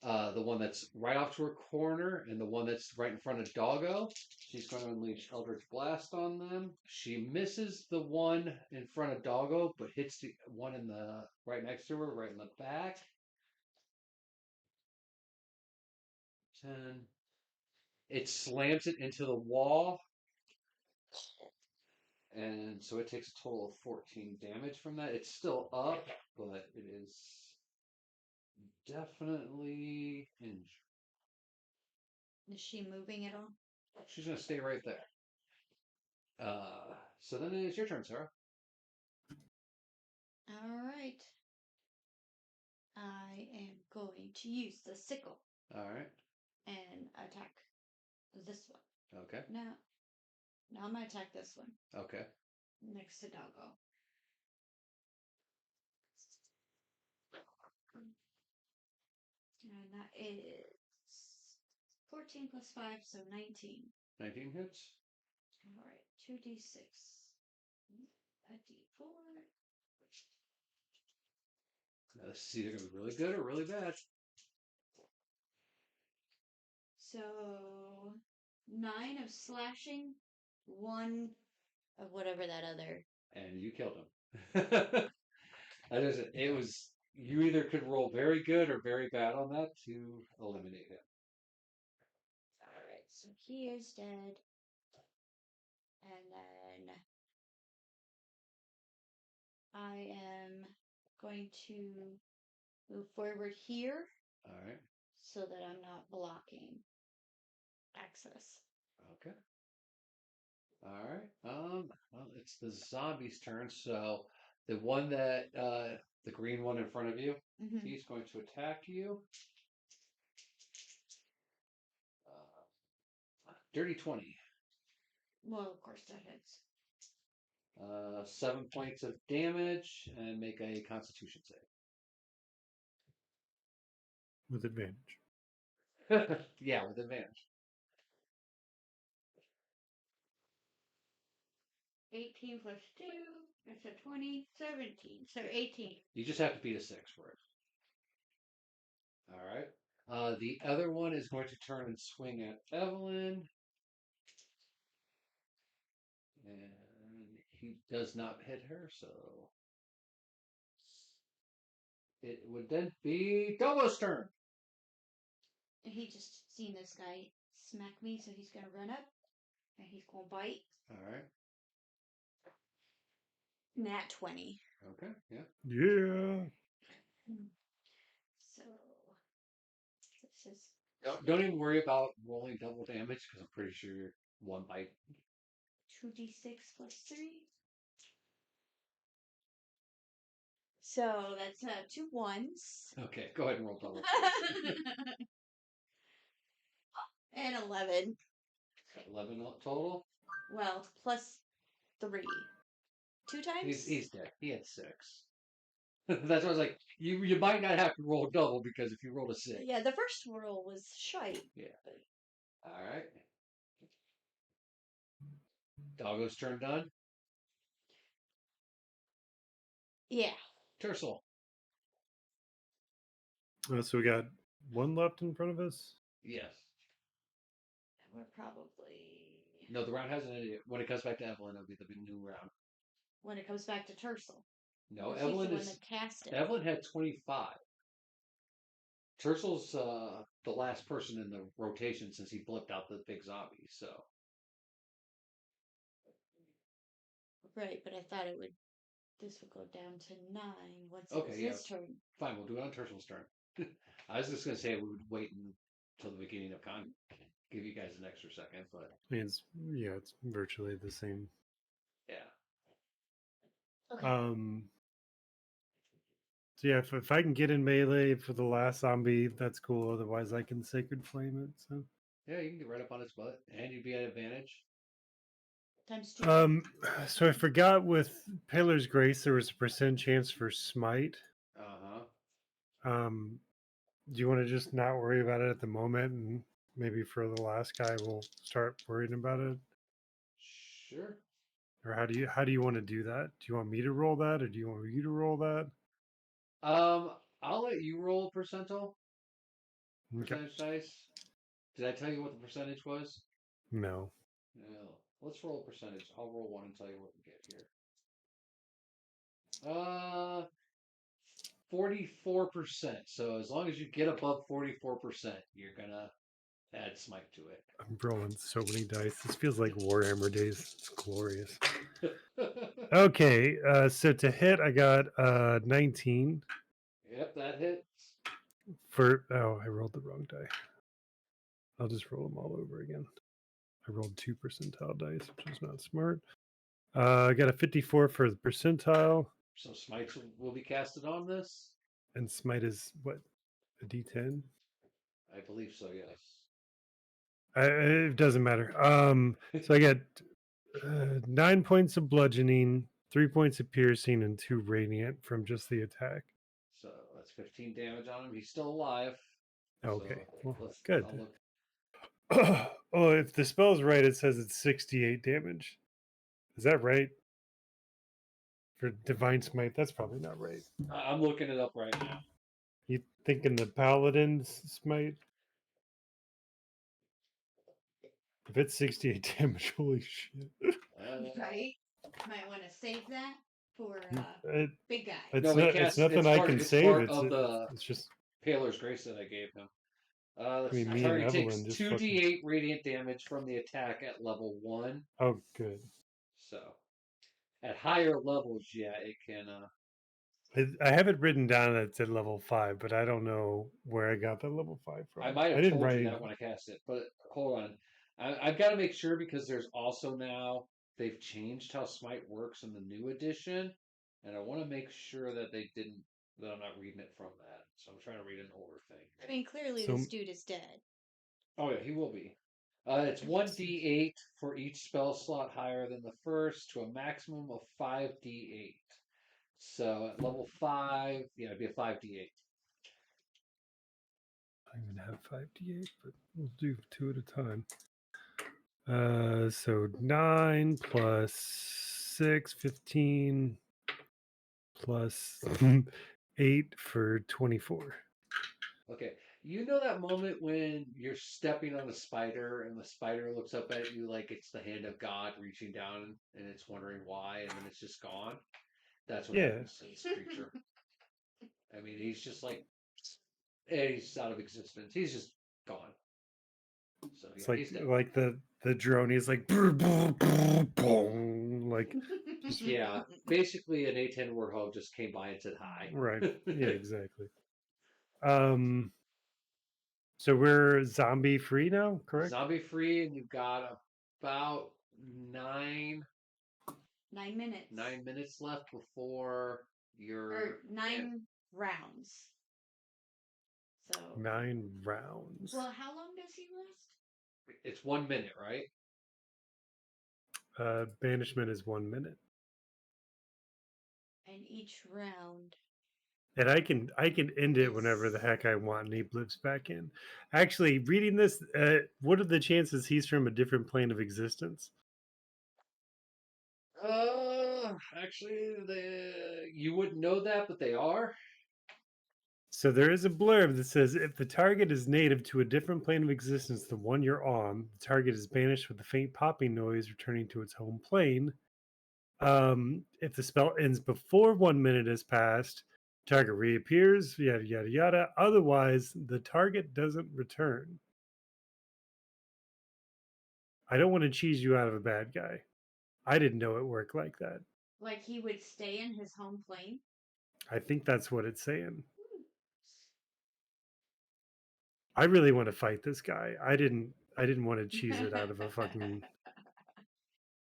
the one that's right off to her corner and the one that's right in front of Doggo. She's going to unleash Eldritch Blast on them. She misses the one in front of Doggo, but hits the one in the right next to her, right in the back. 10. It slams it into the wall. And so it takes a total of 14 damage from that. It's still up, but it is definitely injured. Is she moving at all? She's going to stay right there. So then it's your turn, Sarah. All right. I am going to use the sickle All right. and attack this one. Okay. Now I'm going to attack this one Okay. next to Doggo. And that is 14 plus 5, so 19. 19 hits. All right, 2d6. A d4. Now let's see, they're going to be really good or really bad. So 9 of slashing, 1 of whatever that other. And you killed him. It was, you either could roll very good or very bad on that to eliminate him. All right, so he is dead. And then I am going to move forward here All right. so that I'm not blocking access. Okay. All right. Well, it's the zombie's turn. So the one that, the green one in front of you, Mm-hmm. he's going to attack you. Dirty 20. Well, of course that hits. 7 points of damage and make a Constitution With advantage. save. Yeah, with advantage. 18 plus 2, that's a 20, 17, so 18. You just have to beat a 6 for it. All right. The other one is going to turn and swing at Evelyn. And he does not hit her, so it would then be Dobo's turn. He just seen this guy smack me, so he's gonna run up and he's gonna bite. All right. Nat 20. Okay. Yeah. Yeah. So this is Don't even worry about rolling double damage because I'm pretty sure you're one bite. 2d6 plus 3. So that's 2 ones. Okay, go ahead and roll double. And 11. 11 total. Well, plus 3. 2 times? He's dead. He had 6. That's why I was like, you might not have to roll double because if you rolled a 6. Yeah, the first roll was shite. Yeah. All right. Doggo's turn done. Yeah. Tercel. So we got one left in front of us. Yes. We're probably... No, the round hasn't ended yet. When it comes back to Evelyn, it'll be the new round. When it comes back to Tercel. No, He's Evelyn the one is. that cast it. Evelyn had 25. Tercel's the last person in the rotation since he blipped out the big zombie. So. Right, but I thought this would go down to 9 once it Okay, was yeah. his turn. Fine, we'll do it on Tercel's turn. I was just going to say we would wait till the beginning of con. Give you guys an extra second, but I mean, it's virtually the same. yeah. Okay. So yeah, if I can get in melee for the last zombie, that's cool. Otherwise, I can Sacred Flame it. So Yeah, you can get right up on his butt, and you'd be at advantage. Times 2. so I forgot with Paler's Grace there was a % chance for smite. Do you want to just not worry about it at the moment, and maybe for the last guy we'll start worrying about it? Sure. Or how do you want to do that? Do you want me to roll that, or do you want you to roll that? I'll let you roll percentile. Okay. Percentage dice. Did I tell you what the percentage was? No. No. Let's roll a percentage. I'll roll one and tell you what we get here. 44%. So as long as you get above 44%, you're gonna add smite to it. I'm rolling so many dice. This feels like Warhammer days. It's glorious. Okay, so to hit, I got 19 Yep, that hits. for. Oh, I rolled the wrong die. I'll just roll them all over again. I rolled 2 percentile dice, which is not smart. I got a 54 for the percentile, So smites will be casted on this. and smite is what, a D10? I believe so. Yes. It doesn't matter. So I got 9 points of bludgeoning, 3 points of piercing, and 2 radiant from just the attack. So that's 15 damage on him. He's still alive. Okay, So well, good. I'll look. Oh, if the spell's right, it says it's 68 damage. Is that right? For Divine Smite, that's probably not right. I'm looking it up right now. You thinking the Paladin's Smite? If it's 68 damage, holy shit. Right? Might want to save that for big guy. It's, No, it's nothing I can save. Part It's, of the it's just. Paler's Grace that I gave him. I mean, me and Target takes Evelyn just 2d8 radiant damage from the attack at level 1. Oh, good. So, at higher levels, yeah, it can. I have it written down that it's at level 5, but I don't know where I got that level 5 from. I might have didn't told write you it. that when I cast it, but hold on. I've got to make sure because there's also now they've changed how Smite works in the new edition, and I want to make sure that that I'm not reading it from that. So I'm trying to read an older thing. I mean, clearly So- this dude is dead. Oh yeah, he will be. It's 1d8 for each spell slot higher than the first to a maximum of 5d8. So at level 5, yeah, it'd be a 5d8. I don't even have 5d8, but we'll do 2 at a time. So 9 plus 6, 15 plus 8 for 24. Okay. You know that moment when you're stepping on a spider and the spider looks up at you like it's the hand of God reaching down and it's wondering why and then it's just gone? That's what Yeah. happens to this creature. I mean, he's just like, he's out of existence. He's just gone. So yeah, It's like he's dead. like the drone. He's like, brr, brr, brr, boom, like Yeah, basically an A10 warthog just came by and said hi. right. Yeah, exactly. So we're zombie free now, correct? Zombie free, and you've got about 9 9 minutes. 9 minutes left before your Or 9 rounds. So. 9 rounds. Well, how long does he last? It's 1 minute, right? Banishment is 1 minute, And each round. and I can end it whenever the heck I want, and he blips back in. Actually, reading this, what are the chances he's from a different plane of existence? Actually, you wouldn't know that, but they are. So there is a blurb that says if the target is native to a different plane of existence than one you're on, the target is banished with a faint popping noise, returning to its home plane. If the spell ends before 1 minute has passed, target reappears, yada yada yada. Otherwise, the target doesn't return. I don't want to cheese you out of a bad guy. I didn't know it worked like that. Like he would stay in his home plane? I think that's what it's saying. I really want to fight this guy. I didn't want to cheese it out of a fucking.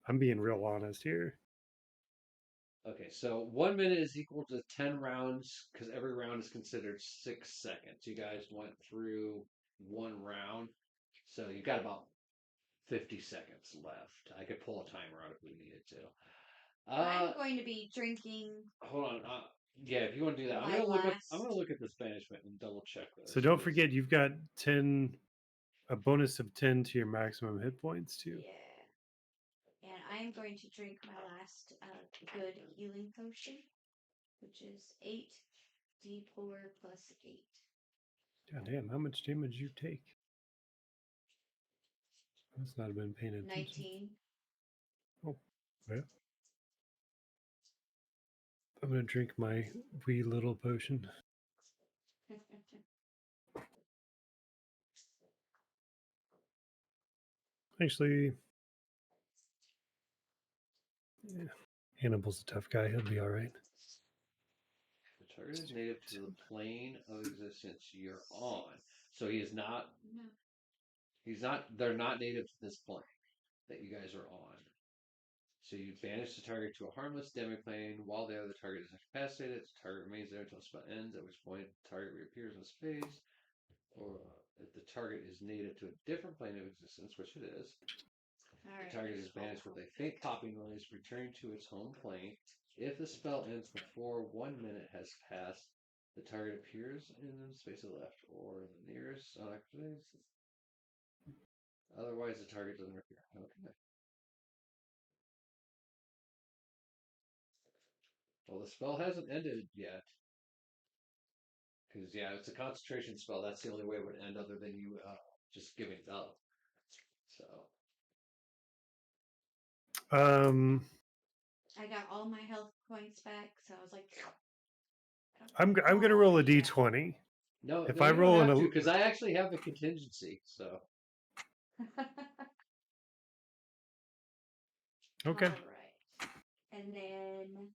I'm being real honest here. Okay, so 1 minute is equal to 10 rounds because every round is considered 6 seconds. You guys went through one round, so you've got about 50 seconds left. I could pull a timer out if we needed to. I'm going to be drinking. Hold on. Yeah, if you want to do that, I'm My gonna look up. I'm last. gonna look at this banishment and double check this. So don't 'cause- forget, you've got 10, a bonus of 10 to your maximum hit points too. Yeah. And I'm going to drink my last good healing potion, which is 8d4 plus 8. God damn, how much damage you take? I must not have been paying attention. 19. Oh, yeah. I'm gonna drink my wee little potion. Actually, yeah. Hannibal's a tough guy. He'll be all right. The target is native to the plane of existence you're on, so he is not. No. He's not. They're not native to this plane that you guys are on. So you banish the target to a harmless demiplane. While there, the target is incapacitated. The target remains there until the spell ends, at which point the target reappears in space. Or if the target is native to a different plane of existence, which it is, the target is banished with a faint popping noise, returning to its home plane. If the spell ends before 1 minute has passed, the target appears in the space to the left or in the nearest place. Otherwise, the target doesn't appear. Okay. Well, the spell hasn't ended yet. Because, yeah, it's a concentration spell. That's the only way it would end other than you just giving it up. So. I got all my health points back, so I was like. I'm gonna roll a d20. No, if no, I you roll don't in have a to, because I actually have the contingency. So. Okay. All right. And then.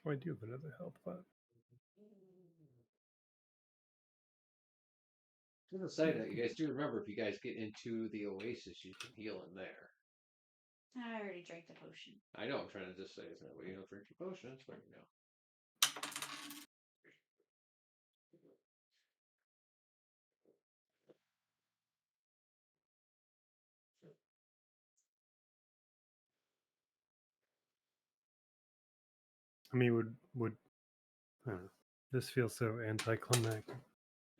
Oh, I do have another health pot. To the side note, you guys do remember if you guys get into the oasis, you can heal in there. I already drank the potion. I know, I'm trying to just say it's that way you don't drink your potions, but you know. I mean, would I don't know. This feels so anticlimactic.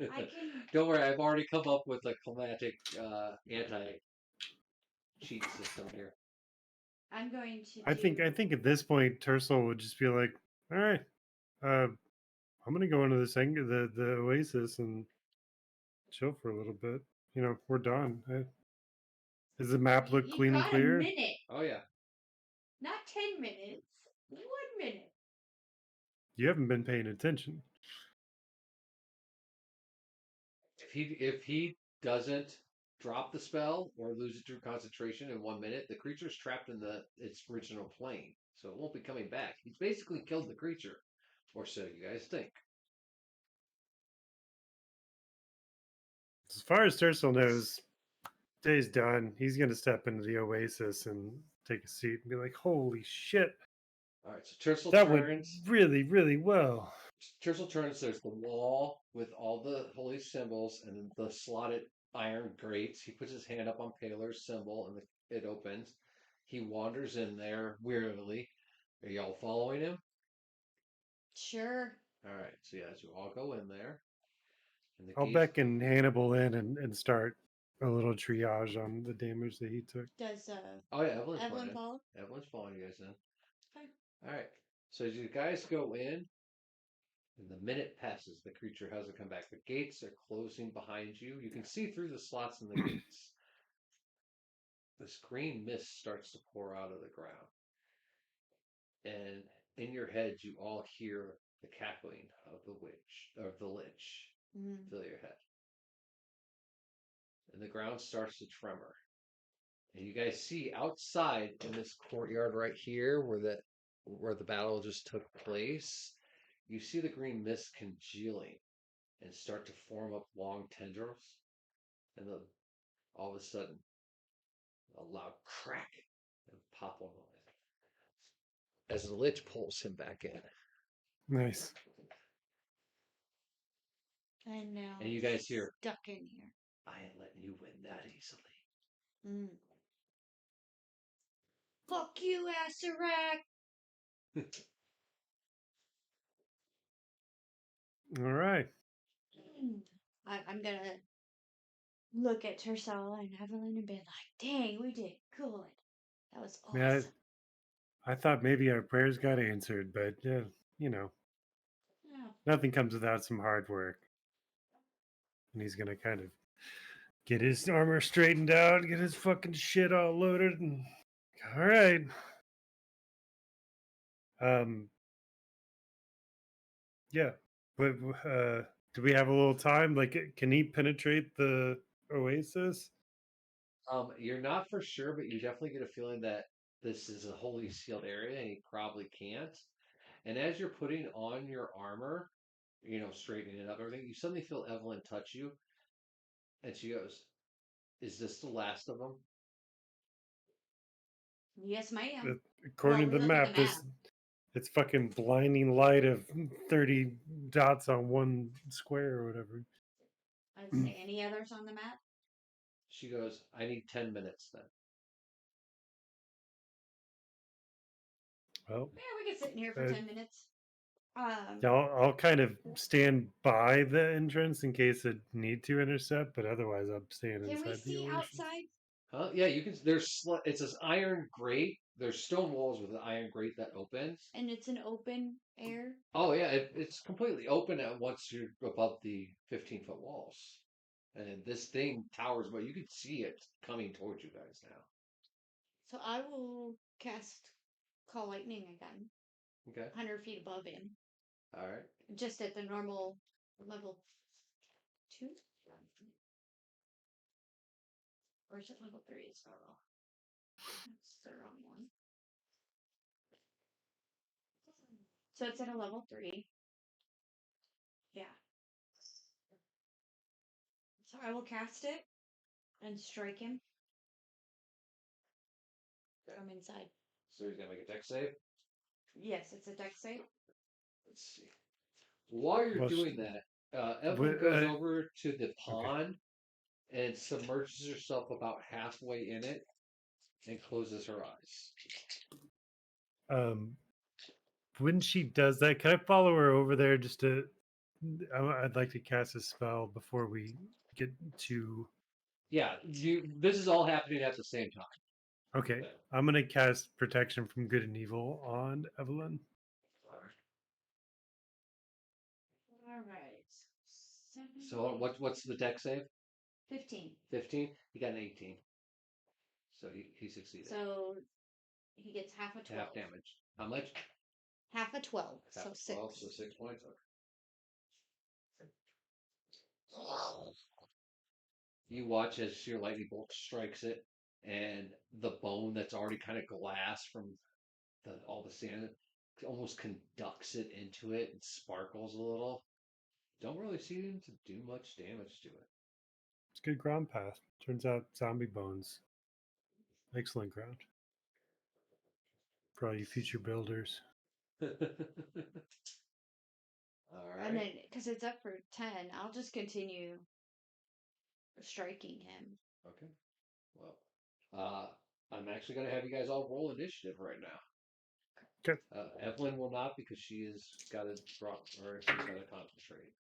I can. Don't worry, I've already come up with a climatic anti cheat system here. I'm going to. I think at this point, Tercel would just be like, "All right, I'm gonna go into the oasis and chill for a little bit. You know, we're done. Does the map look You clean and got clear? A minute, Oh yeah. not 10 minutes. 1 minute. You haven't been paying attention. If he doesn't drop the spell or lose it through concentration in 1 minute, the creature's trapped in its original plane, so it won't be coming back. He's basically killed the creature, or so you guys think. As far as Tercel knows, day's done. He's gonna step into the oasis and take a seat and be like, "Holy shit, All right, so Tercel that went turns. really, really well." Tercel turns. There's the wall with all the holy symbols and the slotted iron grates. He puts his hand up on Paler's symbol, and it opens. He wanders in there wearily. Are y'all following him? Sure. All right, so yeah, so you all go in there. And the I'll gates- beckon Hannibal in and start a little triage on the damage that he took. Does Oh yeah, Evelyn's Evelyn following. follow? Evelyn's following you guys in. Okay. All right. So as you guys go in, and the minute passes, the creature hasn't come back. The gates are closing behind you. You can see through the slots in the gates. This green mist starts to pour out of the ground. And in your head, you all hear the cackling of the lich Mm. fill your head. And the ground starts to tremor. And you guys see outside in this courtyard right here where the battle just took place, you see the green mist congealing and start to form up long tendrils, and then all of a sudden a loud crack and pop on the as the lich pulls him back in. Nice. And now And you guys hear, stuck in here. I ain't letting you win that easily. Mm. Fuck you, Asarak! All right. I'm gonna look at Tersala and Evelyn and be like, dang, we did good. That was Yeah, awesome. I thought maybe our prayers got answered, but you know, Yeah. nothing comes without some hard work. And he's gonna kind of get his armor straightened out, get his fucking shit all loaded, and all right. Um, yeah, but do we have a little time? Like, can he penetrate the oasis? You're not for sure, but you definitely get a feeling that this is a wholly sealed area and he probably can't. And as you're putting on your armor, straightening it up, everything, you suddenly feel Evelyn touch you, and she goes, "Is this the last of them?" Yes, ma'am. Uh, According we to the look at map, the map. it's fucking blinding light of 30 dots on one square or whatever. I'd say any others on the map? She goes, "I need 10 minutes then." Well, Yeah, we could sit in here for uh, 10 minutes. yeah, I'll kind of stand by the entrance in case I need to intercept, but otherwise I'm staying Can we inside the see oasis. outside? Huh? Yeah, you can. It's this iron grate. There's stone walls with an iron grate that opens. And it's an open air? Oh yeah, it's completely open at once you're above the 15-foot walls, and this thing towers, but you can see it coming towards you guys now. So I will cast Call Lightning again, Okay. 100 feet above him. All right. Just at the normal level 2? Or is it level 3? It's not wrong. That's the wrong one. So it's at a level 3. Yeah. So I will cast it and strike him from inside. So he's gonna make a dex save. Yes, it's a dex save. Let's see. While you're Well, doing that, Evelyn Wh- goes uh, over to the pond and submerges herself about halfway in it and closes her eyes. um, when she does that, can I follow her over there just to? I'd like to cast a spell before we get to. Yeah, this is all happening at the same time. Okay, I'm gonna cast protection from good and evil on Evelyn. All right. So what's the dex save? 15. 15. He got an 18. So he succeeded. So he gets half a 12. Half damage. How much? Half a 12. Half So 6. 12, so 6 points. You watch as your lightning bolt strikes it, and the bone that's already kind of glass from all the sand almost conducts it into it and sparkles a little. Don't really seem to do much damage to it. It's good ground path. Turns out zombie bones. Excellent ground for all you future builders. All right. And then, because it's up for 10, I'll just continue striking him. Okay. Well, I'm actually going to have you guys all roll initiative right now. Okay. Evelyn will not because she has got to drop or she's got to concentrate.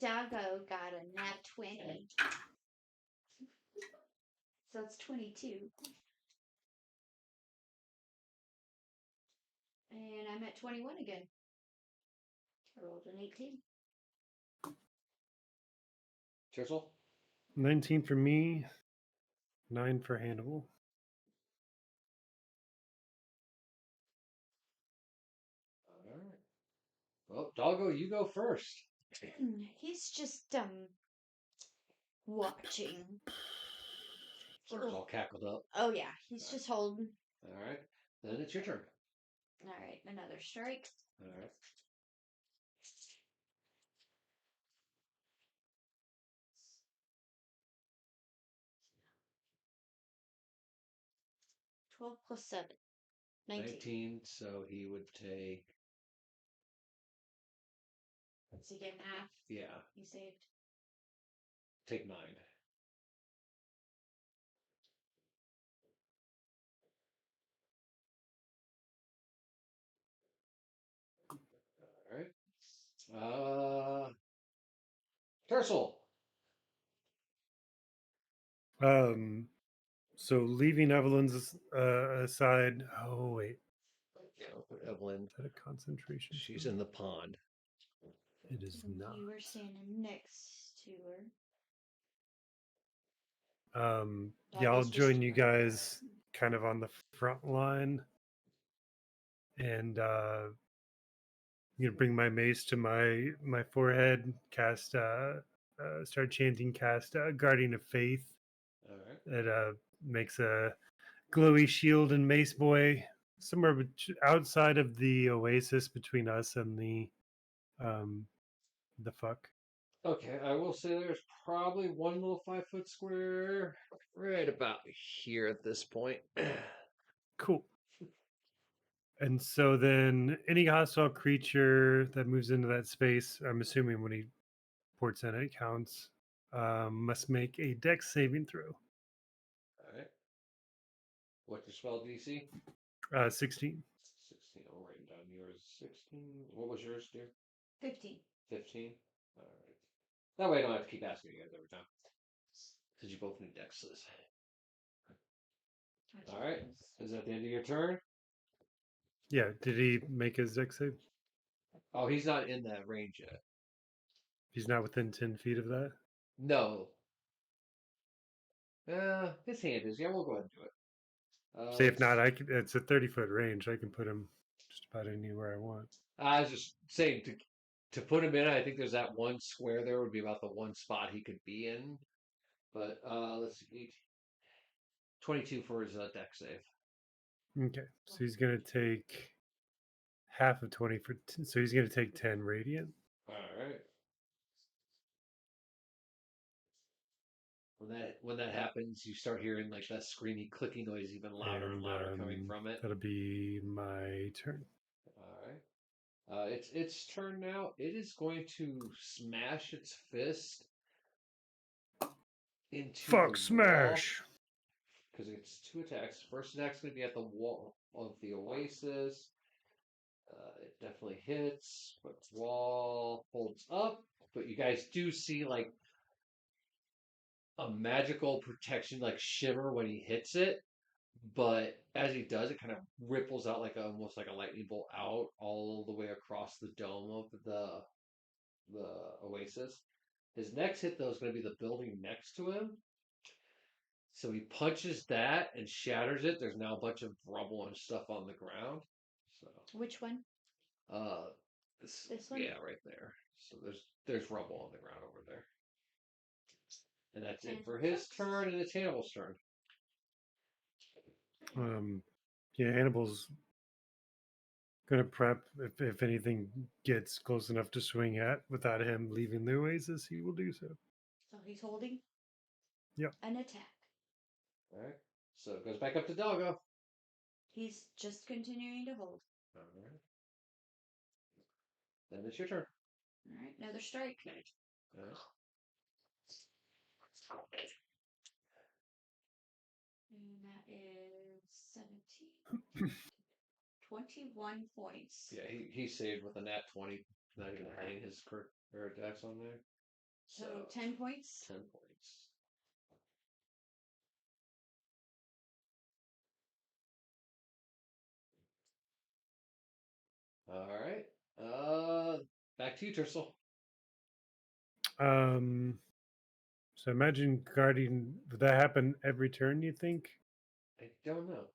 Doggo got a nat 20. So it's 22. And I'm at 21 again. I rolled an 18. Chisel? 19 for me, 9 for Hannibal. All right. Well, Doggo, you go first. He's just watching. Sort all cackled up. Oh yeah, he's just holding. All right. Then it's your turn. All right, another strike. All right. 12 plus 7. 19. 19. So he would take. Does he get half? Yeah. He saved. Take 9. All right. Tercel. So leaving Evelyn's aside. Oh wait, Yeah, I'll put Evelyn. is that a concentration? She's spell? in the pond. It is not. You were standing next to her. Yeah, I'll Douglas was join you doing- guys kind of on the front line, and I'm gonna bring my mace to my forehead, cast start chanting, cast Guardian of Faith. All right. It makes a glowy shield and mace boy somewhere outside of the oasis between us and the fuck. Okay, I will say there's probably one little 5-foot square right about here at this point. Cool. And so then any hostile creature that moves into that space, I'm assuming when he ports in it counts, must make a dex saving throw. All right. What's your spell DC? 16. 16. I'll write down yours. 16. What was yours, dear? 15. 15. All right. That way I don't have to keep asking you guys every time. Because you both need dexes. All right. Is that the end of your turn? Yeah, did he make his dex save? Oh, he's not in that range yet. He's not within 10 feet of that? No. His hand is. Yeah, we'll go ahead and do it. See, if not, it's a 30-foot range. I can put him just about anywhere I want. I was just saying to put him in. I think there's that one square there would be about the one spot he could be in. But let's see, 22 for his dex save. Okay, so he's going to take half of 20 for... So he's going to take 10 radiant. All right. When that happens, you start hearing like that screamy, clicky noise even louder and louder coming from it. That'll be my turn. All right. It's its turn now. It is going to smash its fist into Fuck smash! Because it's 2 attacks. First attack's going to be at the wall of the oasis. It definitely hits, but wall holds up. But you guys do see like a magical protection, like shimmer when he hits it. But as he does, it kind of ripples out like almost like a lightning bolt out all the way across the dome of the oasis. His next hit though is going to be the building next to him. So he punches that and shatters it. There's now a bunch of rubble and stuff on the ground. So Which one? this one? Yeah, right there. So there's rubble on the ground over there. And that's it for his turn, and it's Hannibal's turn. Yeah, Hannibal's gonna prep if anything gets close enough to swing at without him leaving the oasis, he will do so. So he's holding? Yep. An attack. All right. So it goes back up to Doggo. He's just continuing to hold. All right. Then it's your turn. All right, another strike. All right. And that is 17. 21 points. Yeah, he saved with a nat 20. Not even adding his attacks on there. So 10 points. 10 points. All right. Back to you, Tercel. So imagine guarding. Would that happen every turn? You think? I don't know.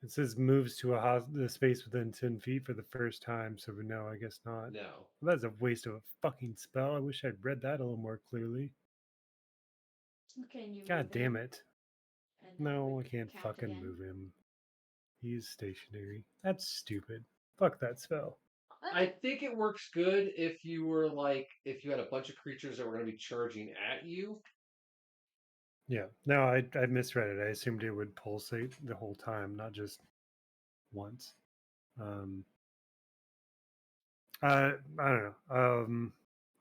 It says moves to the space within 10 feet for the first time, so we know. I guess not. No. Well, that's a waste of a fucking spell. I wish I'd read that a little more clearly. Can you God move damn him it. and then it No, I would can't count fucking again? move him. He's stationary. That's stupid. Fuck that spell. I think it works good if you were like if you had a bunch of creatures that were going to be charging at you. Yeah. No, I misread it. I assumed it would pulsate the whole time, not just once. Um, I don't know.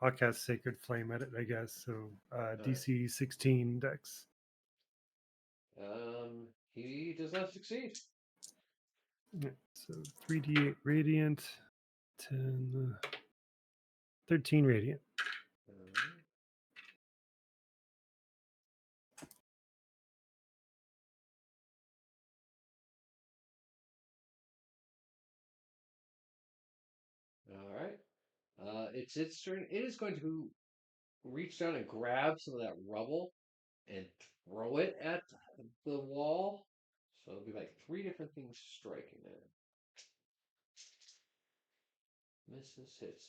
I'll cast Sacred Flame at it, I guess. So Alright. DC 16 Dex. He does not succeed. Yeah, so 3d8 Radiant, 10, 13 Radiant. Alright. All right. It's its turn. It is going to reach down and grab some of that rubble and throw it at the wall. So it'll be like three different things striking it. Misses, hits.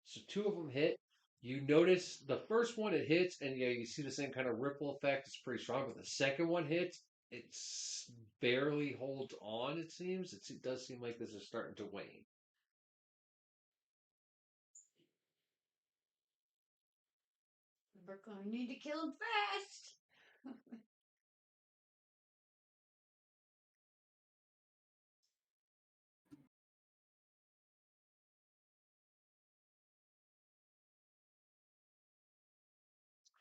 So two of them hit. You notice the first one it hits, and yeah, you see the same kind of ripple effect. It's pretty strong, but the second one hits, it's barely holds on. It seems it does seem like this is starting to wane. We're going to need to kill him fast.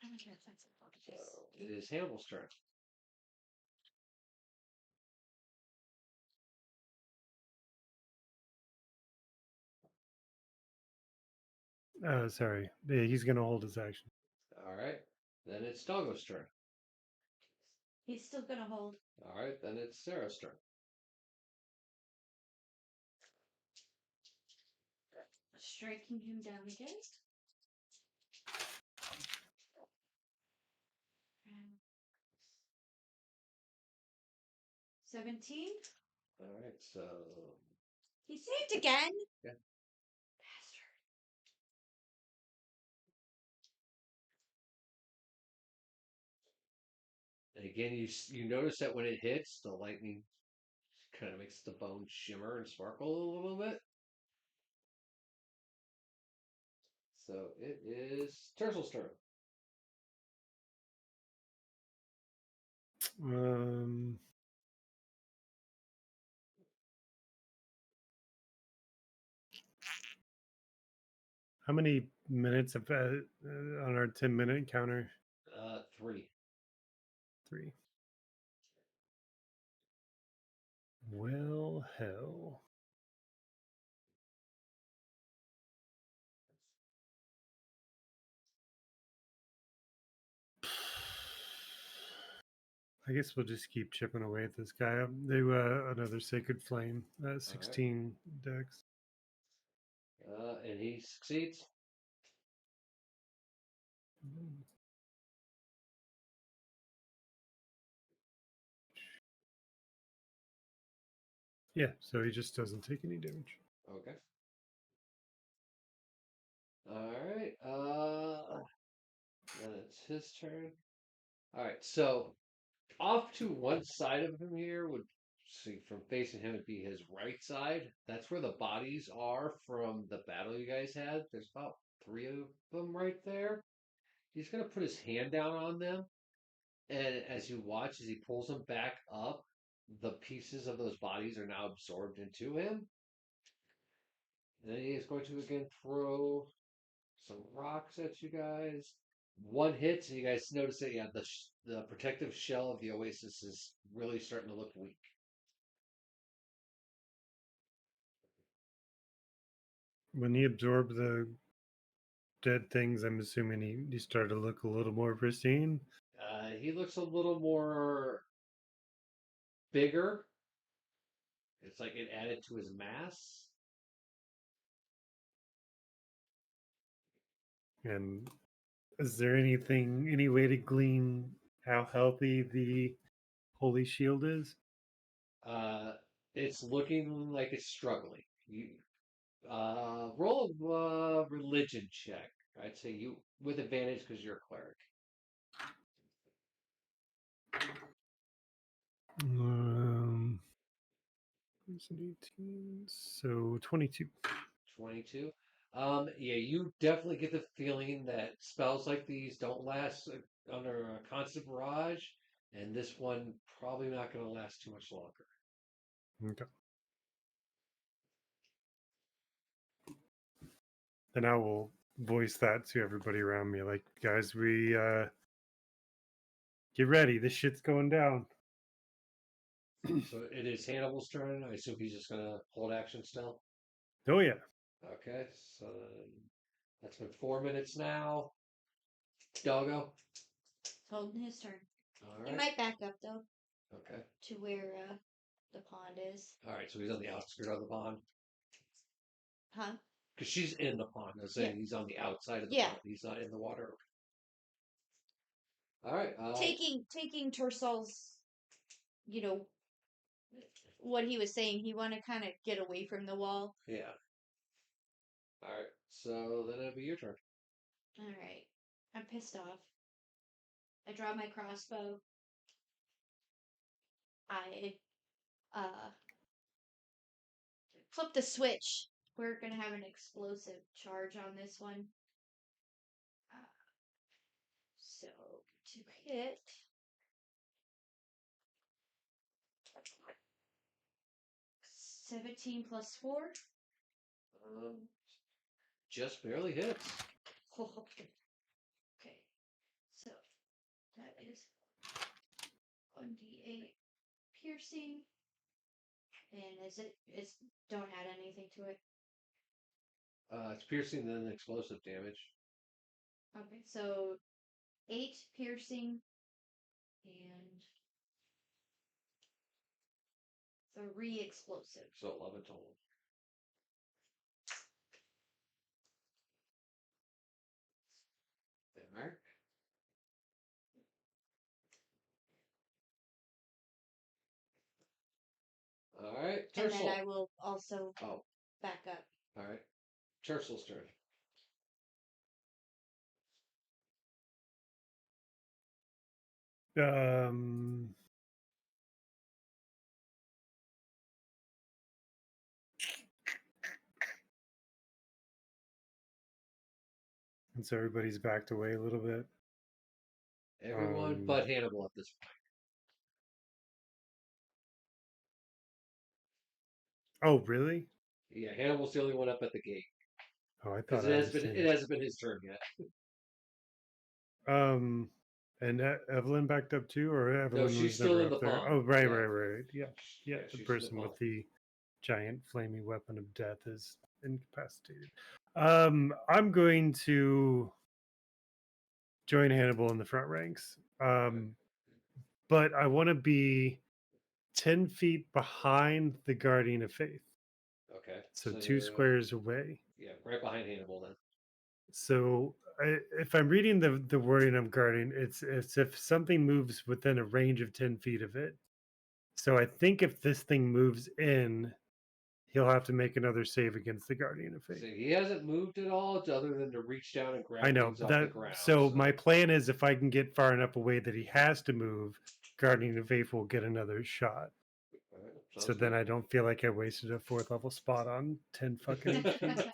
I wonder if that's a So focus. it is Hannibal's turn. Sorry. Yeah, he's going to hold his action. All right. Then it's Doggo's turn. He's still gonna hold. All right. Then it's Sarah's turn. Striking him down again. 17. All right. So He saved again. Yeah. Bastard. and again, you notice that when it hits, the lightning kind of makes the bone shimmer and sparkle a little bit. So it is Tursel's turn. How many minutes of on our 10-minute counter? 3. 3. Well, hell. I guess we'll just keep chipping away at this guy. They another Sacred Flame, 16 Dex. And he succeeds. Yeah, so he just doesn't take any damage. Okay. All right. Then it's his turn. All right. So off to one side of him here would see from facing him would be his right side. That's where the bodies are from the battle you guys had. There's about 3 of them right there. He's gonna put his hand down on them, and as you watch as he pulls them back up, the pieces of those bodies are now absorbed into him. And then he is going to again throw some rocks at you guys. One hit, and you guys notice that yeah, the protective shell of the oasis is really starting to look weak. When he absorbed the dead things, I'm assuming he started to look a little more pristine. He looks a little more bigger. It's like it added to his mass. And is there any way to glean how healthy the Holy Shield is? It's looking like it's struggling. You roll a religion check. I'd say you with advantage because you're a cleric. Where's an 18? So 22. 22. Yeah, you definitely get the feeling that spells like these don't last under a constant barrage, and this one probably not going to last too much longer. Okay. And I will voice that to everybody around me. Like, guys, we get ready. This shit's going down. So it is Hannibal's turn. I assume he's just going to hold action still. Oh yeah. Okay, so that's been 4 minutes now. Doggo. Holding his turn. All He right. might back up though Okay. to where the pond is. All right. So he's on the outskirts of the pond Huh? because she's in the pond. I'm saying he's on the outside of the Yeah. pond. He's not in the water. All right. Taking Tersal's, you know, what he was saying. He want to kind of get away from the wall. Yeah. All right. So then it'll be your turn. All right. I'm pissed off. I draw my crossbow. I flip the switch. We're gonna have an explosive charge on this one. So to hit, 17 plus 4. Just barely hits. Okay, so that is 1d8 piercing, and it's don't add anything to it. It's piercing then explosive damage. Okay, so 8 piercing and 3 explosive. So 11 total. Mark. All right. And then Tercel. I will also Oh. back up. All right. Tercel's turn. And so everybody's backed away a little bit. Everyone but Hannibal at this point. Oh, really? Yeah, Hannibal's the only one up at the gate. Oh, I Because thought it hasn't been his turn yet. And Evelyn backed up too, or Evelyn she's was still never in the up there. pond. Oh, right, Yeah. right. Yeah, Yeah, the she's in the person pond. with the giant flaming weapon of death is incapacitated. I'm going to join Hannibal in the front ranks. But I want to be 10 feet behind the Guardian of Faith. Okay. So 2 squares away. Yeah, right behind Hannibal then. So if I'm reading the wording of Guardian, it's if something moves within a range of 10 feet of it. So I think if this thing moves in, he'll have to make another save against the Guardian of Faith. So he hasn't moved at all other than to reach down and grab I know things off the ground. So my plan is if I can get far enough away that he has to move, Guardian of Faith will get another shot. Right, so then I don't feel like I wasted a 4th level spot on 10 fucking HP.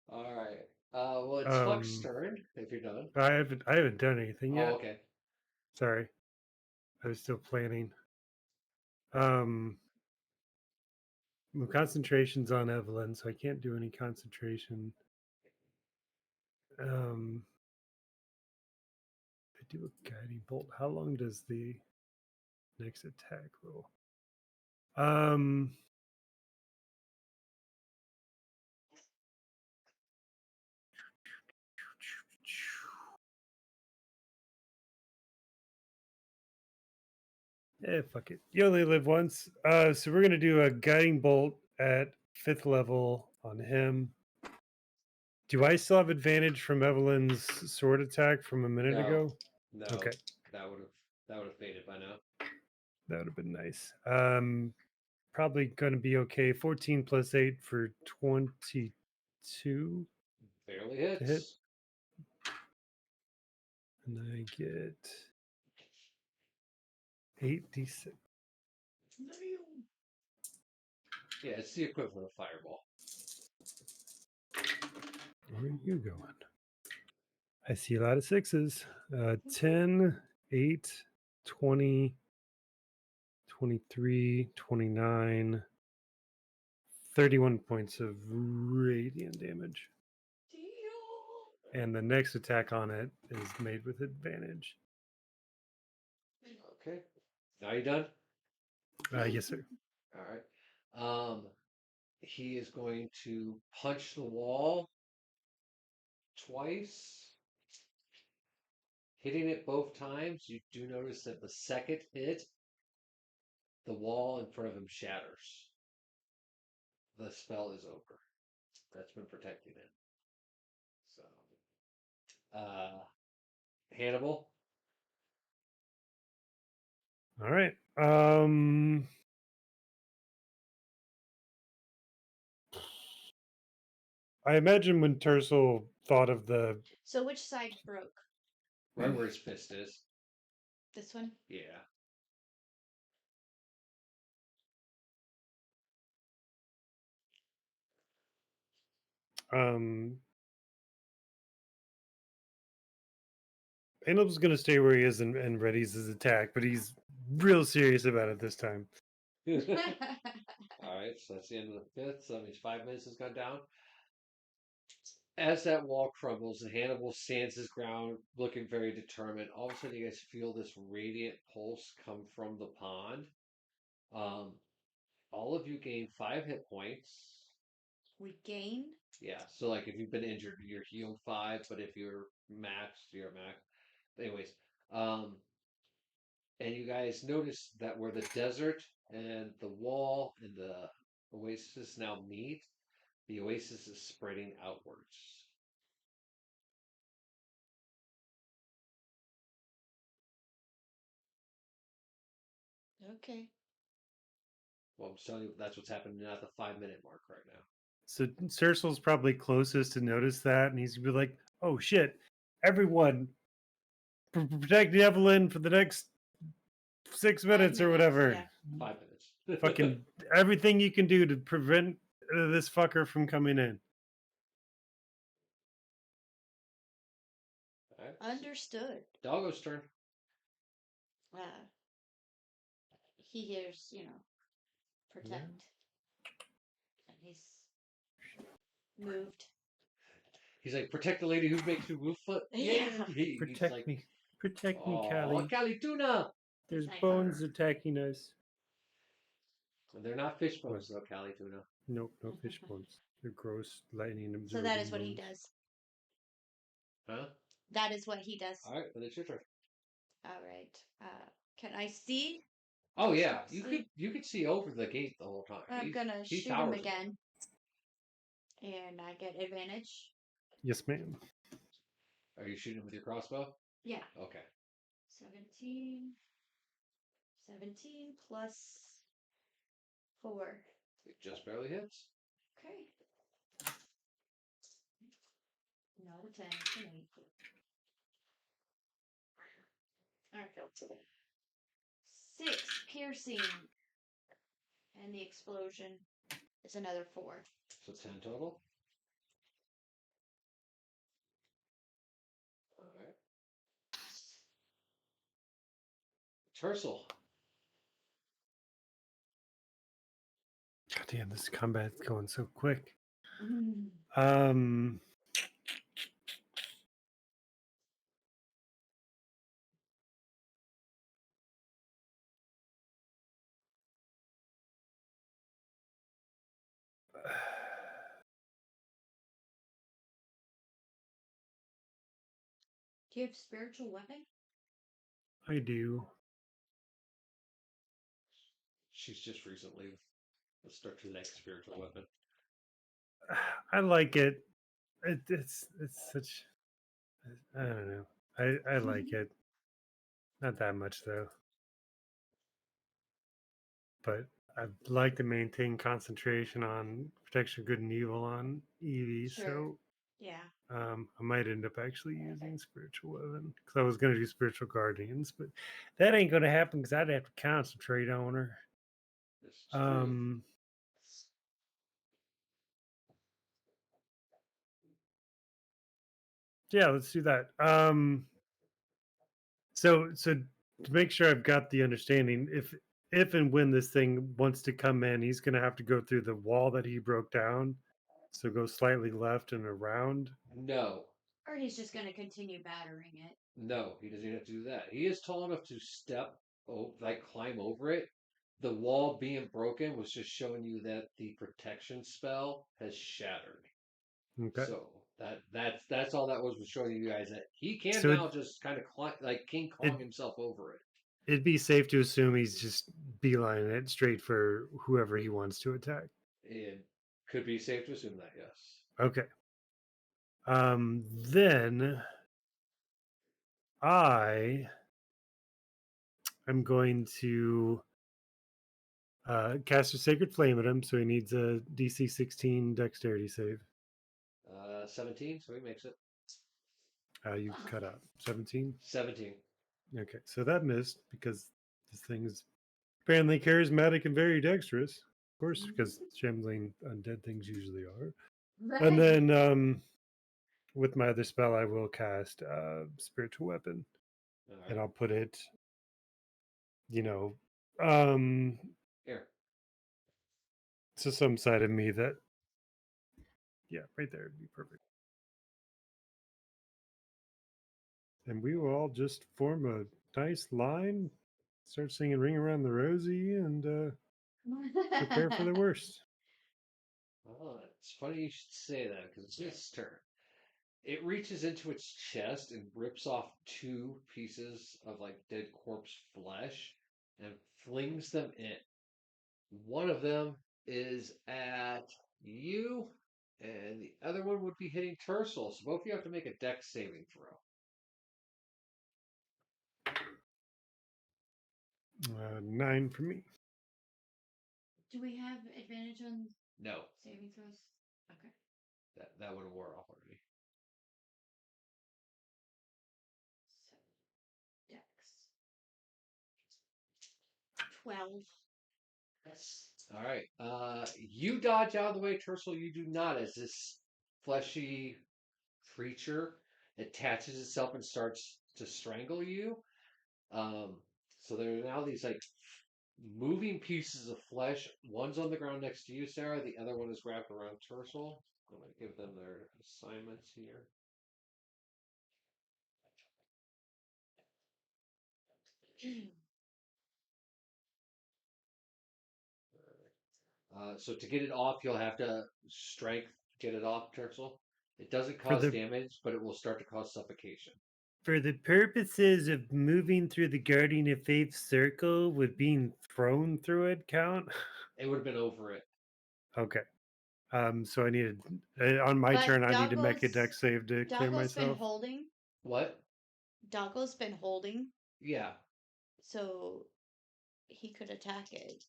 All right. Well, it's Huck's turn if you're done. I haven't done anything yet. Oh, okay. Sorry. I was still planning. Concentration's on Evelyn, so I can't do any concentration. I do a guiding bolt. How long does the next attack roll? Fuck it. You only live once. So we're gonna do a guiding bolt at 5th level on him. Do I still have advantage from Evelyn's sword attack from a minute ago? No. Okay. That would have faded by now. That would have been nice. Probably going to be okay. 14 plus 8 for 22. Barely hits. To hit. And I get 8d6. Yeah, it's the equivalent of fireball. Where are you going? I see a lot of sixes. 10, 8, 20, 23, 29, 31 points of radiant damage. And the next attack on it is made with advantage. Okay. Now you done? Yes, sir. All right. He is going to punch the wall twice, hitting it both times. You do notice that the second hit, the wall in front of him shatters. The spell is over. That's been protecting it. So, Hannibal. All right. I imagine when Tercel thought of the So which side broke? Right where his fist is. This one? Yeah. Hannibal's gonna stay where he is and readies his attack, but he's real serious about it this time. All right, so that's the end of the fifth. So that means 5 minutes has gone down. As that wall crumbles and Hannibal stands his ground, looking very determined, all of a sudden you guys feel this radiant pulse come from the pond. All of you gain 5 hit points. We gain? Yeah, so like if you've been injured, you're healed 5, but if you're maxed, you're maxed. Anyways, and you guys notice that where the desert and the wall and the oasis now meet, the oasis is spreading outwards. Okay. Well, I'm telling you, that's what's happening at the 5 minute mark right now. So Cercel's probably closest to notice that, and he's gonna be like, "Oh shit! Everyone, protect Evelyn for the next 6 minutes or whatever. Yeah. 5 minutes. Fucking everything you can do to prevent this fucker from coming in." All right. Understood. Doggo's turn. He hears, protect. And he's moved. He's like, protect the lady who makes you move foot. Yeah. He's Protect like, me, protect me, oh, Callie. Callie Tuna. There's Like bones her. attacking us. They're not fish bones, though, Callie Tuna. Nope, no fish bones. They're gross lightning So absorbing. that is what he bones. does. Huh? That is what he does. All right, then it's your turn. All right. Can I see? Oh yeah, you could see over the gate the whole time. I'm gonna he shoot him towers again. And I get advantage. Yes, ma'am. Are you shooting with your crossbow? Yeah. Okay. 17. 17 plus 4. It just barely hits. Okay. Not a 10, it's an 8. Alright, 6 piercing. And the explosion is another 4. So 10 total. Alright. Tercel. God damn, this combat's going so quick. Mm. Do you have spiritual weapon? I do. She's just recently started to like spiritual weapon. I like it. It's such. I don't know. I like it. Not that much though. But I'd like to maintain concentration on protection, good and evil on Evie. Sure. So Yeah. I might end up actually using spiritual weapon because I was gonna do spiritual guardians, but that ain't gonna happen because I'd have to concentrate on her. This is true. Yeah, let's do that. So to make sure I've got the understanding, if and when this thing wants to come in, he's gonna have to go through the wall that he broke down. So go slightly left and around. No, Or he's just gonna continue battering it. no, he doesn't even have to do that. He is tall enough to step, like climb over it. The wall being broken was just showing you that the protection spell has shattered. Okay. So that's all that was showing you guys that he can So now just kind of climb, like King Kong himself over it. it'd be safe to assume he's just beelining it straight for whoever he wants to attack. It could be safe to assume that, yes. Okay. Then I am going to cast a Sacred Flame at him, so he needs a DC 16 Dexterity save. 17, so he makes it. You cut out 17. 17. Okay, so that missed because this thing is apparently charismatic and very dexterous. Of course, because shambling undead things usually are. And then with my other spell, I will cast Spiritual Weapon, All and right. I'll put it, you know, um, Here. to some side of me that, yeah, right there would be perfect. And we will all just form a nice line, start singing "Ring Around the Rosie," and prepare for the worst. Oh, it's funny you should say that because it's its turn. It reaches into its chest and rips off two pieces of like dead corpse flesh and flings them in. One of them is at you, and the other one would be hitting Tercel. So both of you have to make a dex saving throw. 9 for me. Do we have advantage on No, saving throws? Okay. that would have wore off already. So, Dex. 12. All right. You dodge out of the way, Tercel. You do not, as this fleshy creature attaches itself and starts to strangle you. So there are now these like moving pieces of flesh. One's on the ground next to you, Sarah. The other one is wrapped around Tercel. I'm going to give them their assignments here. So to get it off, you'll have to strength get it off, Tercel. It doesn't For cause the damage, but it will start to cause suffocation. for the purposes of moving through the Guardian of Faith circle, would being thrown through it count? It would have been over it. Okay. So I needed on my But turn. I need to make a Doggle's- dex save to clear Doggle's been myself. holding. What? Doggle's been holding, Yeah. so he could attack it.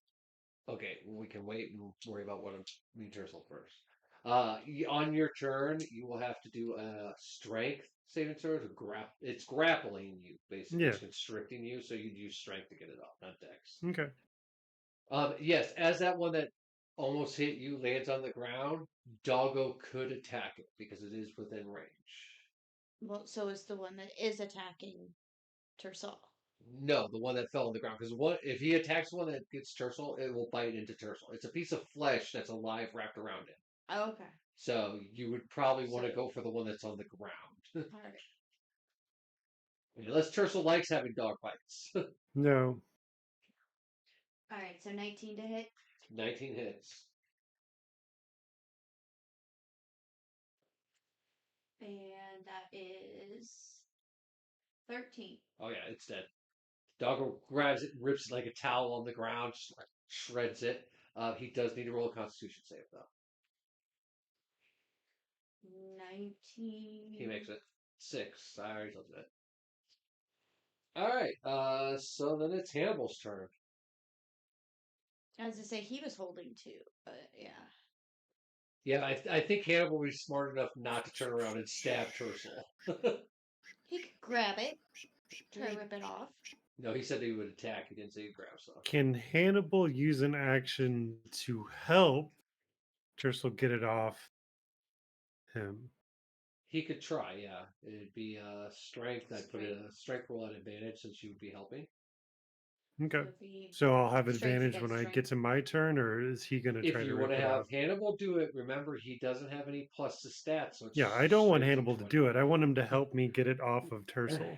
Okay, we can wait and worry about what I'm Tercel first. On your turn, you will have to do a strength saving throw to It's grappling you, basically. Yeah. It's constricting you, so you'd use strength to get it off, not dex. Okay. Yes, as that one that almost hit you lands on the ground, Doggo could attack it because it is within range. Well, so is the one that is attacking Tersal. No, the one that fell on the ground. Because if he attacks the one that gets Tercel, it will bite into Tercel. It's a piece of flesh that's alive wrapped around it. Oh, okay. So you would probably want to go for the one that's on the ground. All right. Unless Tercel likes having dog bites. No. All right. So 19 to hit. 19 hits. And that is 13. Oh yeah, it's dead. Doggo grabs it, rips it like a towel on the ground, just like shreds it. He does need to roll a Constitution save though. 19. He makes it 6. I already told you that. All right. So then it's Hannibal's turn. As I say, he was holding too, but yeah. Yeah, I think Hannibal was smart enough not to turn around and stab Tercel. He could grab it to rip it off. No, he said he would attack. He didn't say he'd grab stuff. Can Hannibal use an action to help Tercel get it off him? He could try, yeah. It'd be strength. I'd put a strength roll at advantage since you would be helping. Okay. It would be So I'll have strength advantage when against I strength. get to my turn, or is he going to If try to you want rip to it have off? Hannibal do it, remember he doesn't have any plus to stats, so it's Yeah, I don't want straight Hannibal to do it. I want him to help me get it off of Tercel.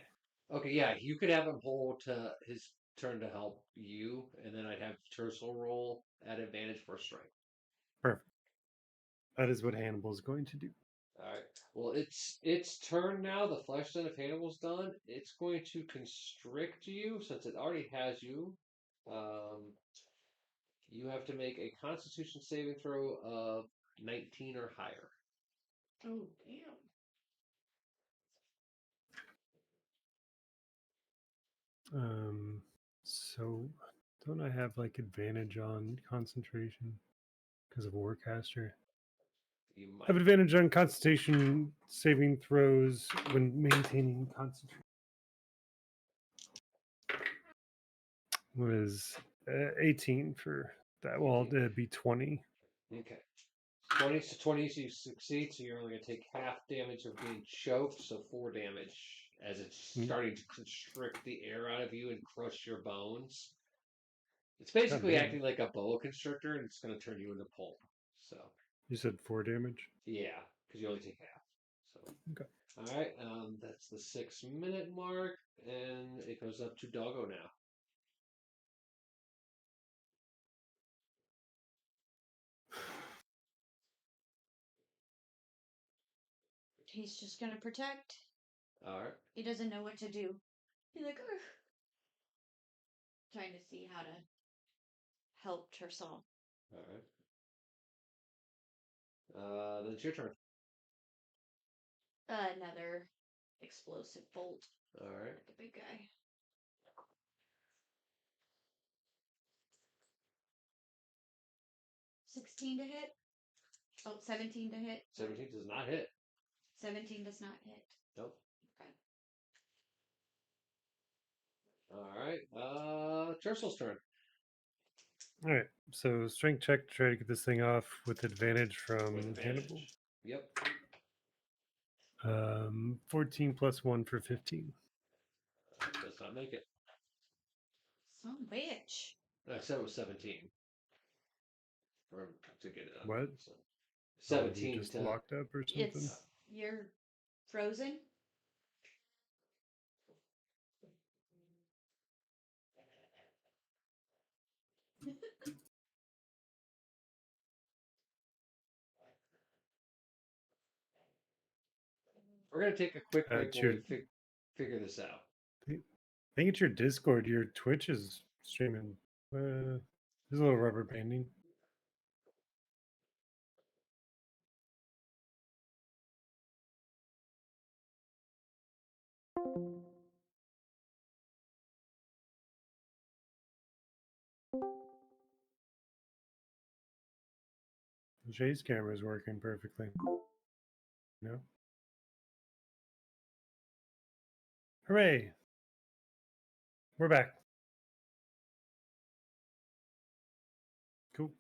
Okay, yeah, you could have him hold to his turn to help you, and then I'd have Tercel roll at advantage for strength. Perfect. That is what Hannibal's going to do. All right. Well, its turn now. The flesh then, if Hannibal's done, it's going to constrict you since it already has you. You have to make a Constitution saving throw of 19 or higher. Oh, damn. So don't I have like advantage on concentration because of Warcaster? You I have might. advantage on Constitution saving throws when maintaining concentration. What is 18 for that? Well, 18. it'd be 20. Okay. 20 to 20, so you succeed, so you're only going to take half damage of being choked, so 4 damage as it's starting to constrict the air out of you and crush your bones. It's basically damn. acting like a boa constrictor, and it's going to turn you into pulp. So, You said 4 damage? yeah, because you only take half. So, Okay. all right, that's the 6-minute mark, and it goes up to Doggo now. He's just gonna protect. All right. He doesn't know what to do. He's like, ugh. Trying to see how to help Tercel. All right. Then it's your turn. Another explosive bolt. All right. Like a big guy. $16 to hit. Oh, 17 to hit. 17 does not hit. 17 does not hit. Nope. Okay. All right. Tercel's turn. All right. So strength check to try to get this thing off with advantage from With Hannibal. advantage. Yep. 14 plus 1 for 15. Does not make it. Some bitch. I said it was 17. To get it up. What? So Oh, you 17 just to. locked up or something? It's you're frozen. We're going to take a quick break It's while your, we figure this out. I think it's your Discord. Your Twitch is streaming. There's a little rubber banding. Jay's camera is working perfectly. No? Hooray! We're back. Cool.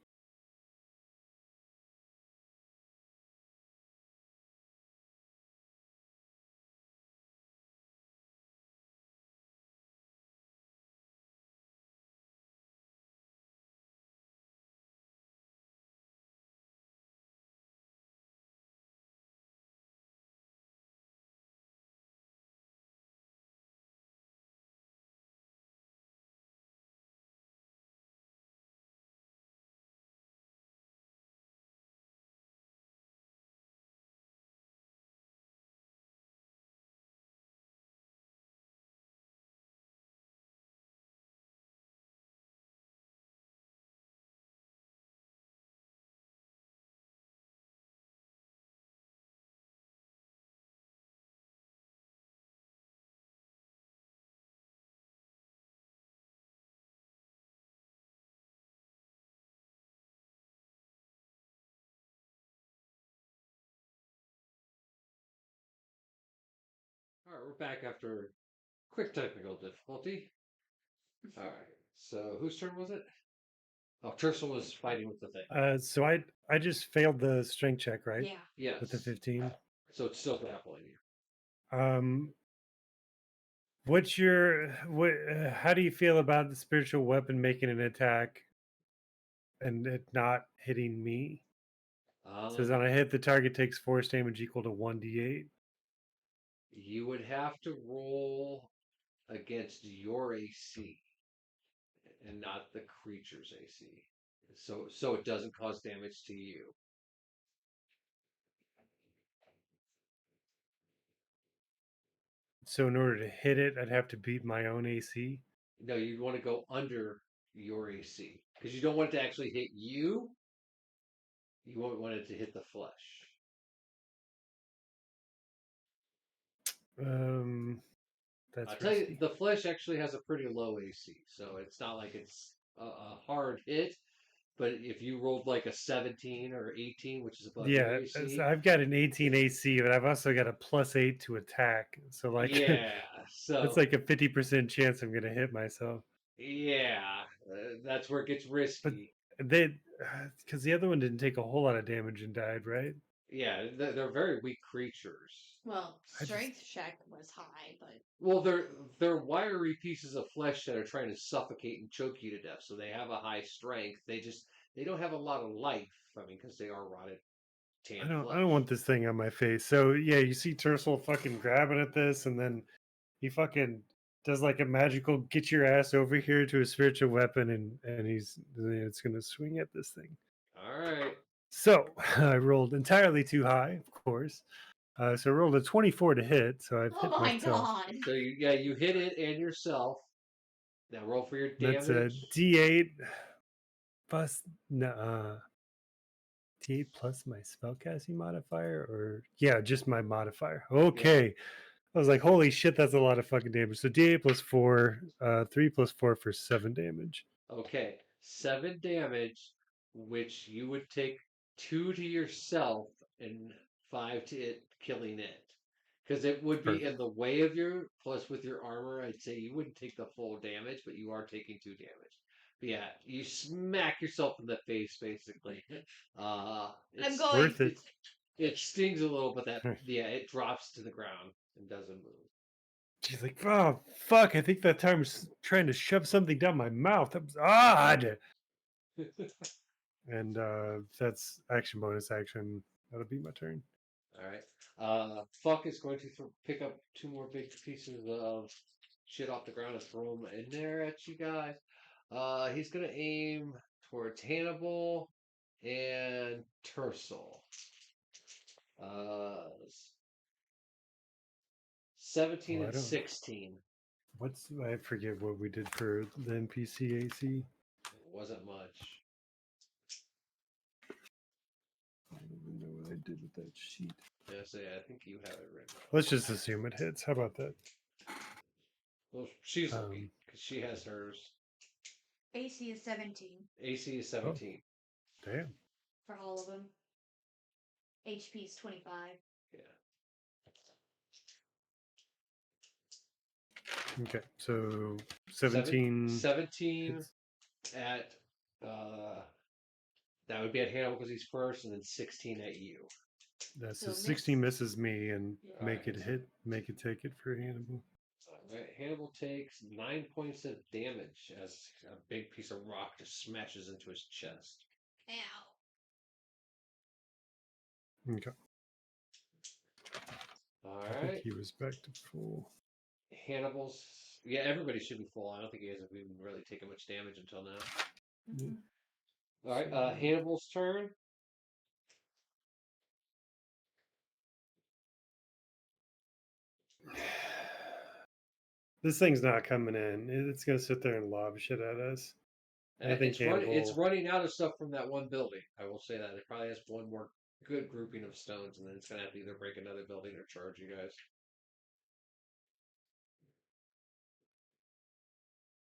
Alright, we're back after quick technical difficulty. Alright, so whose turn was it? Oh, Tercel was fighting with the thing. So I just failed the strength check, right? Yeah. Yes. With the 15. So it's still grappling you. What's your how do you feel about the spiritual weapon making an attack and it not hitting me? It says on a hit, the target takes force damage equal to 1d8. You would have to roll against your AC and not the creature's AC. So it doesn't cause damage to you. So in order to hit it, I'd have to beat my own AC. No, you'd want to go under your AC. Because you don't want it to actually hit you. You won't want it to hit the flesh. That's I'll tell you, risky. the flesh actually has a pretty low AC, so it's not like it's a hard hit. But if you rolled like a 17 or 18, which is above your AC, I've got an 18 AC, but I've also got a +8 to attack. So like, yeah, so that's like a 50% chance I'm gonna hit myself. yeah, that's where it gets But risky. they, because the other one didn't take a whole lot of damage and died, right? Yeah, they're very weak creatures. Well, I just- strength check was high, but Well, they're wiry pieces of flesh that are trying to suffocate and choke you to death. So they have a high strength. They don't have a lot of life. I mean, because they are rotted tan flesh. I don't want this thing on my face. So yeah, you see Tercel fucking grabbing at this, and then he fucking does like a magical get your ass over here to a spiritual weapon, and it's gonna swing at this thing. All right. So I rolled entirely too high, of course. So I rolled a 24 to hit. So I've hit oh my myself. god. So you hit it and yourself. Now roll for your damage. That's a D8 plus D8 plus my spellcasting modifier, or yeah, just my modifier. Okay. I was like, holy shit, that's a lot of fucking damage. So D8 plus 4, 3 plus 4 for 7 damage. Okay, 7 damage, which you would take 2 to yourself and 5 to it killing it. Because it would be in the way of your, plus with your armor, I'd say you wouldn't take the full damage, but you are taking 2 damage. But yeah, you smack yourself in the face, basically. I'm going. Worth it. It stings a little, but it drops to the ground and doesn't move. She's like, oh, fuck, I think that time was trying to shove something down my mouth. That was odd. And that's action bonus action. That'll be my turn. All right. Fuck is going to pick up 2 more big pieces of shit off the ground and throw them in there at you guys. He's going to aim towards Hannibal and Tercel. 17 and 16. I forget what we did for the NPC AC. It wasn't much. I don't even know what I did with that sheet. Yes, yeah, I think you have it written. Let's just assume it hits. How about that? Well, she's lucky because she has hers. AC is 17 AC is 17. Damn. for all of them. HP is 25. Yeah. Okay, so 17. 17 hits. at that would be at Hannibal because he's first, and then 16 at you. That's So so miss. 16 misses me and Yeah. make Alright. it hit. Make it take it for Hannibal. Alright, Hannibal takes 9 points of damage as a big piece of rock just smashes into his chest. Ow. Okay. I think Alright. he was back to full. Hannibal's everybody should be full. I don't think you guys have even really taken much damage until now. Mhm. Alright, Hannibal's turn. This thing's not coming in. It's gonna sit there and lob shit at us. I think It's Hannibal- running out of stuff from that one building. I will say that. It probably has one more good grouping of stones, and then it's going to have to either break another building or charge you guys.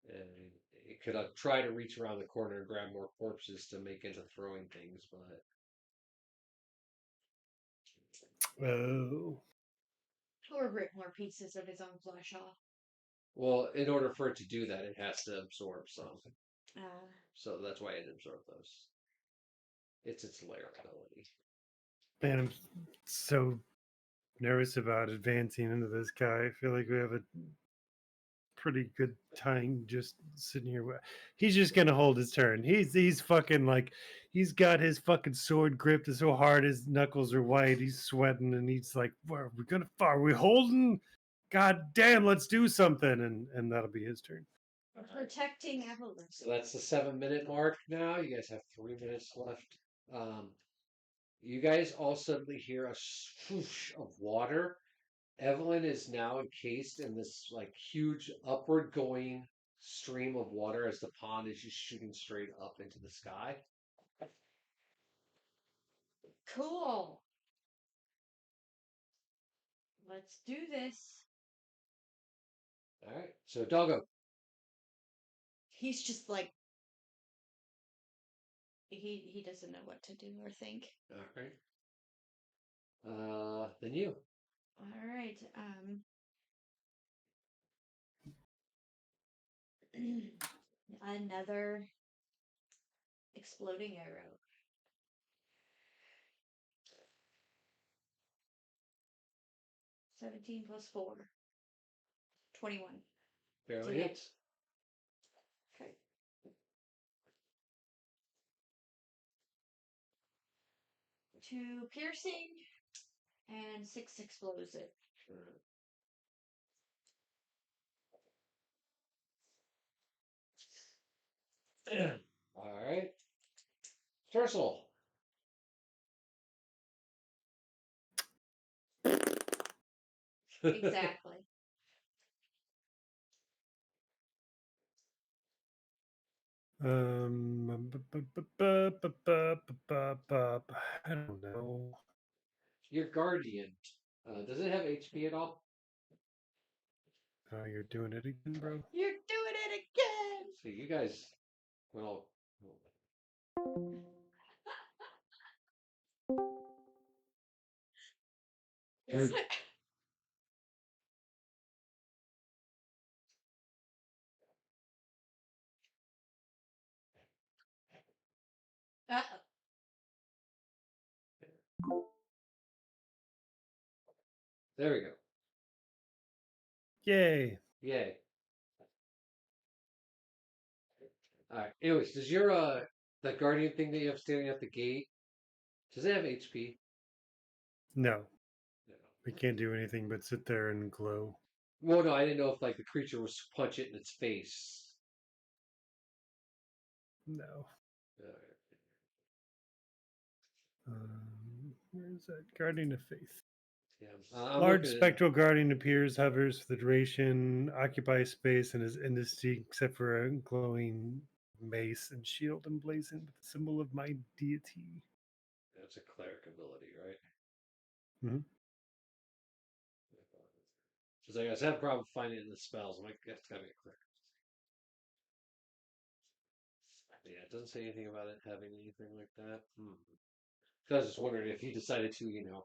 And it could try to reach around the corner and grab more corpses to make into throwing things, but... Oh. Or rip more pieces of his own flesh off. Well, in order for it to do that, it has to absorb some. Uh, So that's why it absorbs those. It's its lair ability. Man, I'm so nervous about advancing into this guy. I feel like we have a pretty good time just sitting here. He's just gonna hold his turn. He's fucking like he's got his fucking sword gripped so hard his knuckles are white. He's sweating and he's like, "Are we gonna? Are we holding? God damn, let's do something!" And that'll be his turn. protecting Evelyn. So that's the 7-minute mark now. You guys have 3 minutes left. You guys all suddenly hear a swoosh of water. Evelyn is now encased in this like huge upward going stream of water as the pond is just shooting straight up into the sky. Cool. Let's do this. All right. So Doggo. He's just like he doesn't know what to do or think. All right. Then you. All right. Another exploding arrow. $17 plus 4. 21. Barely To hit. hits. Okay. 2 piercing and 6 explosive. All right. Tercel. Exactly. I don't know. Your guardian. Does it have HP at all? Oh, you're doing it again, bro. You're doing it again. So you guys went all. Uh-oh. There we go. Yay. Yay. All right. Anyways, does your that guardian thing that you have standing at the gate, does it have HP? No, No. we can't do anything but sit there and glow. Well, no, I didn't know if like the creature was to punch it in its face. No. All right. Where is that? Guardian of Faith. Yeah. I'm Large looking at- spectral guardian appears, hovers for the duration, occupies space, and is indistinct except for a glowing mace and shield emblazoned with the symbol of my deity. That's a cleric ability, right? Mhm. Because I guys have a problem finding it in the spells. I'm like, that's gotta be a cleric. Yeah, it doesn't say anything about it having anything like that. I was just wondering if he decided to,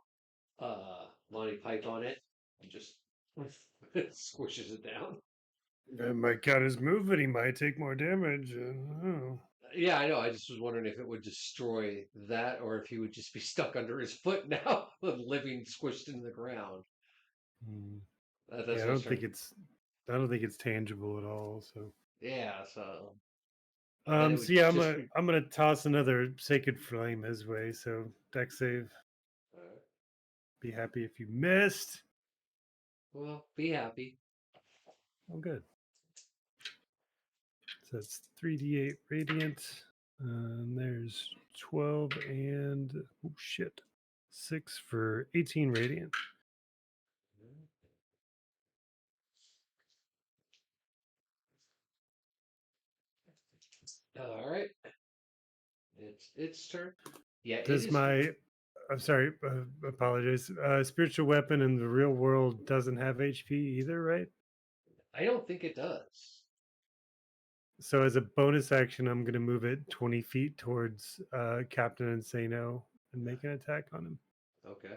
Monty Python it and just squishes it down. That might count as movement. He might take more damage. Oh. Yeah, I know. I just was wondering if it would destroy that or if he would just be stuck under his foot now, living squished into the ground. That's Yeah, I what don't started- I don't think it's tangible at all. So. Yeah, so. then it So would yeah, just be- I'm gonna toss another sacred flame his way. So deck save. Alright. Be happy if you missed. Well, be happy. Oh, good. So it's 3d8 radiant. And there's 12 and oh shit, 6 for 18 radiant. All right. It's its turn. Yeah. it Does is- my I'm sorry, apologize. Spiritual weapon in the real world doesn't have HP either, right? I don't think it does. So as a bonus action, I'm going to move it 20 feet towards Captain Insano and make an attack on him. Okay.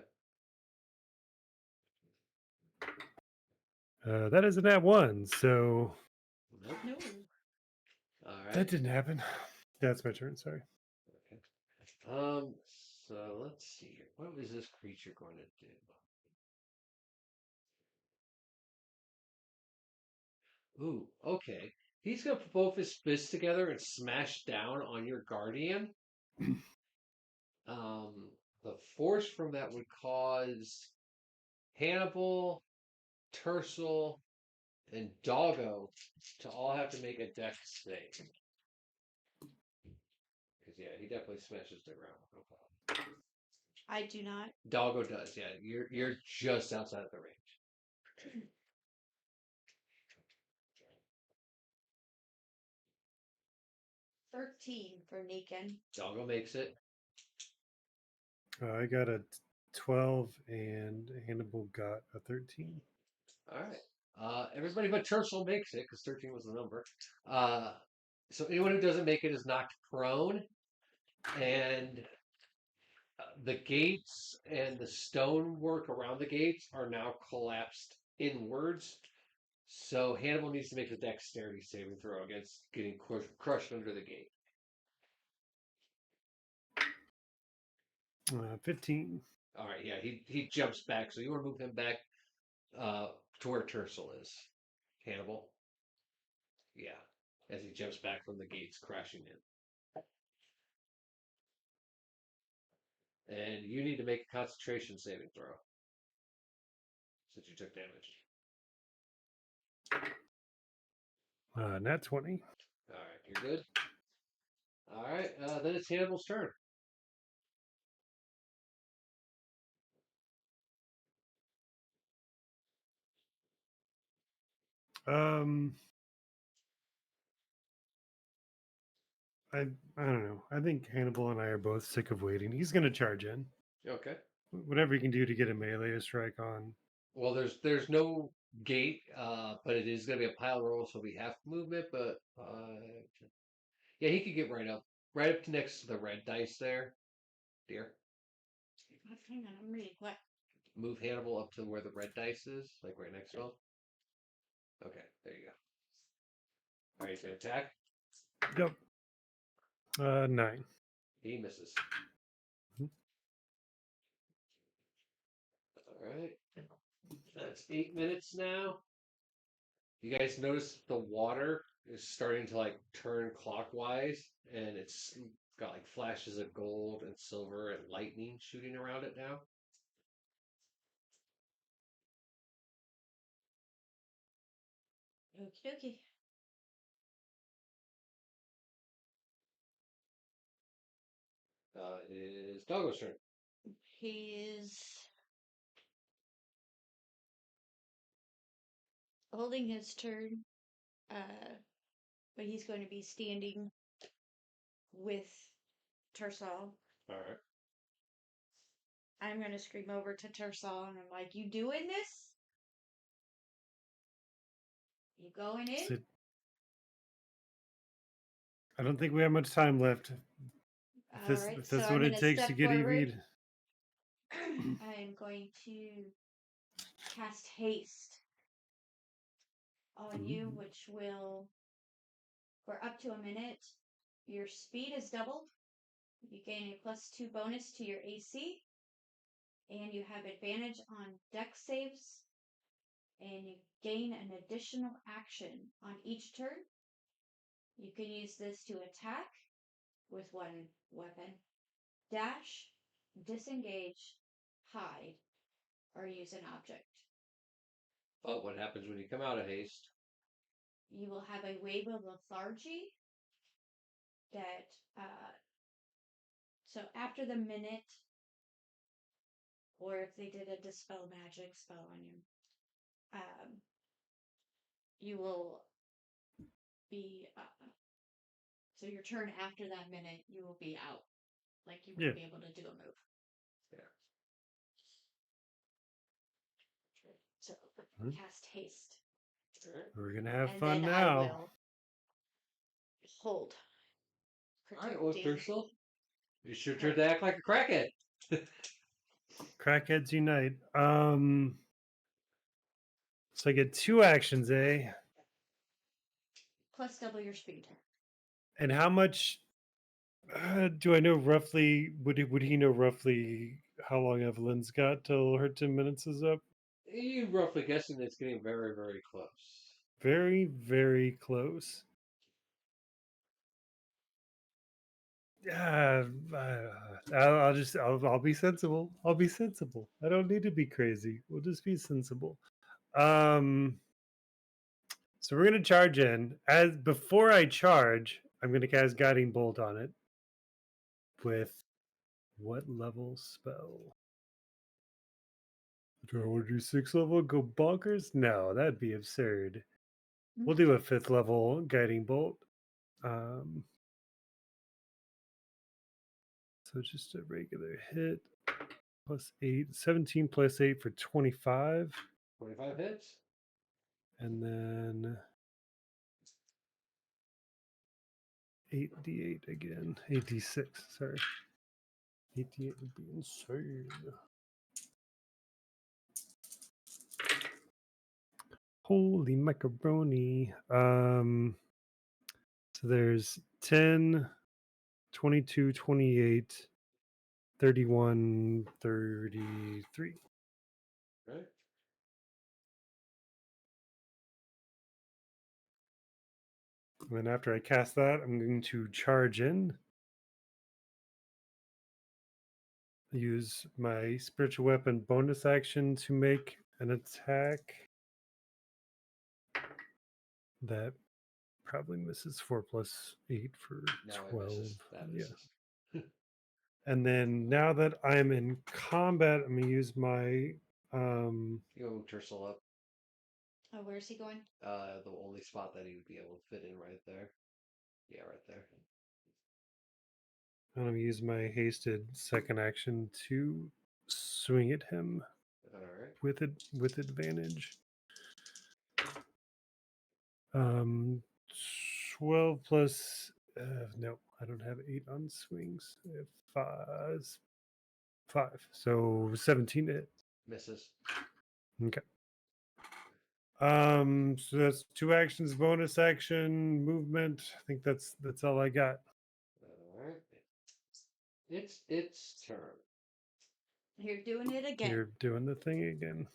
That is an at one, so Nope. No. All that right. didn't happen. That's my turn. Sorry. Okay. So let's see here. What is this creature going to do? Ooh, okay. He's gonna put both his fists together and smash down on your guardian. The force from that would cause Hannibal, Tercel, and Doggo to all have to make a dex save. Because yeah, he definitely smashes the ground. No problem. I do not. Doggo does, yeah. You're just outside of the range. 13 for Negan. Doggo makes it. I got a 12 and Hannibal got a 13. All right. Everybody but Tercel makes it because 13 was the number. Uh, so anyone who doesn't make it is knocked prone, and the gates and the stonework around the gates are now collapsed inwards. So Hannibal needs to make a dexterity saving throw against getting crushed under the gate. 15. All right, yeah, he jumps back. So you want to move him back to where Tercel is, Hannibal. Yeah, as he jumps back from the gates, crashing in. And you need to make a concentration saving throw since you took damage. Nat 20. All right, you're good. All right, then it's Hannibal's turn. Um, I don't know. I think Hannibal and I are both sick of waiting. He's going to charge in. Okay. Whatever he can do to get a melee strike on. Well, there's no gate, but it is going to be a pile roll, so we have movement. But yeah, he could get right up to next to the red dice there, dear. Hang on, I'm reading. What? Move Hannibal up to where the red dice is, like right next to him. Okay, there you go. All right, he's gonna attack. Yep. 9. He misses. Mhm. All right, that's 8 minutes now. You guys notice the water is starting to like turn clockwise, and it's got like flashes of gold and silver and lightning shooting around it now. Okie dokie. It is Doggo's turn. He is holding his turn, but he's going to be standing with Tersal. All right. I'm going to scream over to Tersal and I'm like, "You doing this? You going in?" So, I don't think we have much time left. If Alright, that's so what I'm it gonna takes to step get forward. EV'd. I'm going to cast haste on you, Ooh. which will, for up to a minute, your speed is doubled. You gain a +2 bonus to your AC, and you have advantage on dex saves, and you gain an additional action on each turn. You can use this to attack with one weapon, dash, disengage, hide, or use an object. But what happens when you come out of haste? You will have a wave of lethargy that, so after the minute, or if they did a dispel magic spell on you, you will be, so your turn after that minute, you will be out. Like you won't be able to do a move. Yeah. So Mhm. cast haste. We're going to have And fun then now. I will hold. All right, well, Protecting. Tercel, it's your turn to act like a crackhead. Crackheads unite. So I get 2 actions, eh? Plus double your speed. And how much do I know roughly? Would he know roughly how long Evelyn's got till her 10 minutes is up? You roughly guessing it's getting very, very close. Very, very close. Yeah, I'll be sensible. I'll be sensible. I don't need to be crazy. We'll just be sensible. So we're gonna charge in. As before I charge, I'm gonna cast Guiding Bolt on it. With what level spell? Do I want to do 6th level? Go bonkers? No, that'd be absurd. We'll do a 5th level Guiding Bolt. So just a regular hit. Plus 8. 17 plus 8 for 25. 25 hits. And then 8d8 again. 8d6, sorry. 8d8 would be insane. Holy macaroni. So there's 10, 22, 28, 31, 33. Right. And then after I cast that, I'm going to charge in. Use my spiritual weapon bonus action to make an attack that probably misses 4 plus 8 for No, it 12. misses. That Yeah. misses. And then now that I'm in combat, I'm gonna use my You move Tercel up. Oh, where's he going? The only spot that he would be able to fit in right there. Yeah, right there. I'm gonna use my hasted second action to swing at him All right. with advantage. 12 plus no, I don't have 8 on swings. I have 5. So 17 to hit. Misses. Okay. So that's 2 actions, bonus action, movement. I think that's all I got. All right. It's its turn. You're doing it again. You're doing the thing again.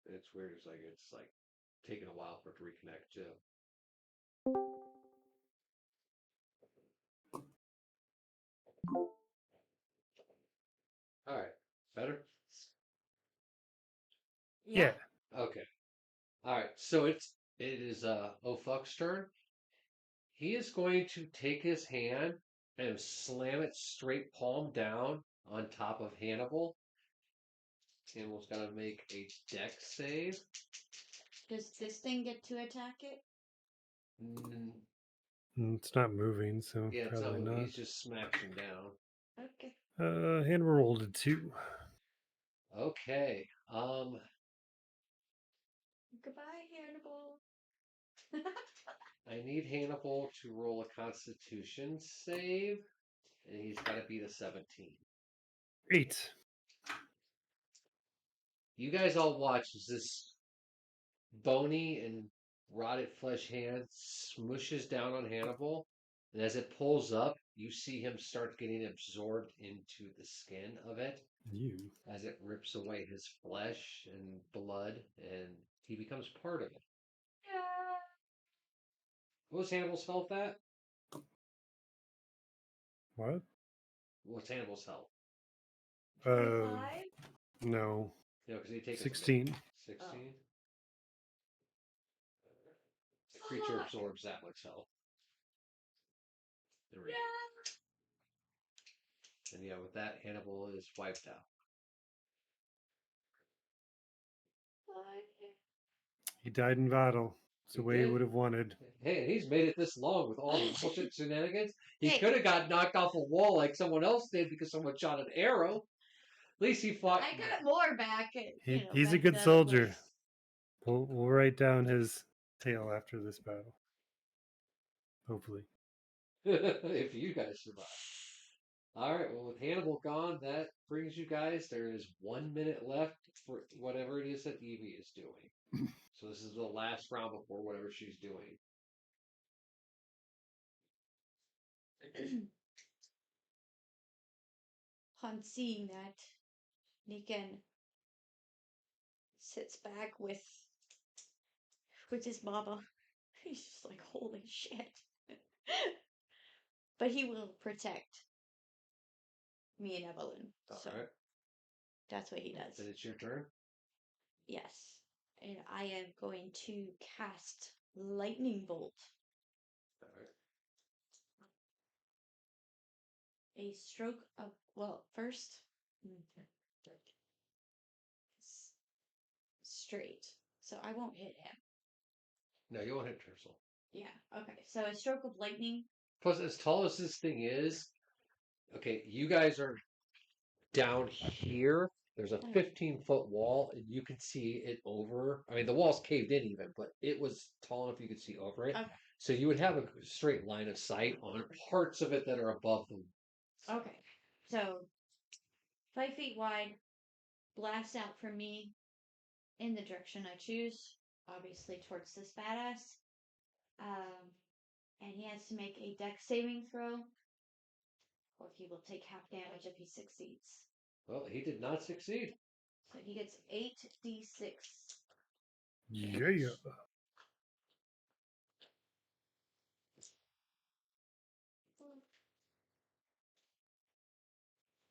It's weird. It's like taking a while for it to reconnect too. All right. Better. Yeah. Okay. All right. So it is O'Fuck's turn. He is going to take his hand and slam it straight palm down on top of Hannibal. Hannibal's got to make a dex save. Does this thing get to attack it? It's not moving, so Yeah, it's probably not. not. He's just smashing down. Okay. Hand rolled a 2. Okay. Goodbye, Hannibal. I need Hannibal to roll a Constitution save, and he's got to beat a 17. 8. You guys all watch as this bony and rotted flesh hand smooshes down on Hannibal, and as it pulls up, you see him start getting absorbed into the skin of it You. as it rips away his flesh and blood, and he becomes part of it. What was Hannibal's health at? What? What's Hannibal's health? 25? No. You know, because he takes 16. 16. The creature Fuck. absorbs that much health. There we go. And yeah, with that, Hannibal is wiped out. He died in battle. It's the He way he did. would have wanted. Hey, and he's made it this long with all the bullshit shenanigans. He Hey. could have got knocked off a wall like someone else did because someone shot an arrow. At least he fought. I got more back. He's a back good to the soldier. place. We'll write down his tale after this battle. Hopefully. if you guys survive. All right. Well, with Hannibal gone, that brings you guys. There is 1 minute left for whatever it is that Evie is doing. So this is the last round before whatever she's doing. Upon seeing that, Nikan sits back with his mama. He's just like, holy shit. But he will protect me and Evelyn. All So right. that's what he does. Then it's your turn. Yes. And I am going to cast Lightning Bolt. All right. A stroke of, well, first, straight. So I won't hit him. No, you won't hit Tercel. Yeah, okay. So a stroke of lightning. Plus, as tall as this thing is, okay, you guys are down here. There's a 15-foot wall, and you can see it over. I mean, the wall's caved in even, but it was tall enough you could see over it. Okay. So you would have a straight line of sight on parts of it that are above them. Okay. So 5 feet wide, blast out from me in the direction I choose, obviously towards this badass. And he has to make a dex saving throw, or he will take half damage if he succeeds. Well, he did not succeed. So he gets 8d6. Yeah.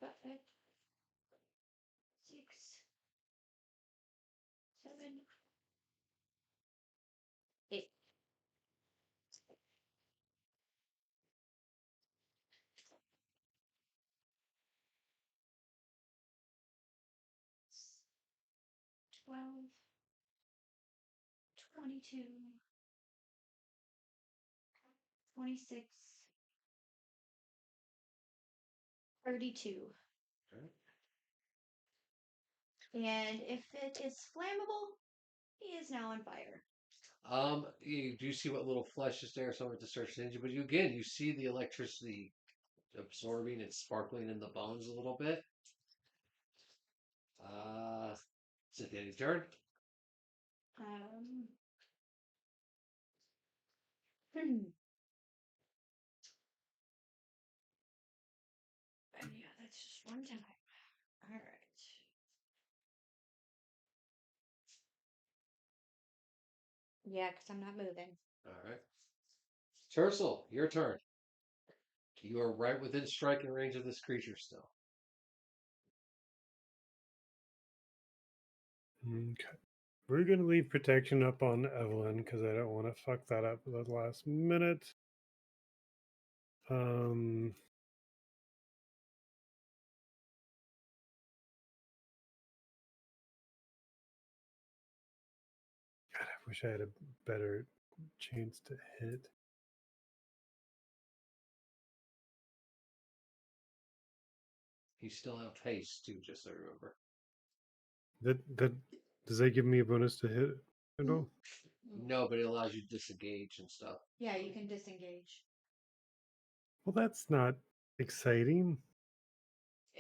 Five, 6, 7, 8. $12, 22, 26, 32. Okay. And if it is flammable, he is now on fire. You do see what little flesh is there, so it to start changing, but you see the electricity absorbing and sparkling in the bones a little bit. Is it Danny's turn? And yeah, that's just one time. All right. Yeah, because I'm not moving. All right. Tercel, your turn. You are right within striking range of this creature still. Okay. We're going to leave protection up on Evelyn because I don't want to fuck that up at the last minute. God, I wish I had a better chance to hit. You still have haste too, just so you remember. That does that give me a bonus to hit at all? No, but it allows you to disengage and stuff. Yeah, you can disengage. Well, that's not exciting.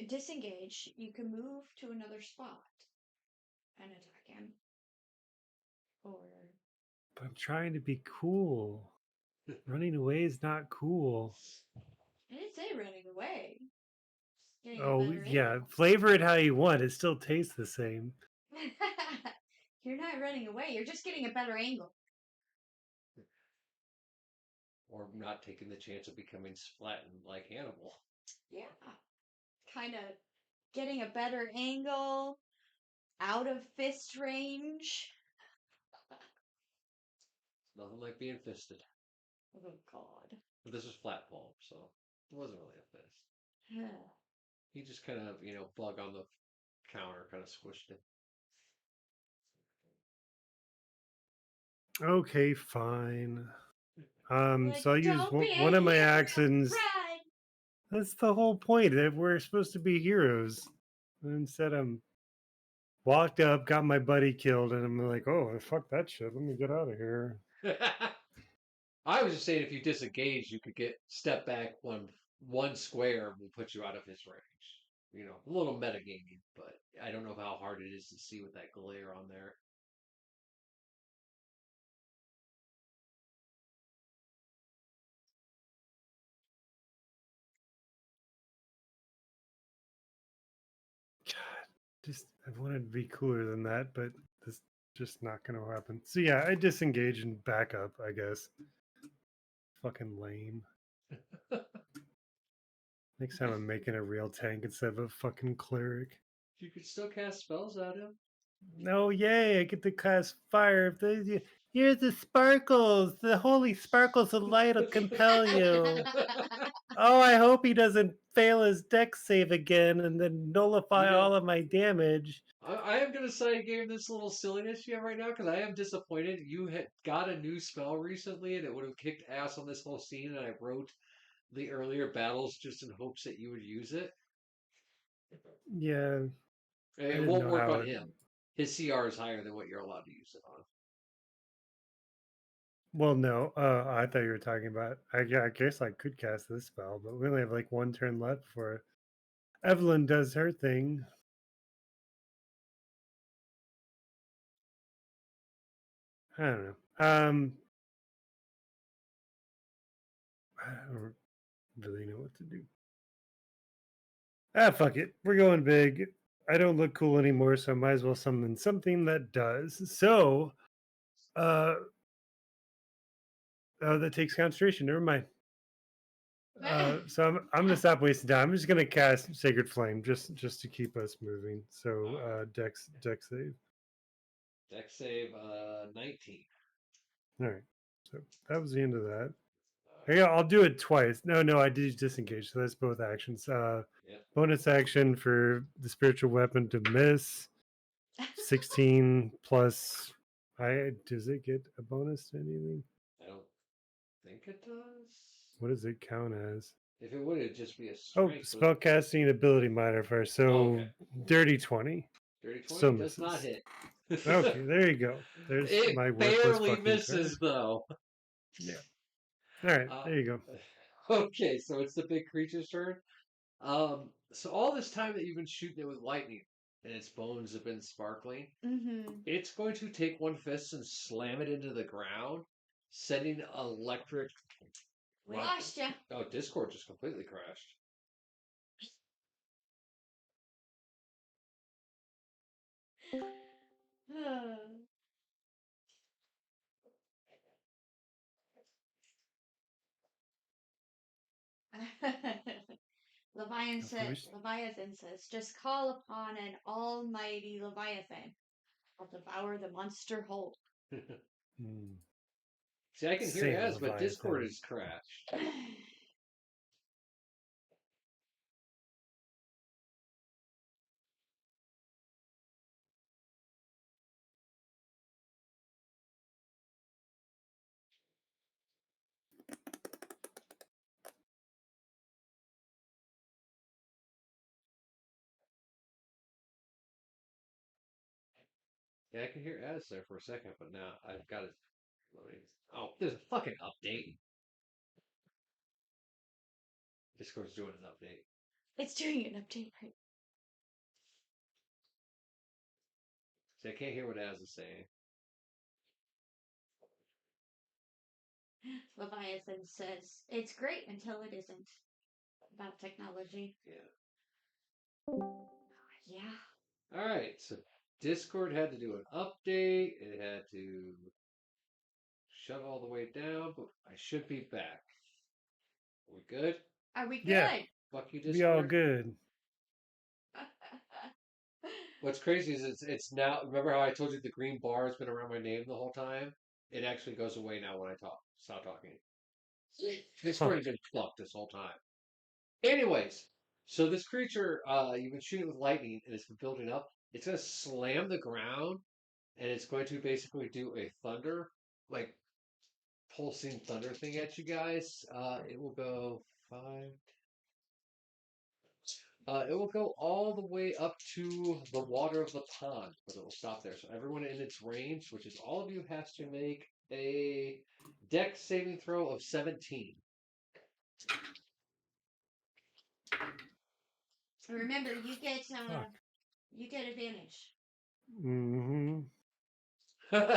Disengage, you can move to another spot and attack him. Or. But I'm trying to be cool. Running away is not cool. I didn't say running away. Oh, yeah. Flavor it how you want. It still tastes the same. You're not running away. You're just getting a better angle. Or not taking the chance of becoming flattened like Hannibal. Yeah. Kind of getting a better angle. Out of fist range. Nothing like being fisted. Oh, God. But this was flat palm, so it wasn't really a fist. He just kind of, bug on the counter, kind of squished it. Okay, fine. Like, so I'll use one of my actions. Run! That's the whole point. That we're supposed to be heroes. And instead, I'm walked up, got my buddy killed, and I'm like, oh, fuck that shit. Let me get out of here. I was just saying if you disengage, you could get step back one square will put you out of his range. You know, a little metagaming, but I don't know how hard it is to see with that glare on there. Just I wanted to be cooler than that, but this just not going to happen. So yeah, I disengage and back up. I guess. Fucking lame. Next time I'm making a real tank instead of a fucking cleric. You could still cast spells at him. No, yay! I get to cast fire. Here's the sparkles. The holy sparkles of light will compel you. Oh, I hope he doesn't fail his deck save again and then nullify You know, all of my damage. I am going to side game this little silliness you have right now because I am disappointed. You had got a new spell recently and it would have kicked ass on this whole scene, and I wrote the earlier battles just in hopes that you would use it. Yeah, I It didn't won't know work how on it. him. His CR is higher than what you're allowed to use it on. Well, no, I thought you were talking about. I guess I could cast this spell, but we only have like one turn left before Evelyn does her thing. I don't know. I don't really know what to do. Ah, fuck it. We're going big. I don't look cool anymore, so I might as well summon something that does. So, that takes concentration. Never mind. So I'm gonna stop wasting time. I'm just gonna cast Sacred Flame just to keep us moving. So Dex save. Deck save 19. All right. So that was the end of that. Yeah, I'll do it twice. No, I did disengage. So that's both actions. Yeah. Bonus action for the spiritual weapon to miss. 16 plus. Does it get a bonus to anything? I don't think it does. What does it count as? If it would, it'd just be a Oh, strength. spellcasting ability modifier. So okay. dirty 20. Dirty 20 Still does not misses. hit. Okay, there you go. There's It my worthless barely fucking misses, card. though. Yeah. All right, there you go. Okay, so it's the big creature's turn. So all this time that you've been shooting it with lightning and its bones have been sparkling, it's going to take one fist and slam it into the ground, sending electric. We lost you. Oh, Discord just completely crashed. Leviathan says, just call upon an almighty Leviathan. I'll devour the monster whole. See, I can hear Same Az, but Discord Leviathan. has crashed. Yeah, I can hear Az there for a second, but now I've got it. Oh, there's a fucking update. Discord's doing an update. It's doing an update right. See, I can't hear what Az is saying. Leviathan says, it's great until it isn't. About technology. Yeah. Yeah. Alright, so Discord had to do an update. It had to shut all the way down, but I should be back. Are we good? Are we good? Yeah. Fuck you, Be Discord. all good. What's crazy is it's now. Remember how I told you the green bar has been around my name the whole time? It actually goes away now when I stop talking. Discord's been fucked this whole time. Anyways, so this creature, you've been shooting with lightning and it's been building up. It's gonna slam the ground and it's going to basically do a thunder, like pulsing thunder thing at you guys. It will go 5. It will go all the way up to the water of the pond, but it will stop there. So everyone in its range, which is all of you, has to make a dex saving throw of 17. Remember, you get Fuck. advantage. Mm-hmm.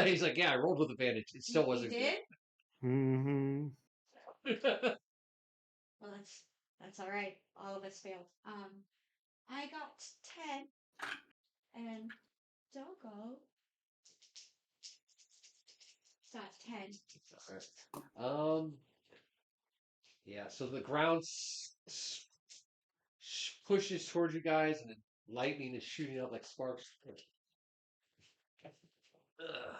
He's like, yeah, I rolled with advantage. It still You wasn't did? Mm-hmm. good. Well, that's all right. All of us failed. I got 10, and Dogo got 10. Alright. Yeah, so the ground pushes towards you guys, and lightning is shooting out like sparks. Ugh.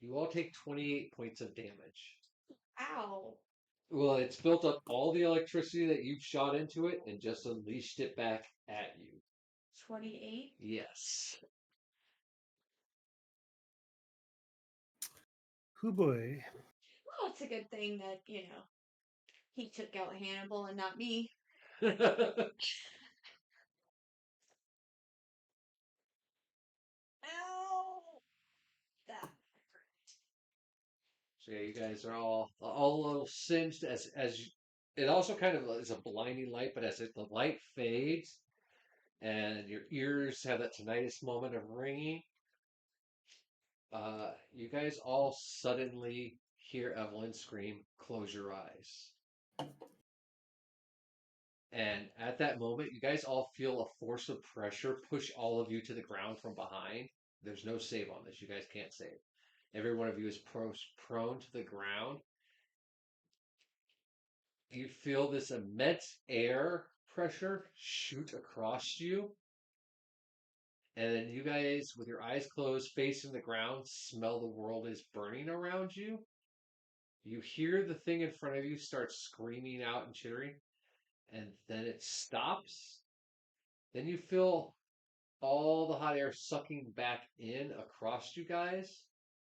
You all take 28 points of damage. Ow. Well, it's built up all the electricity that you've shot into it and just unleashed it back at you. 28. Yes. Hoo boy. Well, it's a good thing that, he took out Hannibal and not me. Ow! That. So yeah, you guys are all a little singed it also kind of is a blinding light, but as the light fades and your ears have that tinnitus moment of ringing, you guys all suddenly hear Evelyn scream, "Close your eyes." And at that moment, you guys all feel a force of pressure push all of you to the ground from behind. There's no save on this. You guys can't save. Every one of you is prone to the ground. You feel this immense air pressure shoot across you. And then you guys, with your eyes closed, facing the ground, smell the world is burning around you. You hear the thing in front of you start screaming out and chittering, and then it stops. Then you feel all the hot air sucking back in across you guys,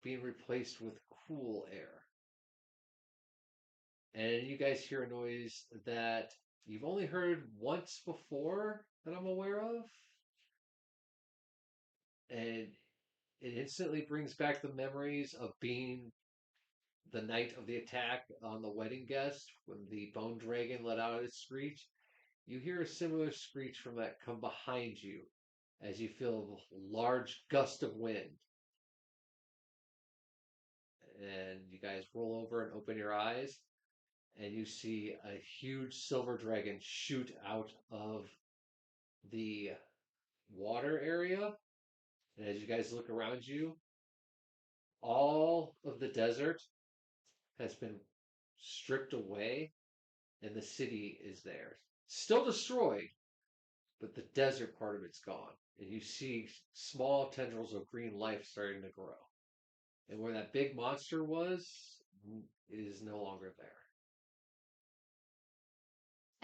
being replaced with cool air. And you guys hear a noise that you've only heard once before that I'm aware of. And it instantly brings back the memories of being the night of the attack on the wedding guest when the bone dragon let out its screech. You hear a similar screech from that come behind you as you feel a large gust of wind. And you guys roll over and open your eyes, and you see a huge silver dragon shoot out of the water area. And as you guys look around you, all of the desert has been stripped away, and the city is there. Still destroyed, but the desert part of it's gone. And you see small tendrils of green life starting to grow. And where that big monster was, is no longer there.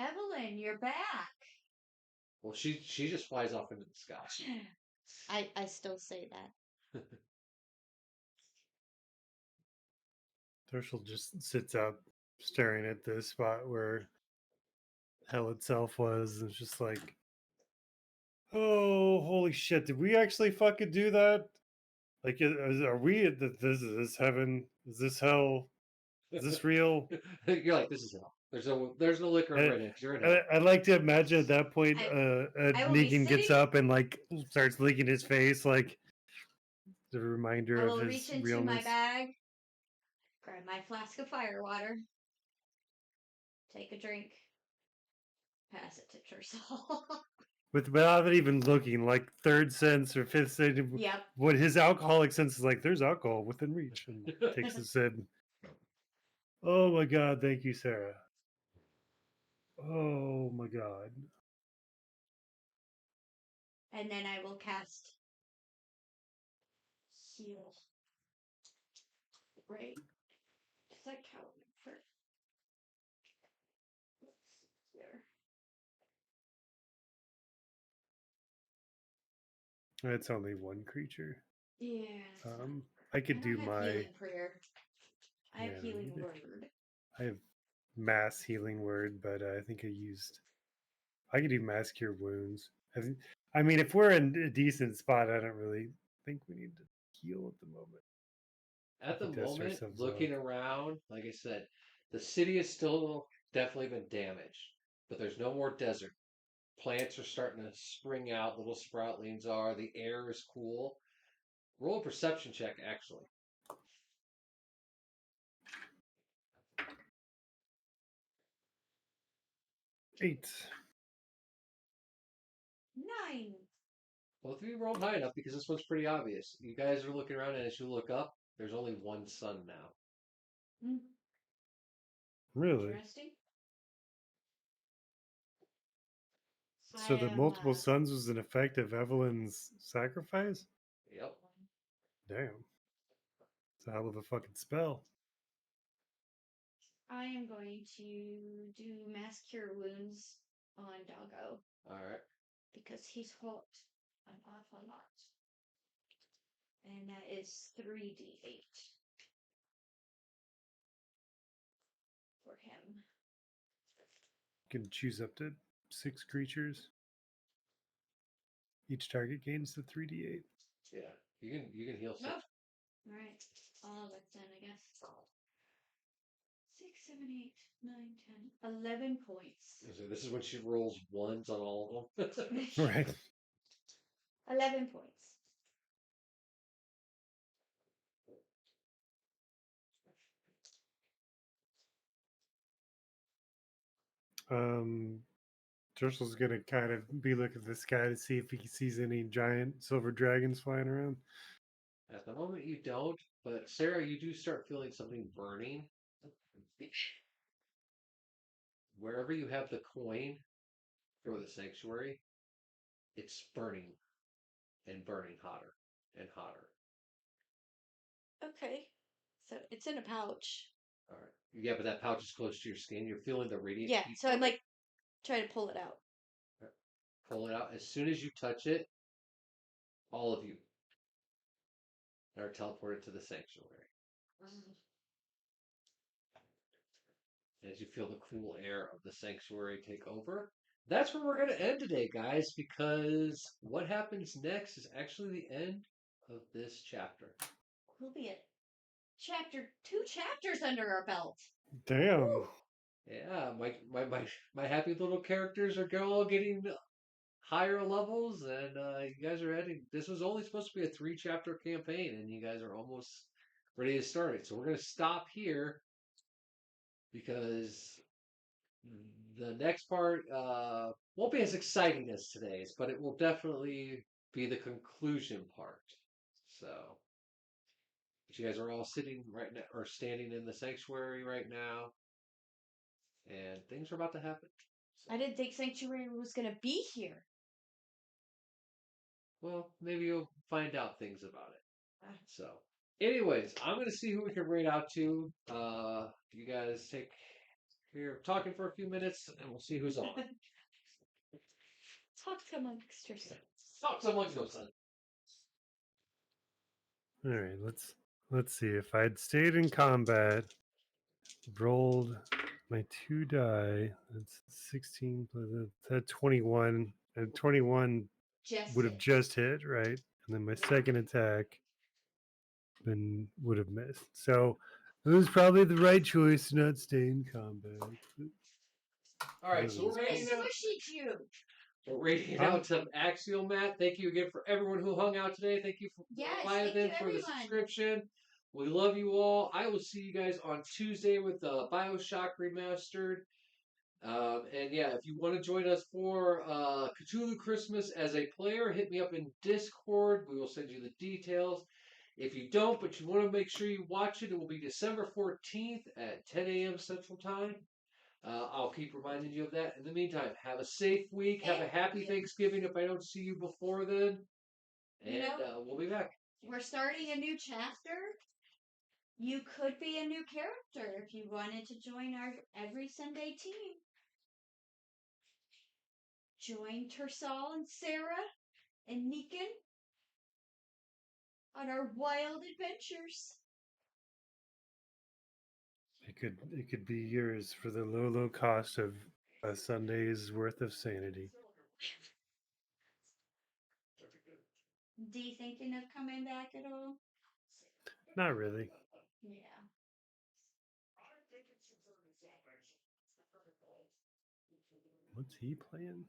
Evelyn, you're back. Well, she just flies off into the sky. I still say that. Thurshel just sits up, staring at the spot where hell itself was, and it's just like, oh, holy shit! Did we actually fucking do that? Like, are we? Is this heaven? Is this hell? Is this real? You're like, this is hell. There's no liquor in I, Redneck. You're in hell. I'd like to imagine at that point, I will be Negan gets sitting- up and like starts licking his face, like the reminder I of will his reach into realness. my bag, grab my flask of fire water, take a drink, pass it to Tersal. Without even looking, like third sense or fifth sense, Yep. what his alcoholic sense is like. There's alcohol within reach, and takes a sip. Oh my god, thank you, Sarah. Oh my god. And then I will cast heal. Right? Does that count for? Let's see here. That's only one creature. Yeah. I could I do don't have my. healing prayer. I have Yeah, healing neither. word. I have mass healing word, but I think I could do mass cure wounds. I mean, if we're in a decent spot, I don't really think we need to heal at the moment. At If the we dust moment, ourselves looking off. around, like I said, the city is still definitely been damaged, but there's no more desert. Plants are starting to spring out, little sproutlings are. The air is cool. Roll a perception check, actually. 8. 9. Both of you rolled high enough because this one's pretty obvious. You guys are looking around, and as you look up, there's only one sun now. Hmm. Really? Interesting. So I the am, multiple suns was an effect of Evelyn's sacrifice? Yep. Damn. It's a hell of a fucking spell. I am going to do Mass Cure Wounds on Doggo All right. because he's hot an awful lot. And that is 3d8 for him. You can choose up to 6 creatures. Each target gains the 3d8. Yeah. You can heal six. Nope. Alright. All of it then, I guess. 6, 7, 8, 9, 10, 11 points. So this is when she rolls ones on all of them. Right. 11 points. Tursel's gonna kind of be looking at the sky to see if he sees any giant silver dragons flying around. At the moment, you don't, but Sarah, you do start feeling something burning. Wherever you have the coin for the sanctuary, it's burning and burning hotter and hotter. Okay. So it's in a pouch. All right. Yeah, but that pouch is close to your skin. You're feeling the radiant Yeah, heat. so I'm like trying to pull it out. Pull it out. As soon as you touch it, all of you are teleported to the sanctuary. As you feel the cool air of the sanctuary take over. That's where we're going to end today, guys, because what happens next is actually the end of this chapter. We'll be at two chapters under our belt. Damn. Woo. Yeah, my happy little characters are all getting higher levels, and you guys are heading. This was only supposed to be a 3-chapter campaign, and you guys are almost ready to start it. So we're going to stop here because the next part won't be as exciting as today's, but it will definitely be the conclusion part. So, but you guys are all sitting right now or standing in the sanctuary right now, and things are about to happen. So, I didn't think Sanctuary was going to be here. well, maybe you'll find out things about it. So, anyways, I'm going to see who we can raid out to. You guys take care of talking for a few minutes, and we'll see who's on. Talk amongst yourselves. Talk to amongst yourselves. All right, let's see. If I'd stayed in combat, rolled my 2 die, that's 16 plus that 21, and 21 Just would have just hit, right? And then my second attack would have missed. So it was probably the right choice to not stay in combat. All right, so we're I raiding out. squishy you. We're raiding out to Axiomat. Thank you again for everyone who hung out today. Thank you for Yes, thank Leviathan you, for the everyone. subscription. We love you all. I will see you guys on Tuesday with Bioshock Remastered. And yeah, if you want to join us for Cthulhu Christmas as a player, hit me up in Discord. We will send you the details. If you don't, but you want to make sure you watch it, it will be December 14th at 10 a.m. Central Time. I'll keep reminding you of that. In the meantime, have a safe week. Have a happy Thanksgiving if I don't see you before then. And we'll be back. We're starting a new chapter. You could be a new character if you wanted to join our every Sunday team. Join Tersal and Sarah and Neekin on our wild adventures. it could be yours for the low cost of a Sunday's worth of sanity. D thinking of coming back at all? Not really. Yeah. What's he playing?